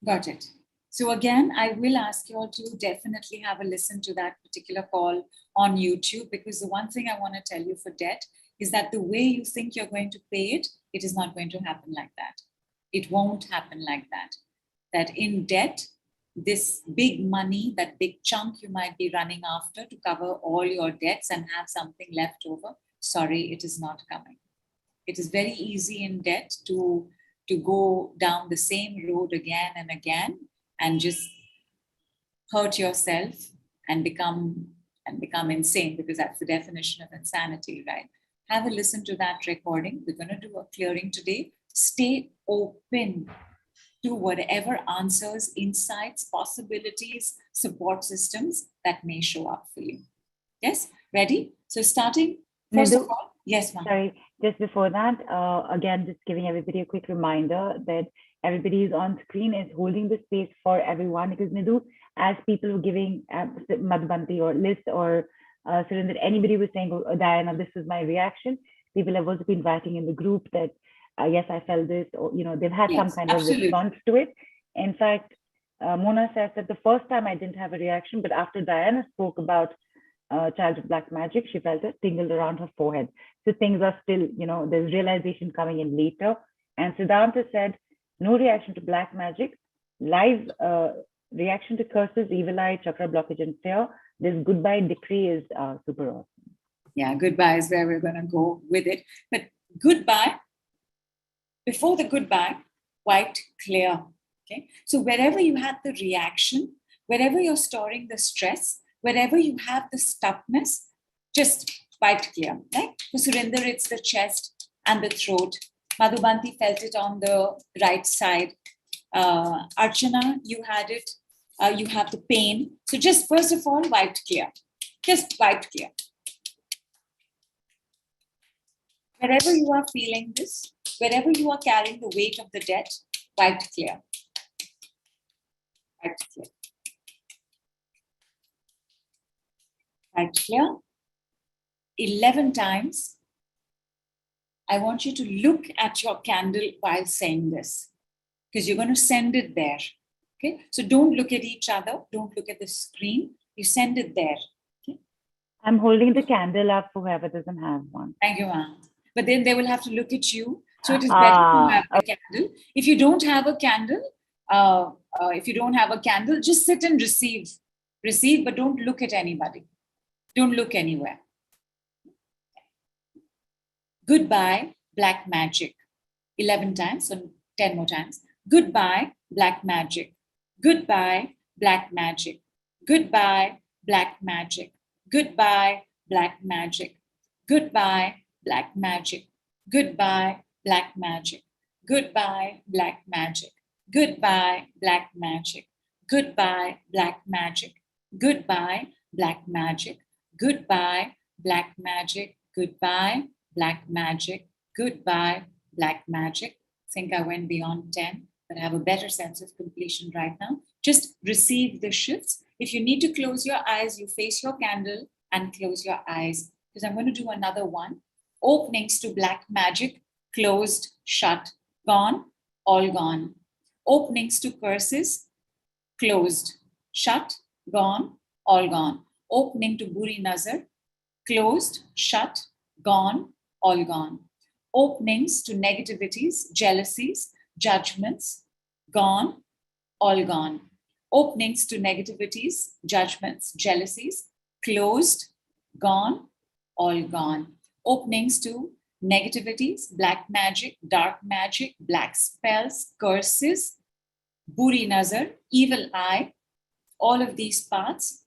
Got it. So again, I will ask you all to definitely have a listen to that particular call on YouTube, because the one thing I want to tell you for debt is that the way you think you're going to pay it, it is not going to happen like that. It won't happen like that. That in debt, this big money, that big chunk you might be running after to cover all your debts and have something left over, sorry, it is not coming. It is very easy in debt to go down the same road again and again and just hurt yourself and become insane, because that's the definition of insanity, right? Have a listen to that recording. We're going to do a clearing today. Stay open to whatever answers, insights, possibilities, support systems that may show up for you. Yes, ready? So starting, first Nidhu, of all, yes, ma'am. Sorry, just before that, again, just giving everybody a quick reminder that everybody who's on screen is holding the space for everyone, because Nidhu, as people were giving Madhubanti or Liz or Surinder, anybody was saying, oh, Diana, this was my reaction. People have also been writing in the group that, yes, I felt this, or, they've had some kind of response to it. In fact, Mona says that the first time I didn't have a reaction, but after Diana spoke about Child of Black Magic, she felt it tingled around her forehead. So things are still, there's realization coming in later. And Siddhanta said, no reaction to Black Magic, live reaction to curses, evil eye, chakra blockage, and fear. This goodbye decree is super awesome. Yeah, goodbye is where we're going to go with it. But goodbye, before the goodbye, white clear. Okay. So wherever you had the reaction, wherever you're storing the stress, wherever you have the stuckness, just white clear. Right? For Surinder, it's the chest and the throat. Madhubanti felt it on the right side. Archana, you had it. You have the pain. So just first of all, white clear. Just white clear. Wherever you are feeling this, wherever you are carrying the weight of the debt, white clear. White clear. White clear. 11 times. I want you to look at your candle while saying this, because you're going to send it there. Okay, so don't look at each other. Don't look at the screen. You send it there. Okay? I'm holding the candle up for whoever doesn't have one. Thank you, ma'am. But then they will have to look at you. So it is better to have a candle. If you don't have a candle, just sit and receive. Receive, but don't look at anybody. Don't look anywhere. Goodbye, black magic. 11 times, so 10 more times. Goodbye, black magic. Goodbye, black magic. Goodbye, black magic. Goodbye, black magic. Goodbye, black magic. Goodbye, black magic. Goodbye, black magic. Goodbye, black magic. Goodbye, black magic. Goodbye, black magic. Goodbye, black magic. Goodbye, black magic. Goodbye, black magic. I think I went beyond 10, but I have a better sense of completion right now. Just receive the shifts. If you need to close your eyes, you face your candle and close your eyes, because I'm going to do another one. Openings to black magic, closed, shut, gone, all gone. Openings to curses, closed, shut, gone, all gone. Opening to buri nazar, closed, shut, gone, all gone. Openings to negativities, jealousies, judgments, gone, all gone. Openings to negativities, judgments, jealousies, closed, gone, all gone. Openings to negativities, black magic, dark magic, black spells, curses, buri nazar, evil eye, all of these parts,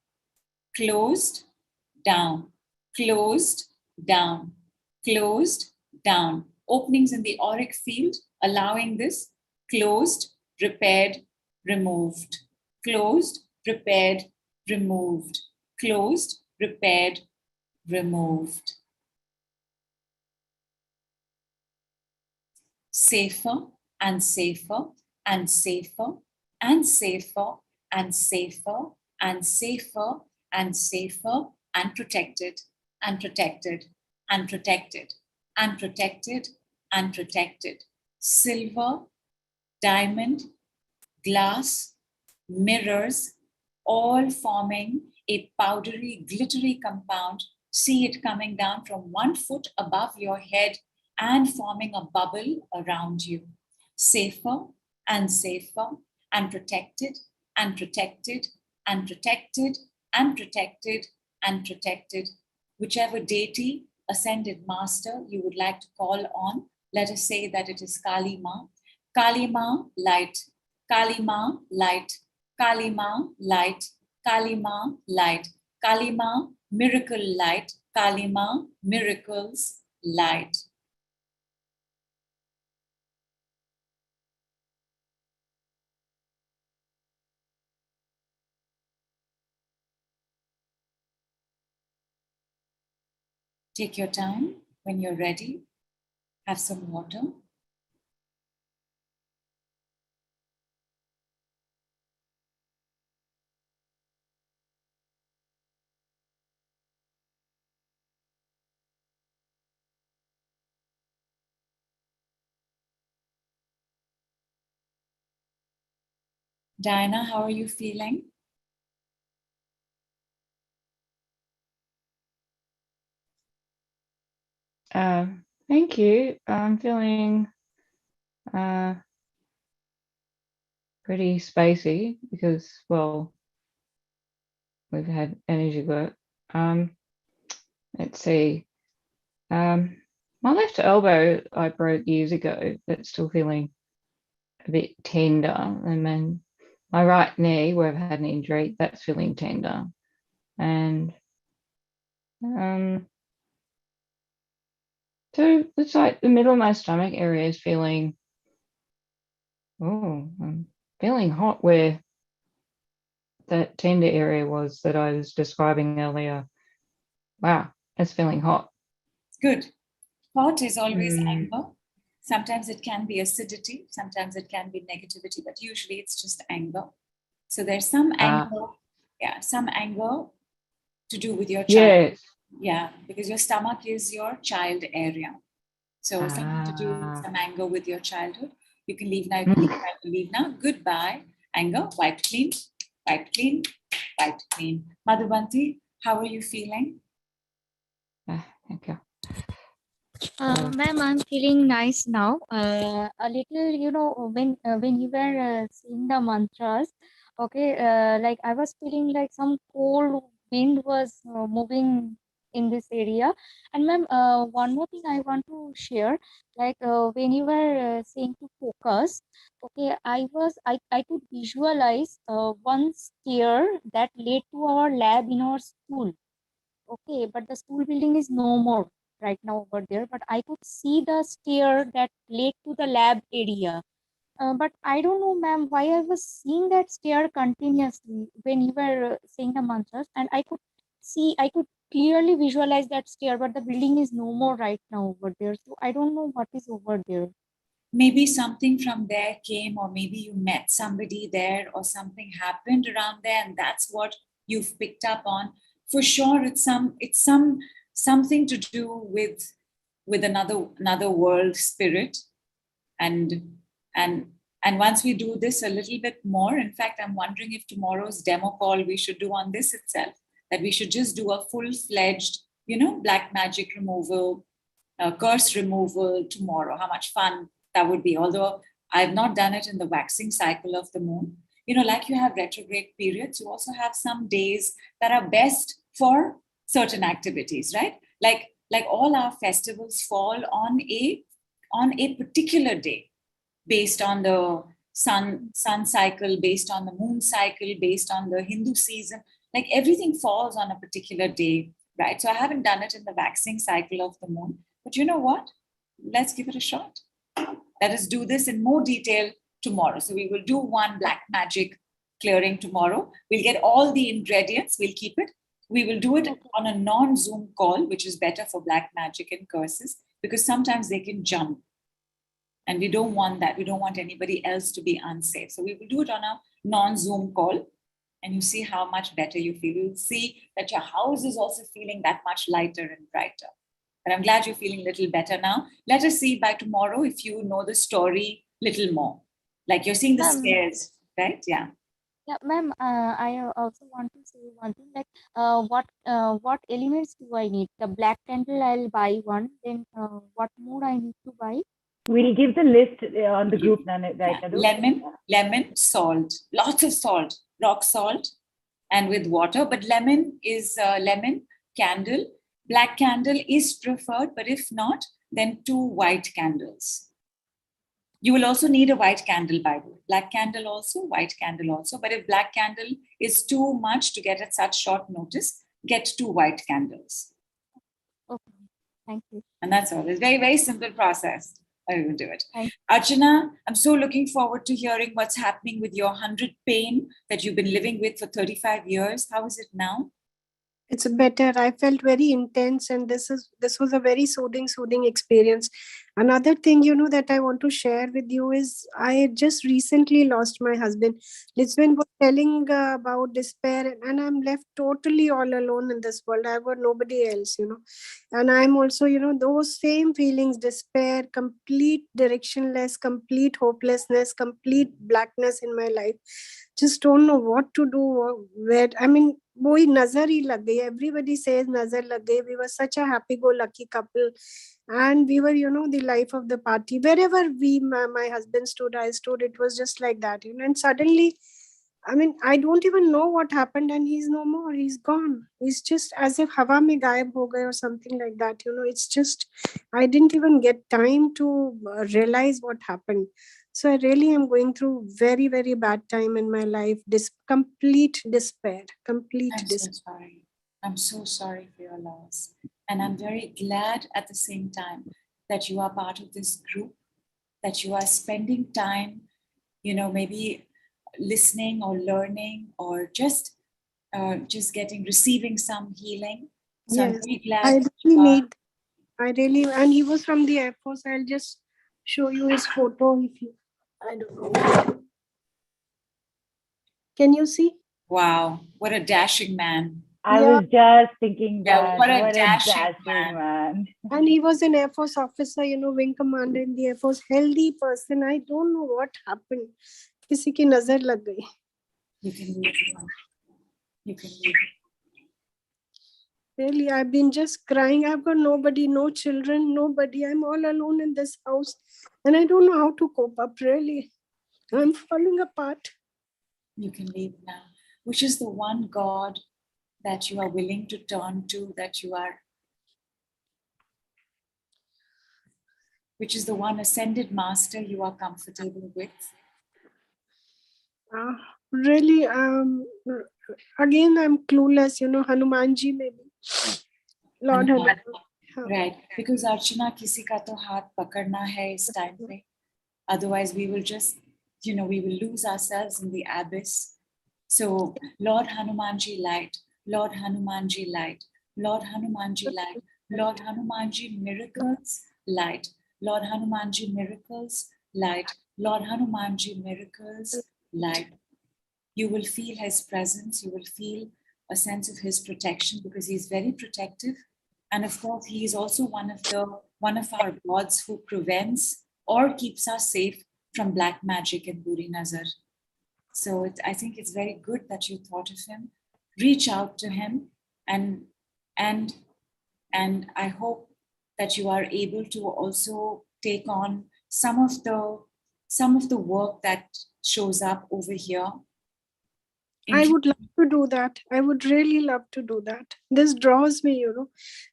closed, down, closed, down, closed, down. Openings in the auric field, allowing this, closed, repaired, removed. Closed, repaired, removed. Closed, repaired, removed. Safer and safer and safer and safer and safer and safer and safer and protected and protected and protected and protected and protected. Silver, diamond, glass, mirrors, all forming a powdery, glittery compound. See it coming down from 1 foot above your head and forming a bubble around you. Safer and safer and protected and protected and protected and protected and protected. Whichever deity, ascended master you would like to call on, let us say that it is Kali Ma. Kali Ma, light. Kali Ma, light. Kali Ma, light. Kali Ma, light. Kali Ma, miracle light. Kali Ma, miracles light. Take your time. When you're ready, have some water. Diana, how are you feeling? Thank you. I'm feeling pretty spacey because, well, we've had energy work. Let's see. My left elbow I broke years ago, but still feeling a bit tender. And then my right knee, where I've had an injury, that's feeling tender. And so it's like the middle of my stomach area is feeling, I'm feeling hot where that tender area was that I was describing earlier. Wow, it's feeling hot. Good. Hot is always anger. Sometimes it can be acidity, sometimes it can be negativity, but usually it's just anger. So there's some anger, some anger to do with your child. Yes. Yeah, because your stomach is your child area. So something to do with some anger with your childhood. You can leave now, you can leave now. Goodbye, anger, wiped clean, wiped clean, wiped clean. Madhubanti, how are you feeling? Thank you. Ma'am, I'm feeling nice now. A little, when you were saying the mantras, okay, like I was feeling like some cold wind was moving in this area. And ma'am, one more thing I want to share, like when you were saying to focus, okay, I could visualize one stair that led to our lab in our school. Okay, but the school building is no more right now over there, but I could see the stair that led to the lab area. But I don't know, ma'am, why I was seeing that stair continuously when you were saying the mantras, and I could clearly visualize that stair, but the building is no more right now over there. So I don't know what is over there. Maybe something from there came, or maybe you met somebody there, or something happened around there, and that's what you've picked up on. For sure, it's something to do with another world spirit, and once we do this a little bit more, in fact, I'm wondering if tomorrow's demo call we should do on this itself, that we should just do a full-fledged, black magic removal, curse removal tomorrow. How much fun that would be. Although I've not done it in the waxing cycle of the moon. Like you have retrograde periods, you also have some days that are best for certain activities, right? Like all our festivals fall on a particular day based on the sun cycle, based on the moon cycle, based on the Hindu season. Like everything falls on a particular day, right? So I haven't done it in the waxing cycle of the moon, but you know what? Let's give it a shot. Let us do this in more detail tomorrow. So we will do one black magic clearing tomorrow. We'll get all the ingredients. We'll keep it. We will do it on a non-Zoom call, which is better for black magic and curses, because sometimes they can jump. And we don't want that. We don't want anybody else to be unsafe. So we will do it on a non-Zoom call. And you see how much better you feel. You'll see that your house is also feeling that much lighter and brighter. But I'm glad you're feeling a little better now. Let us see by tomorrow if you know the story a little more. Like you're seeing the stairs, right? Yeah. Yeah, ma'am, I also want to say one thing, like what elements do I need? The black candle, I'll buy one. Then what more I need to buy? We'll give the list on the group, right? Lemon, salt, lots of salt, rock salt, and with water. But lemon is lemon, candle. Black candle is preferred, but if not, then 2 white candles. You will also need a white candle, by the way. Black candle also, white candle also. But if black candle is too much to get at such short notice, get 2 white candles. Okay, thank you. And that's all. It's a very, very simple process. I will do it. Archana, I'm so looking forward to hearing what's happening with your 100 pain that you've been living with for 35 years. How is it now? It's better. I felt very intense, and this was a very soothing experience. Another thing, that I want to share with you is I just recently lost my husband. Lisbon was telling about despair, and I'm left totally all alone in this world. I've got nobody else, and I'm also, those same feelings, despair, complete directionless, complete hopelessness, complete blackness in my life. Just don't know what to do, वही नजर ही लग गई. Everybody says nazar lag gayi. We were such a happy-go-lucky couple, and we were, the life of the party. Wherever my husband stood, I stood. It was just like that, And suddenly, I mean, I don't even know what happened, and he's no more. He's gone. He's just as if hawa mein gayab ho gaye or something like that. It's just I didn't even get time to realize what happened. So I really am going through very, very bad time in my life. Complete despair. Complete I'm despair. so sorry. I'm so sorry for your loss. And I'm very glad at the same time that you are part of this group, that you are spending time, maybe listening or learning or just receiving some healing. So I'm Yes, very glad I that really you are. need. And he was from the Air Force. I'll just show you his photo if you. I don't know. Can you see? Wow, what a dashing man. I was just thinking Yeah, that. what a What a dashing dashing man. And he was an Air Force officer, wing commander in the Air Force, healthy person. I don't know what happened. किसी की नजर लग गई. You can leave. You can leave. Really, I've been just crying. I've got nobody, no children, nobody. I'm all alone in this house. And I don't know how to cope up, really. I'm falling apart. You can leave now. Which is the one God that you are willing to turn to, which is the one ascended master you are comfortable with? Really, again, I'm clueless, Hanumanji maybe. Lord Hanuman. Right, because Archana, kisi ka to haath pakarna hai is time pe. Otherwise, we will just, we will lose ourselves in the abyss. So, Lord Hanumanji light, Lord Hanumanji light, Lord Hanumanji light, Lord Hanumanji miracles light, Lord Hanumanji miracles light, Lord Hanumanji miracles light. You will feel his presence, you will feel a sense of his protection because he's very protective. And of course, he is also one of our gods who prevents or keeps us safe from black magic and buri nazar. So I think it's very good that you thought of him. Reach out to him, and I hope that you are able to also take on some of the work that shows up over here. I would love to do that. I would really love to do that. This draws me,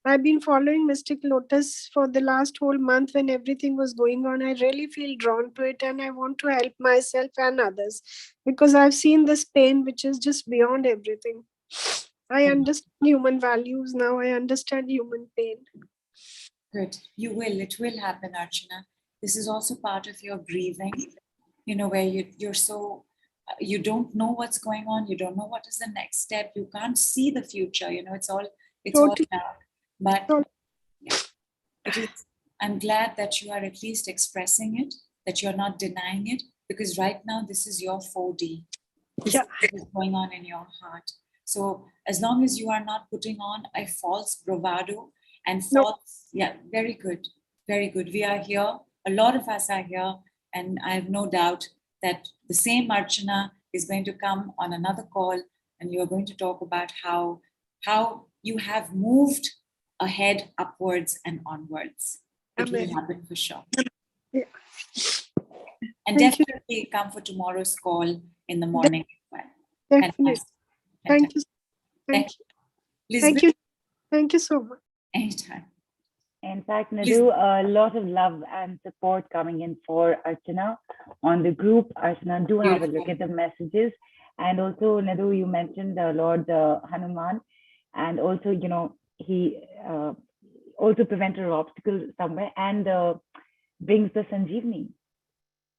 I've been following Mystic Lotus for the last whole month when everything was going on. I really feel drawn to it and I want to help myself and others because I've seen this pain which is just beyond everything. I understand human values now. I understand human pain. Good. You will. It will happen, Archana. This is also part of your grieving, where you're so... you don't know what's going on. You don't know what is the next step. You can't see the future. It's all dark. But I'm glad that you are at least expressing it, that you're not denying it, because right now this is your 4D. This is what is going on in your heart. So as long as you are not putting on a false bravado and false, very good, very good. We are here. A lot of us are here, and I have no doubt that the same Archana is going to come on another call, and you're going to talk about how you have moved ahead, upwards and onwards. It will happen for sure. Yeah. And definitely come for tomorrow's call in the morning. Definitely. Thank you. Thank you. Thank you. Thank you so much. Anytime. In fact, Nidhu, a lot of love and support coming in for Archana on the group. Archana, do have a look at the messages. And also, Nidhu, you mentioned Lord Hanuman, and also, he also prevents an obstacle somewhere and brings the Sanjeevni.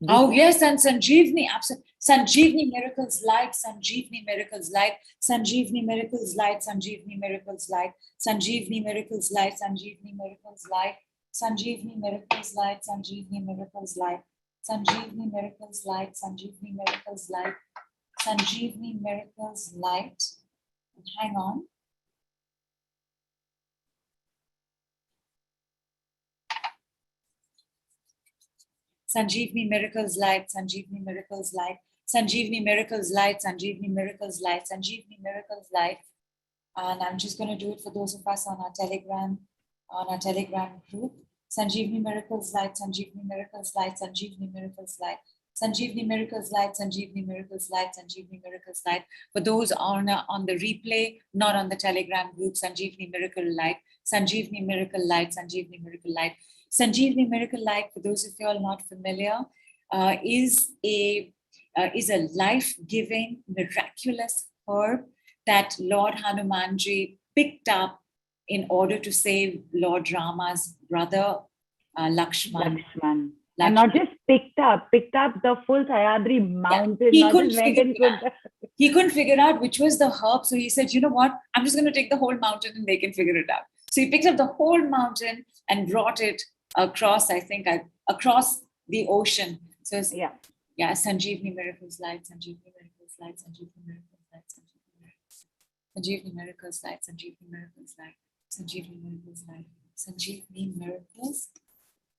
Oh, yes, and Sanjeevni, absolutely. Sanjeevni miracles light, Sanjeevni miracles light, Sanjeevni miracles light, Sanjeevni miracles light, Sanjeevni miracles light, Sanjeevni miracles light, Sanjeevni miracles light, Sanjeevni miracles light, Sanjeevni miracles light, Sanjeevni miracles light, Sanjeevni miracles light. Hang on. Sanjeevni miracles light, Sanjeevni miracles light, Sanjeevni miracles light, Sanjeevni miracles light, Sanjeevni miracles light, And I'm just going to do it for those of us on our Telegram group. Sanjeevni Miracles Light, Sanjeevni Miracles Light, Sanjeevni Miracles Light, Sanjeevni Miracles Light, Sanjeevni Miracles Light, Sanjeevni Miracles Light. For those on the replay, not on the Telegram group, Sanjeevni Miracle Light, Sanjeevni Miracle Light, Sanjeevni Miracle Light. Sanjeevni Miracle Light, for those of you all not familiar, is a life-giving, miraculous herb that Lord Hanumanji picked up in order to save Lord Rama's brother, Lakshman. And not just picked up the full Sayadri mountain. He couldn't figure out which was the herb. So he said, you know what? I'm just going to take the whole mountain and they can figure it out. So he picked up the whole mountain and brought it across, across the ocean. So Sanjeevni Miracles Light, Sanjeevni Miracles Light, Sanjeevni Miracles Light, Sanjeevni Miracles Light, Sanjeevni Miracles Light, Sanjeevni Miracles Light, Sanjeevni Miracles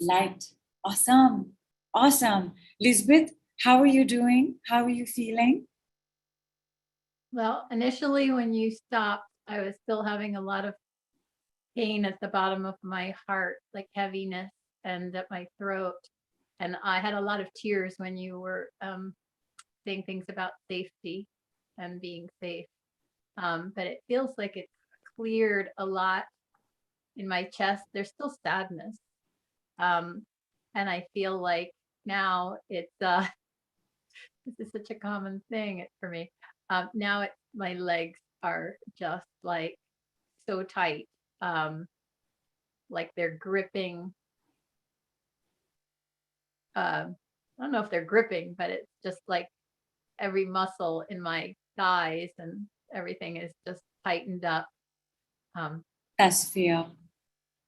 Light. Awesome. Awesome. Lisbeth, how are you doing? How are you feeling? Well, initially when you stopped, I was still having a lot of pain at the bottom of my heart, like heaviness, and at my throat. And I had a lot of tears when you were saying things about safety and being safe. But it feels like it's cleared a lot in my chest. There's still sadness. And I feel like now it's, this is such a common thing for me. Now my legs are just like so tight, like they're gripping. I don't know if they're gripping, but it's just like every muscle in my thighs and everything is just tightened up. That's fear.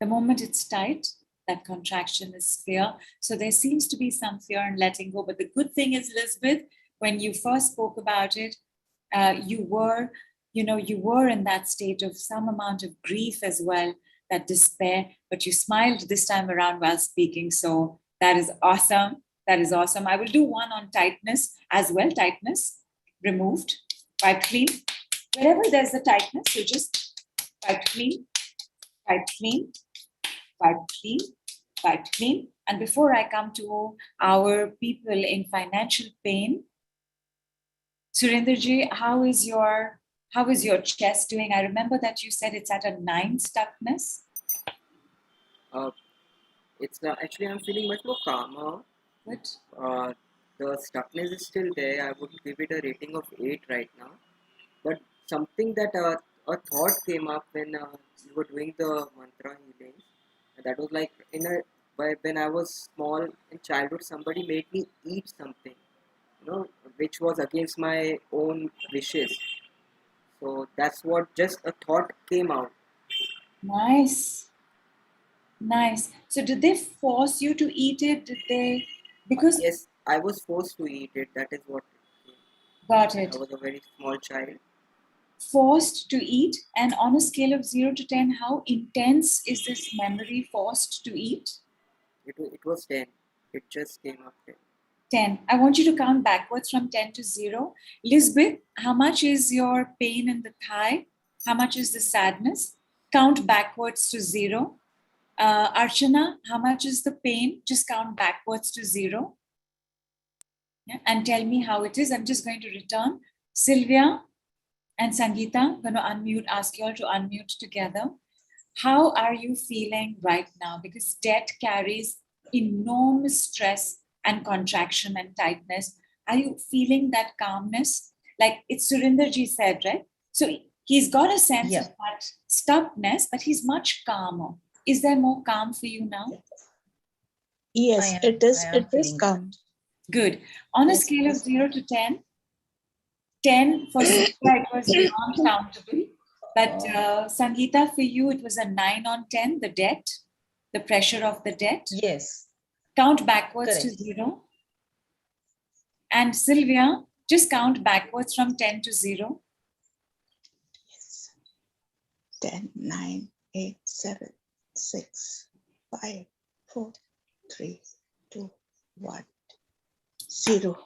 The moment it's tight, that contraction is fear. So there seems to be some fear in letting go. But the good thing is, Elizabeth, when you first spoke about it, you were in that state of some amount of grief as well, that despair, but you smiled this time around while speaking. So that is awesome. That is awesome. I will do one on tightness as well. Tightness removed, wipe clean. Wherever there's the tightness, so just wipe clean, wipe clean, wipe clean, wipe clean. And before I come to our people in financial pain, Surendraji, how is your chest doing? I remember that you said it's at a 9 stuckness. Actually, I'm feeling much more calmer. Good. The stuckness is still there. I would give it a rating of 8 right now. But something that a thought came up when you were doing the mantra healing. That was like when I was small in childhood, somebody made me eat something, which was against my own wishes. So that's what just a thought came out. Nice. Nice. So did they force you to eat it? Did they? Because yes, I was forced to eat it. That is what. Got it. I was a very small child. Forced to eat, and on a scale of 0 to 10, how intense is this memory? Forced to eat? It was 10. It just came up 10. 10. I want you to count backwards from 10 to 0. Lisbeth, how much is your pain in the thigh? How much is the sadness? Count backwards to 0. Archana, how much is the pain? Just count backwards to 0. Yeah, and tell me how it is. I'm just going to return. Sylvia and Sangeeta, I'm going to unmute, ask you all to unmute together. How are you feeling right now? Because debt carries enormous stress and contraction and tightness. Are you feeling that calmness? Like it's Surendraji said, right? So he's got a sense of that stuckness, but he's much calmer. Is there more calm for you now? Yes, it is. It is calm. Good. On a scale of 0 to 10, 10 for Sylvia, it was beyond countable. But Sangeeta, for you, it was a 9 on 10, the debt, the pressure of the debt. Yes. Count backwards to 0. And Sylvia, just count backwards from 10 to 0. Yes. 10, 9, 8, 7, 6, 5, 4, 3, 2, 1, 0.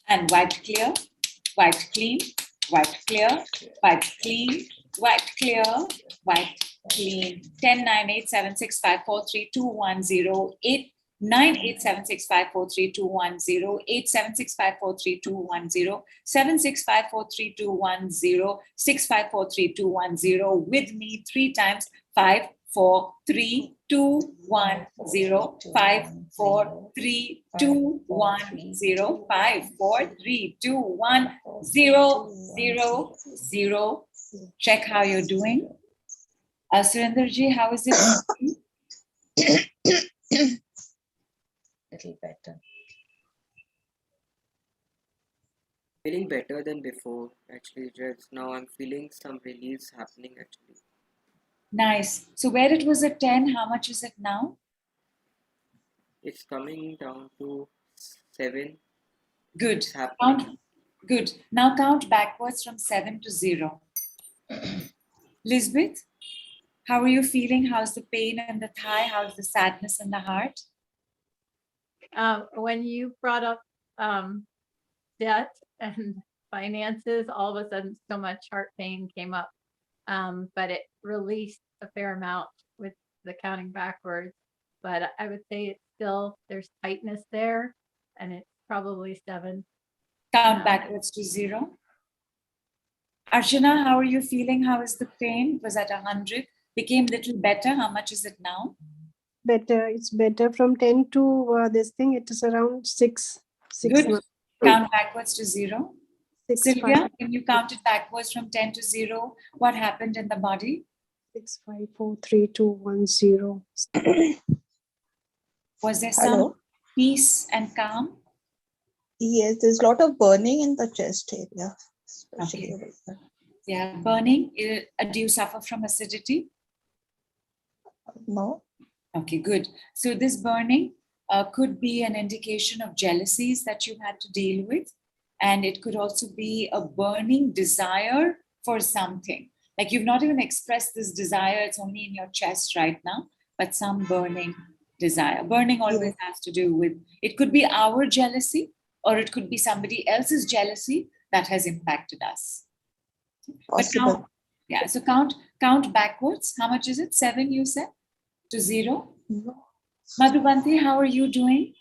And wiped clear, wiped clean, wiped clear, wiped clean, white clear, white clean. 10, 9, 8, 7, 6, 5, 4, 3, 2, 1, 0, 8, 9, 8, 7, 6, 5, 4, 3, 2, 1, 0, 8, 7, 6, 5, 4, 3, 2, 1, 0, 7, 6, 5, 4, 3, 2, 1, 0, 6, 5, 4, 3, 2, 1, 0. With me 3 times. 5, 4, 3, 2, 1, 0, 5, 4, 3, 2, 1, 0, 5, 4, 3, 2, 1, 0, 0, 0. Check how you're doing. Surendraji, how is it? Little better. Feeling better than before, actually. Just now I'm feeling some release happening, actually. Nice. So where it was at 10, how much is it now? It's coming down to 7. Good. It's happening. Good. Now count backwards from 7 to 0. Lisbeth, how are you feeling? How's the pain in the thigh? How's the sadness in the heart? When you brought up debt and finances, all of a sudden so much heart pain came up. But it released a fair amount with the counting backwards. But I would say it's still, there's tightness there, and it's probably 7. Count backwards to 0. Archana, how are you feeling? How is the pain? It was at 100. Became little better. How much is it now? Better. It's better from 10 to this thing. It is around 6. Good. Now. Count backwards to 0. 6, Sylvia, 5. when you counted backwards from 10 to 0, what happened in the body? 6, 5, 4, 3, 2, 1, 0. Was there some Hello? peace and calm? Yes, there's a lot of burning in the chest area, especially Okay. over there. Yeah, burning. Do you suffer from acidity? No. Okay, good. So this burning could be an indication of jealousies that you had to deal with. And it could also be a burning desire for something. Like you've not even expressed this desire, it's only in your chest right now, but some burning desire. Burning always has to do with, it could be our jealousy, or it could be somebody else's jealousy that has impacted us. Possible. So count backwards. How much is it? 7, you said? To 0? No. Madhubanti, how are you doing?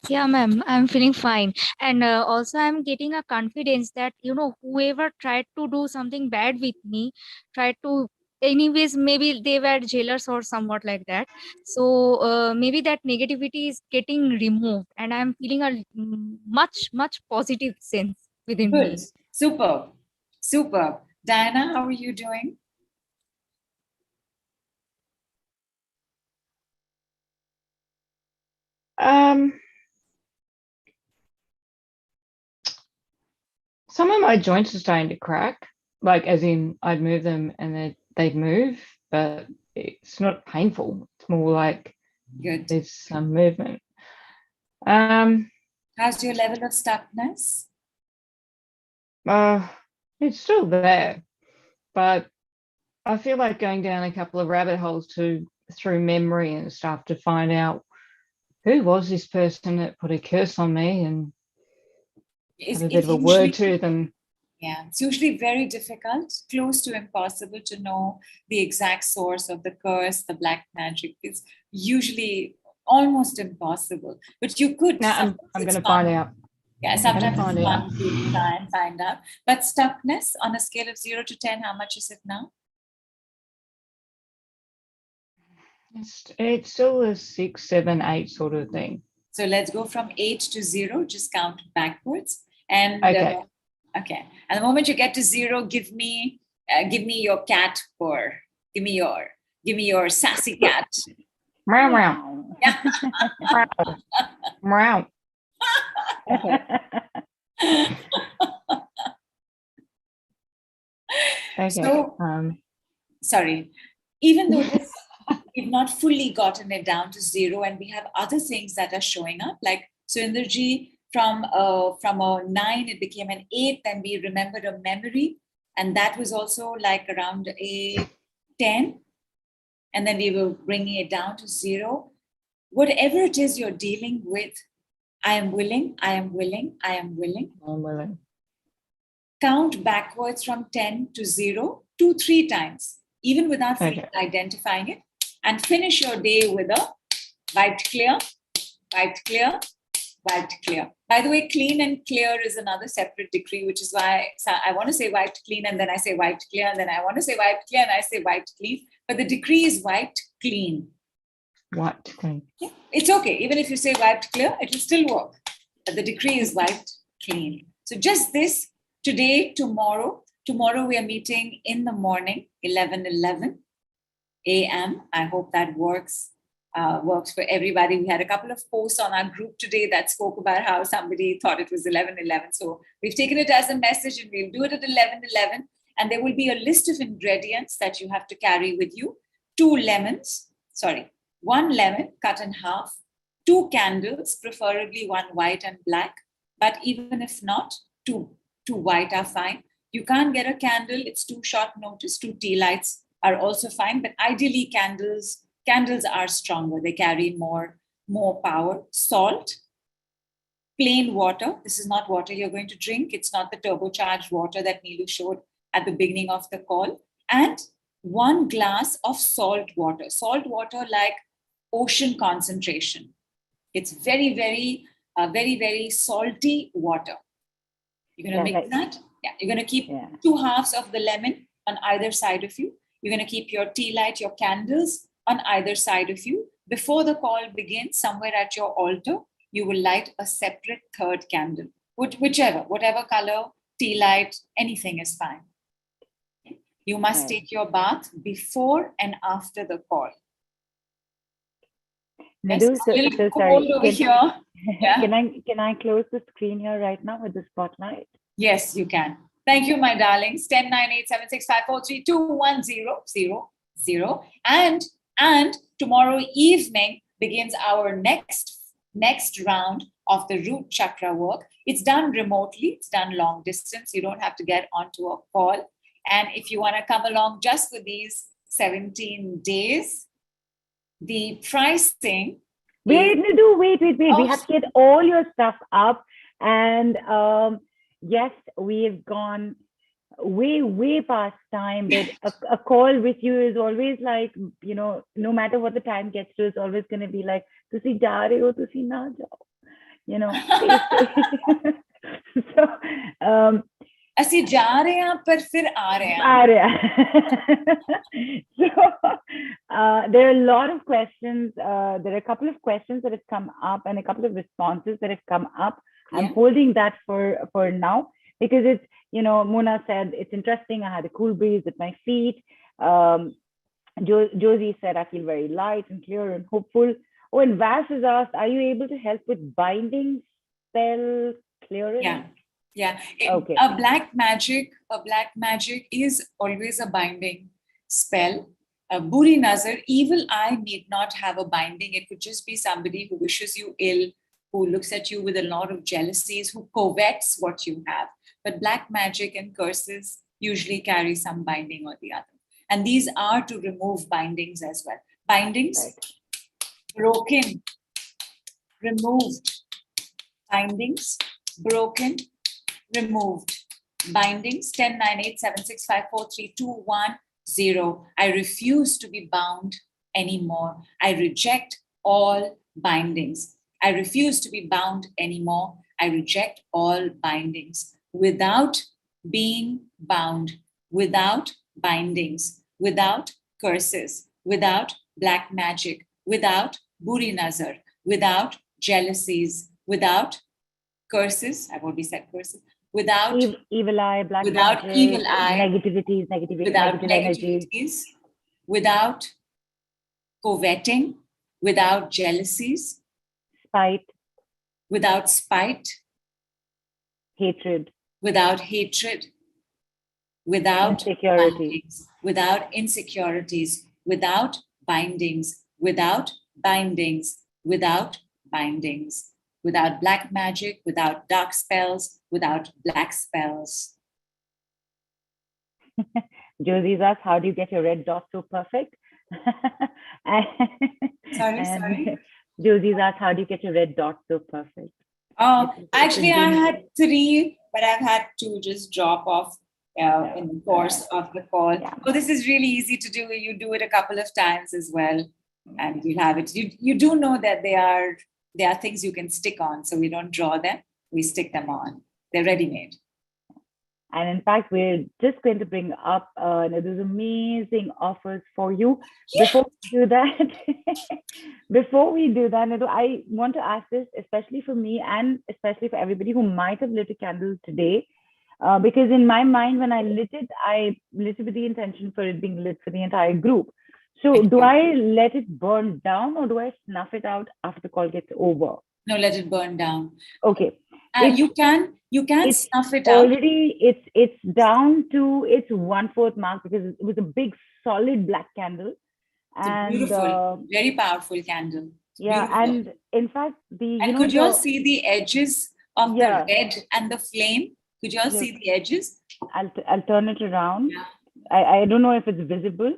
Yeah, ma'am, I'm feeling fine. And also, I'm getting a confidence that, whoever tried to do something bad with me, tried to, anyways, maybe they were jealous or somewhat like that. So maybe that negativity is getting removed, and I'm feeling a much, much positive sense within Good. me. Superb. Superb. Diana, how are you doing? Some of my joints are starting to crack, like as in I'd move them and they'd move, but it's not painful. It's more like Good. There's some movement. How's your level of stuckness? It's still there, but I feel like going down a couple of rabbit holes through memory and stuff to find out who was this person that put a curse on me and have a bit of a word to them. Yeah, it's usually very difficult, close to impossible to know the exact source of the curse, the black magic. It's usually almost impossible, but you could. Now I'm going to find out. Yeah, sometimes it's fun to try and find out. But stuckness on a scale of 0 to 10, how much is it now? It's still a 6, 7, 8 sort of thing. So let's go from 8 to 0. Just count backwards. And okay. Okay. And the moment you get to 0, give me your cat purr. Give me your sassy cat. Meow meow. Yeah. Meow. Okay. So, sorry. Even though we've not fully gotten it down to 0, and we have other things that are showing up, like Sundarji, from a 9, it became an 8. Then we remembered a memory, and that was also like around a 10. And then we were bringing it down to 0. Whatever it is you're dealing with, I am willing, I am willing, I am willing. I'm willing. Count backwards from 10 to 0 2, 3 times, even without Okay. identifying it. And finish your day with a wiped clear, wiped clear, wiped clear. By the way, clean and clear is another separate decree, which is why I want to say wiped clean and then I say wiped clear, and then I want to say wiped clear and I say wiped clean. But the decree is wiped clean. Wiped clean. Yeah, it's okay. Even if you say wiped clear, it will still work. But the decree is wiped clean. So just this today, tomorrow. Tomorrow we are meeting in the morning, 11:11 a.m. I hope that works for everybody. We had a couple of posts on our group today that spoke about how somebody thought it was 11:11. So we've taken it as a message and we'll do it at 11:11. And there will be a list of ingredients that you have to carry with you. 1 lemon cut in half, 2 candles, preferably 1 white and black. But even if not, two white are fine. You can't get a candle, it's too short notice. 2 tea lights are also fine, but ideally candles are stronger. They carry more power. Salt, plain water. This is not water you're going to drink. It's not the turbocharged water that Nidhu showed at the beginning of the call. And 1 glass of salt water. Salt water like ocean concentration. It's very, very, very salty water. You're going to mix that. Yeah, you're going to keep 2 halves of the lemon on either side of you. You're going to keep your tea light, your candles on either side of you. Before the call begins, somewhere at your altar, you will light a separate 3rd candle, whatever color, tea light, anything is fine. You must take your bath before and after the call. Nidhu, so sorry. Yeah. Can I close the screen here right now with the spotlight? Yes, you can. Thank you, my darlings. 10, 9, 8, 7, 6, 5, 4, 3, 2, 1, 0, 0, 0. And tomorrow evening begins our next round of the root chakra work. It's done remotely. It's done long distance. You don't have to get onto a call. And if you want to come along just for these 17 days, the pricing. Wait. We have to get all your stuff up. And yes, we have gone way past time, but a call with you is always like, no matter what the time gets to, it's always going to be like, tusi ja rahe ho, tusi na jao. So, ਅਸੀਂ ਜਾ ਰਹੇ ਹਾਂ ਪਰ ਫਿਰ ਆ ਰਹੇ ਹਾਂ. So there are a lot of questions. There are a couple of questions that have come up and a couple of responses that have come up. I'm holding that for now because it's, Mona said it's interesting. I had a cool breeze at my feet. Josie said I feel very light and clear and hopeful. Oh, and Vash has asked, are you able to help with binding, spell clearing? Yeah. Okay. A black magic is always a binding spell. Buri nazar, evil eye need not have a binding. It could just be somebody who wishes you ill, who looks at you with a lot of jealousies, who covets what you have. But black magic and curses usually carry some binding or the other. And these are to remove bindings as well. Bindings, broken, removed. Bindings, broken, removed. Bindings, 10, 9, 8, 7, 6, 5, 4, 3, 2, 1, 0. I refuse to be bound anymore. I reject all bindings. I refuse to be bound anymore. I reject all bindings. Without being bound, without bindings, without curses, without black magic, without buri nazar, without jealousies, without curses. I've already said curses. Without evil eye, black without magic, evil eye, negativities, without negative energies, without coveting, without jealousies, spite, without spite, hatred, without hatred, without insecurities, without insecurities, without bindings, without bindings, without bindings, without black magic, without dark spells, without black spells. Josie's asked, how do you get your red dot so perfect? Sorry. Josie's asked, how do you get your red dot so perfect? Actually, I had 3, but I've had to just drop off in the course of the call. So this is really easy to do. You do it a couple of times as well, and you'll have it. You do know that they are things you can stick on. So we don't draw them; we stick them on. They're ready-made. And in fact, we're just going to bring up those amazing offers for you. Before we do that, Nidhu, I want to ask this, especially for me and especially for everybody who might have lit a candle today. Because in my mind, when I lit it with the intention for it being lit for the entire group. So do I let it burn down or do I snuff it out after the call gets over? No, let it burn down. Okay. You can snuff it out. Already it's down to its 1/4 mark because it was a big solid black candle. And beautiful, very powerful candle. Yeah, beautiful. And in fact, could you all see the edges of the red and the flame? Could you all see the edges? I'll turn it around. Yeah. I don't know if it's visible,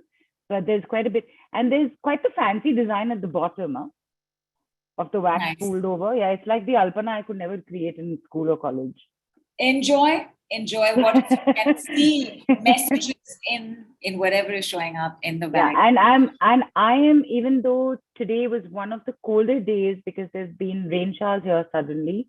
but there's quite a bit, and there's quite the fancy design at the bottom of the wax pulled over. Yeah, it's like the Alpana I could never create in school or college. Enjoy what you can see messages in whatever is showing up in the bag. Yeah, and I am, even though today was one of the colder days because there's been rain showers here suddenly,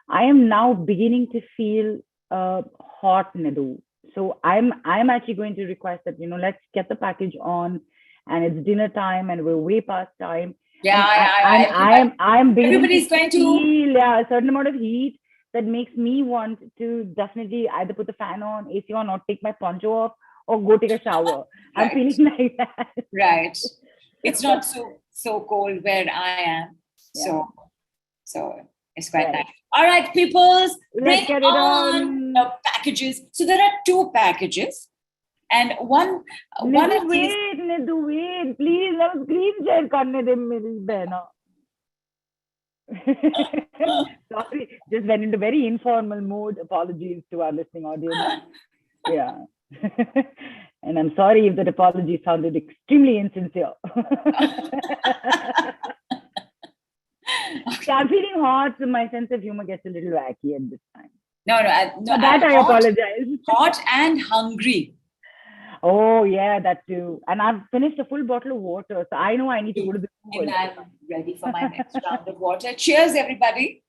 I am now beginning to feel hot, Nidhu. So I'm actually going to request that, let's get the package on, and it's dinner time and we're way past time. Yeah, I'm everybody's going to feel a certain amount of heat that makes me want to definitely either put the fan on, AC on, or take my poncho off, or go take a shower. I'm feeling like that. Right. It's not so cold where I am. Yeah. So it's quite nice. All right, peoples, bring on the packages. So there are 2 packages. And one of these. Wait, please, let me screen share karne de meri behna. Sorry, just went into very informal mode. Apologies to our listening audience. Yeah. And I'm sorry if that apology sounded extremely insincere. I'm feeling hot, so my sense of humor gets a little wacky at this time. No, for that I apologize. Hot and hungry. Oh, yeah, that too. And I've finished a full bottle of water, so I know I need to go to the pool. And I'm ready for my next round of water. Cheers, everybody.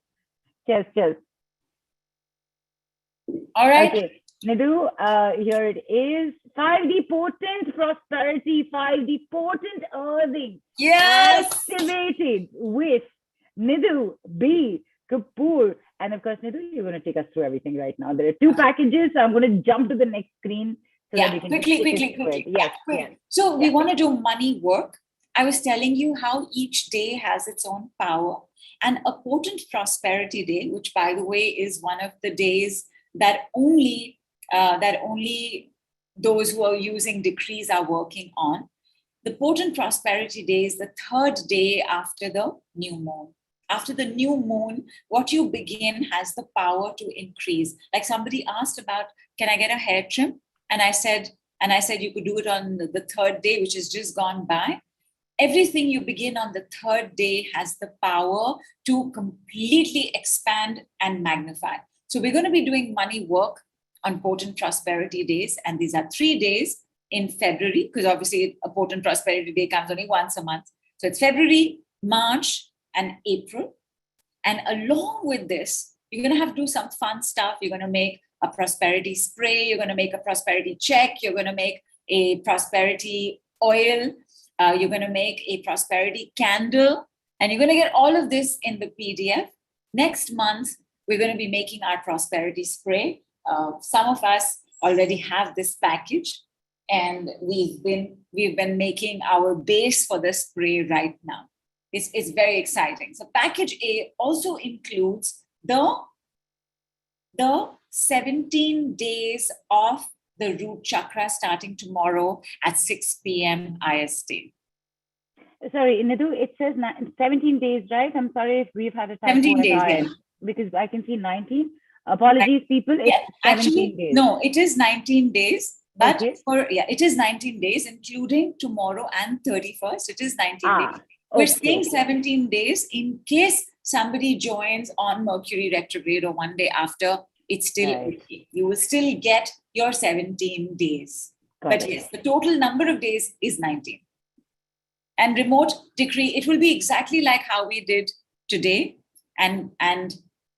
Cheers. All right. Okay, Nidhu, here it is. 5D potent prosperity, 5D potent earthing. Yes. Activated with Nidhu, B, Kapoor. And of course, Nidhu, you're going to take us through everything right now. There are 2 packages, so I'm going to jump to the next screen. So quickly. Yes. So we want to do money work. I was telling you how each day has its own power. And a potent prosperity day, which by the way is one of the days that only those who are using decrees are working on. The potent prosperity day is the 3rd day after the new moon. After the new moon, what you begin has the power to increase. Like somebody asked about, can I get a hair trim? And I said you could do it on the 3rd day, which has just gone by. Everything you begin on the 3rd day has the power to completely expand and magnify. So we're going to be doing money work on potent prosperity days. And these are 3 days in February, because obviously a potent prosperity day comes only once a month. So it's February, March, and April. And along with this, you're going to have to do some fun stuff. You're going to make a prosperity spray. You're going to make a prosperity check. You're going to make a prosperity oil. You're going to make a prosperity candle. And you're going to get all of this in the PDF. Next month, we're going to be making our prosperity spray. Some of us already have this package. And we've been making our base for the spray right now. It's very exciting. So package A also includes the 17 days of the root chakra starting tomorrow at 6 p.m. IST. Sorry, Nidhu, it says 17 days, right? I'm sorry if we've had a typo. 17 days, yes. Because I can see 19. Apologies, people. It's 17 days. No, it is 19 days. But it is 19 days, including tomorrow and 31st. It is 19 days. We're saying 17 days in case somebody joins on Mercury retrograde or one day after, it's still Right. okay. You will still get your 17 days. Got But it. yes, the total number of days is 19. And remote decree, it will be exactly like how we did today. And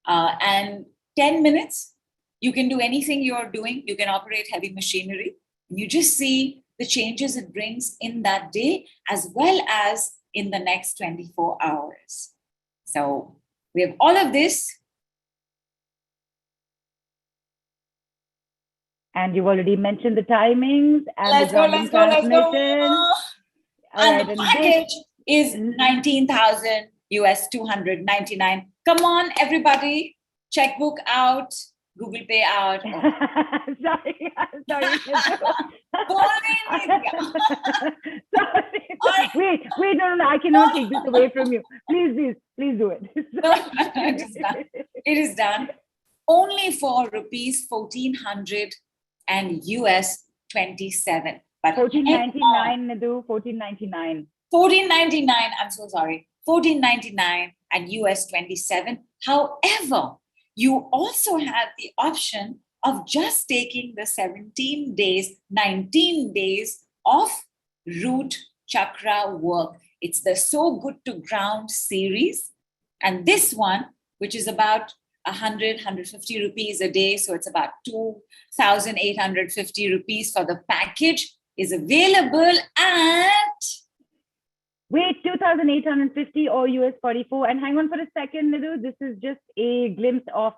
10 minutes, you can do anything you're doing. You can operate heavy machinery. You just see the changes it brings in that day, as well as in the next 24 hours. So we have all of this. And you've already mentioned the timings and Let's the go, grounding let's go, let's go. transmission. All And right, the and package is 19,000 US 299. Come on, everybody. Checkbook out, Google Pay out. Sorry. Sorry. Wait, no, I cannot take this away from you. Please do it. It is done. Only for rupees 1,400 and US 27. But 14.99, Nidhu, 14.99. 14.99, I'm so sorry. 14.99 and US 27. However, you also have the option of just taking the 17 days, 19 days of root chakra work. It's the So Good to Ground series. And this one, which is about 150 rupees a day, so it's about 2,850 rupees for the package, is available at... Wait, 2,850 or US 44. And hang on for a second, Nidhu. This is just a glimpse of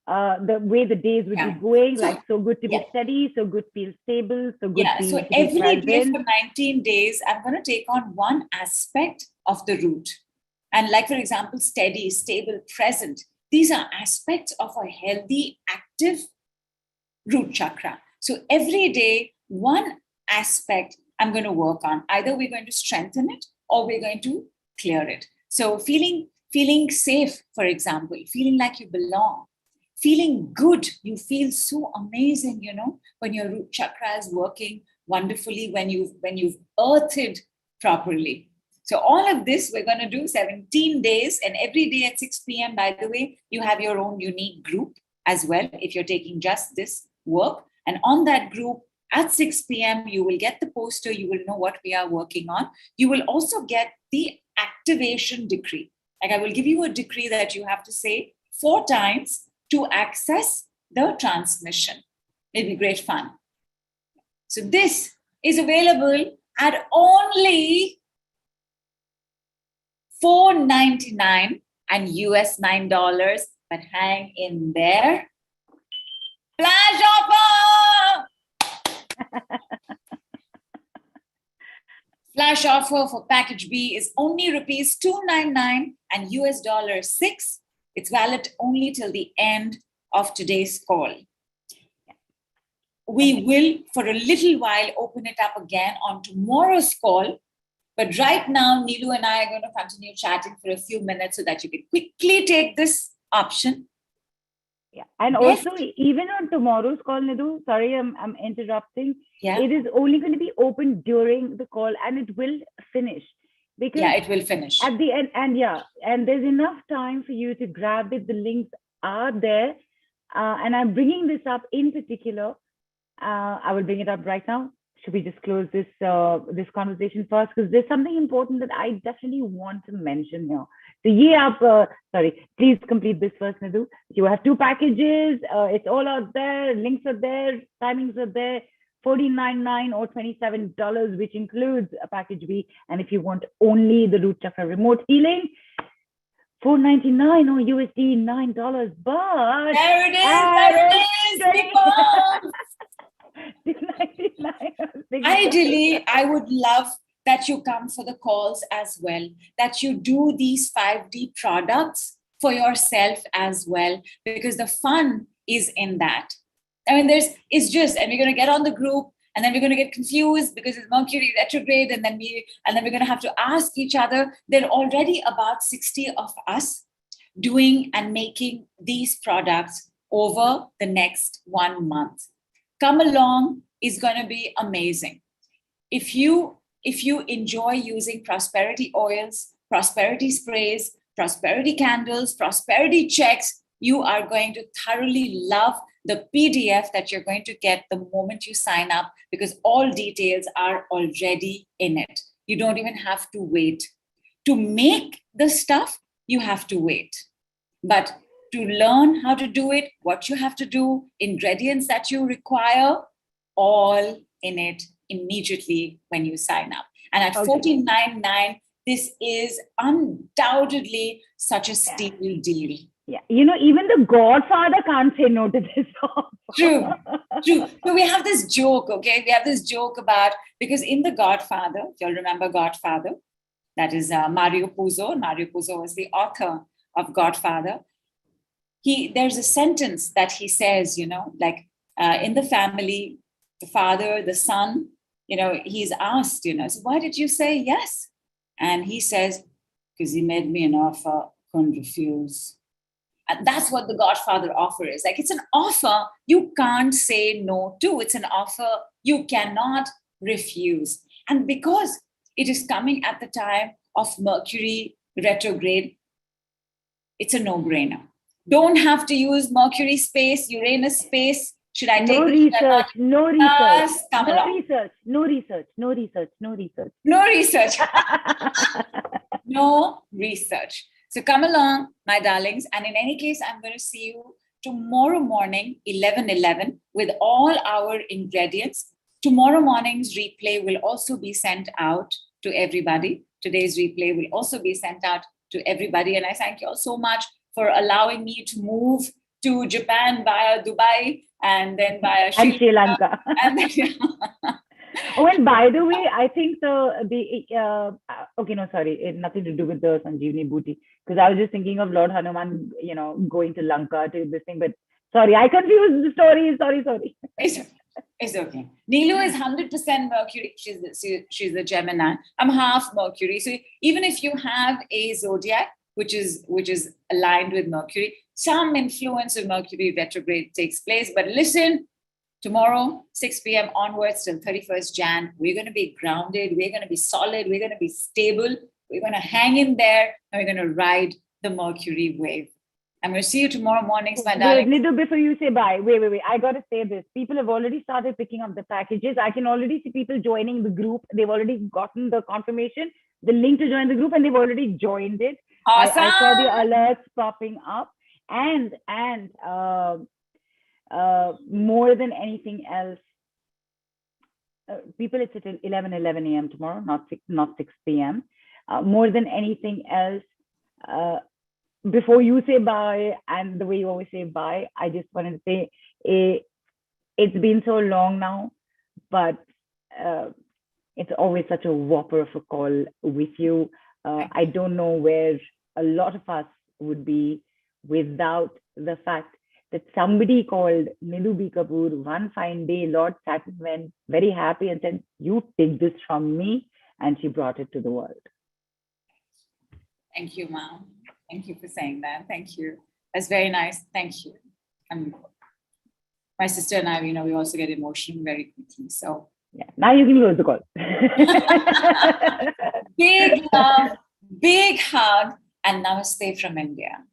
the way the days would be going, like So Good to be steady, So Good feel stable, So Good feel so to be every day present. for 19 days, I'm going to take on one aspect of the root. And like, for example, steady, stable, present. These are aspects of a healthy, active root chakra. So every day, one aspect I'm going to work on. Either we're going to strengthen it or we're going to clear it. So feeling safe, for example, feeling like you belong, feeling good. You feel so amazing, when your root chakra is working wonderfully, when you've earthed properly. So all of this, we're going to do 17 days, and every day at 6 p.m., by the way, you have your own unique group as well, if you're taking just this work. And on that group, at 6 p.m., you will get the poster. You will know what we are working on. You will also get the activation decree. Like, I will give you a decree that you have to say 4 times to access the transmission. It'll be great fun. So this is available at only $4.99 and US $9. But hang in there. Flash offer! Flash offer for package B is only rupees 299 and US $6. It's valid only till the end of today's call. We will, for a little while, open it up again on tomorrow's call. But right now, Nidhu and I are going to continue chatting for a few minutes so that you can quickly take this option. Yeah. And also, even on tomorrow's call, Nidhu, sorry, I'm interrupting. Yeah. It is only going to be open during the call, and it will finish. Because it will finish. At the end, and there's enough time for you to grab it. The links are there. And I'm bringing this up in particular. I will bring it up right now. Should we just close this this conversation first? Because there's something important that I definitely want to mention here. So please complete this first, Nidhu. You have 2 packages. It's all out there. Links are there. Timings are there. $14.99 or $27, which includes a package B. And if you want only the root chakra remote healing, $4.99 or USD $9. But there it is, people. Ideally, I would love that you come for the calls as well, that you do these 5D products for yourself as well, because the fun is in that. I mean, and we're going to get on the group, and then we're going to get confused because it's Mercury retrograde, and then we're going to have to ask each other. There are already about 60 of us doing and making these products over the next 1 month. Come along, is going to be amazing. If you enjoy using prosperity oils, prosperity sprays, prosperity candles, prosperity checks. You are going to thoroughly love the PDF that you're going to get the moment you sign up, because all details are already in it. You don't even have to wait. To make the stuff, you have to wait. But to learn how to do it, what you have to do, ingredients that you require, all in it immediately when you sign up. And at $14.99, this is undoubtedly such a steal deal. Yeah, you know, even the Godfather can't say no to this. True. So we have this joke, okay? We have this joke about, because in The Godfather, if you'll remember Godfather, that is Mario Puzo. Mario Puzo was the author of Godfather. There's a sentence that he says, you know, like in the family, the father, the son, you know, he's asked, you know, so why did you say yes? And he says, because he made me an offer, couldn't refuse. And that's what the Godfather offer is. Like, it's an offer you can't say no to. It's an offer you cannot refuse. And because it is coming at the time of Mercury retrograde, it's a no-brainer. Don't have to use Mercury space, Uranus space. Should I take no research? No research. No research. No research. No research. No research. No research. So come along, my darlings. And in any case, I'm going to see you tomorrow morning, 11:11, with all our ingredients. Tomorrow morning's replay will also be sent out to everybody. Today's replay will also be sent out to everybody. And I thank you all so much for allowing me to move to Japan via Dubai and then via Sri Lanka. Oh, and by the way, I think okay, no, sorry, nothing to do with the Sanjeevani Booty, because I was just thinking of Lord Hanuman, you know, going to Lanka to this thing, but sorry, I confused the story. Sorry. It's okay. Nidhu is 100% Mercury. She's a Gemini. I'm half Mercury. So even if you have a zodiac, which is aligned with Mercury, some influence of Mercury retrograde takes place. But listen, tomorrow, 6 p.m. onwards till 31st Jan, we're going to be grounded. We're going to be solid. We're going to be stable. We're going to hang in there, and we're going to ride the Mercury wave. I'm going to see you tomorrow mornings, my darling. Nidhu, before you say bye, wait. I got to say this. People have already started picking up the packages. I can already see people joining the group. They've already gotten the confirmation, the link to join the group, and they've already joined it. Awesome. I saw the alerts popping up. And more than anything else, people, it's at 11 a.m. tomorrow, not 6 p.m. More than anything else, before you say bye, and the way you always say bye, I just wanted to say it's been so long now, but it's always such a whopper of a call with you. I don't know where a lot of us would be without the fact that somebody called Nidhu B. Kapoor one fine day. Lord Saturn went very happy and said, "You take this from me," and she brought it to the world. Thank you, Mom. Thank you for saying that. Thank you. That's very nice. Thank you. My sister and I, you know, we also get emotional very quickly. So yeah, now you can close the call. Big love, big hug, and namaste from India.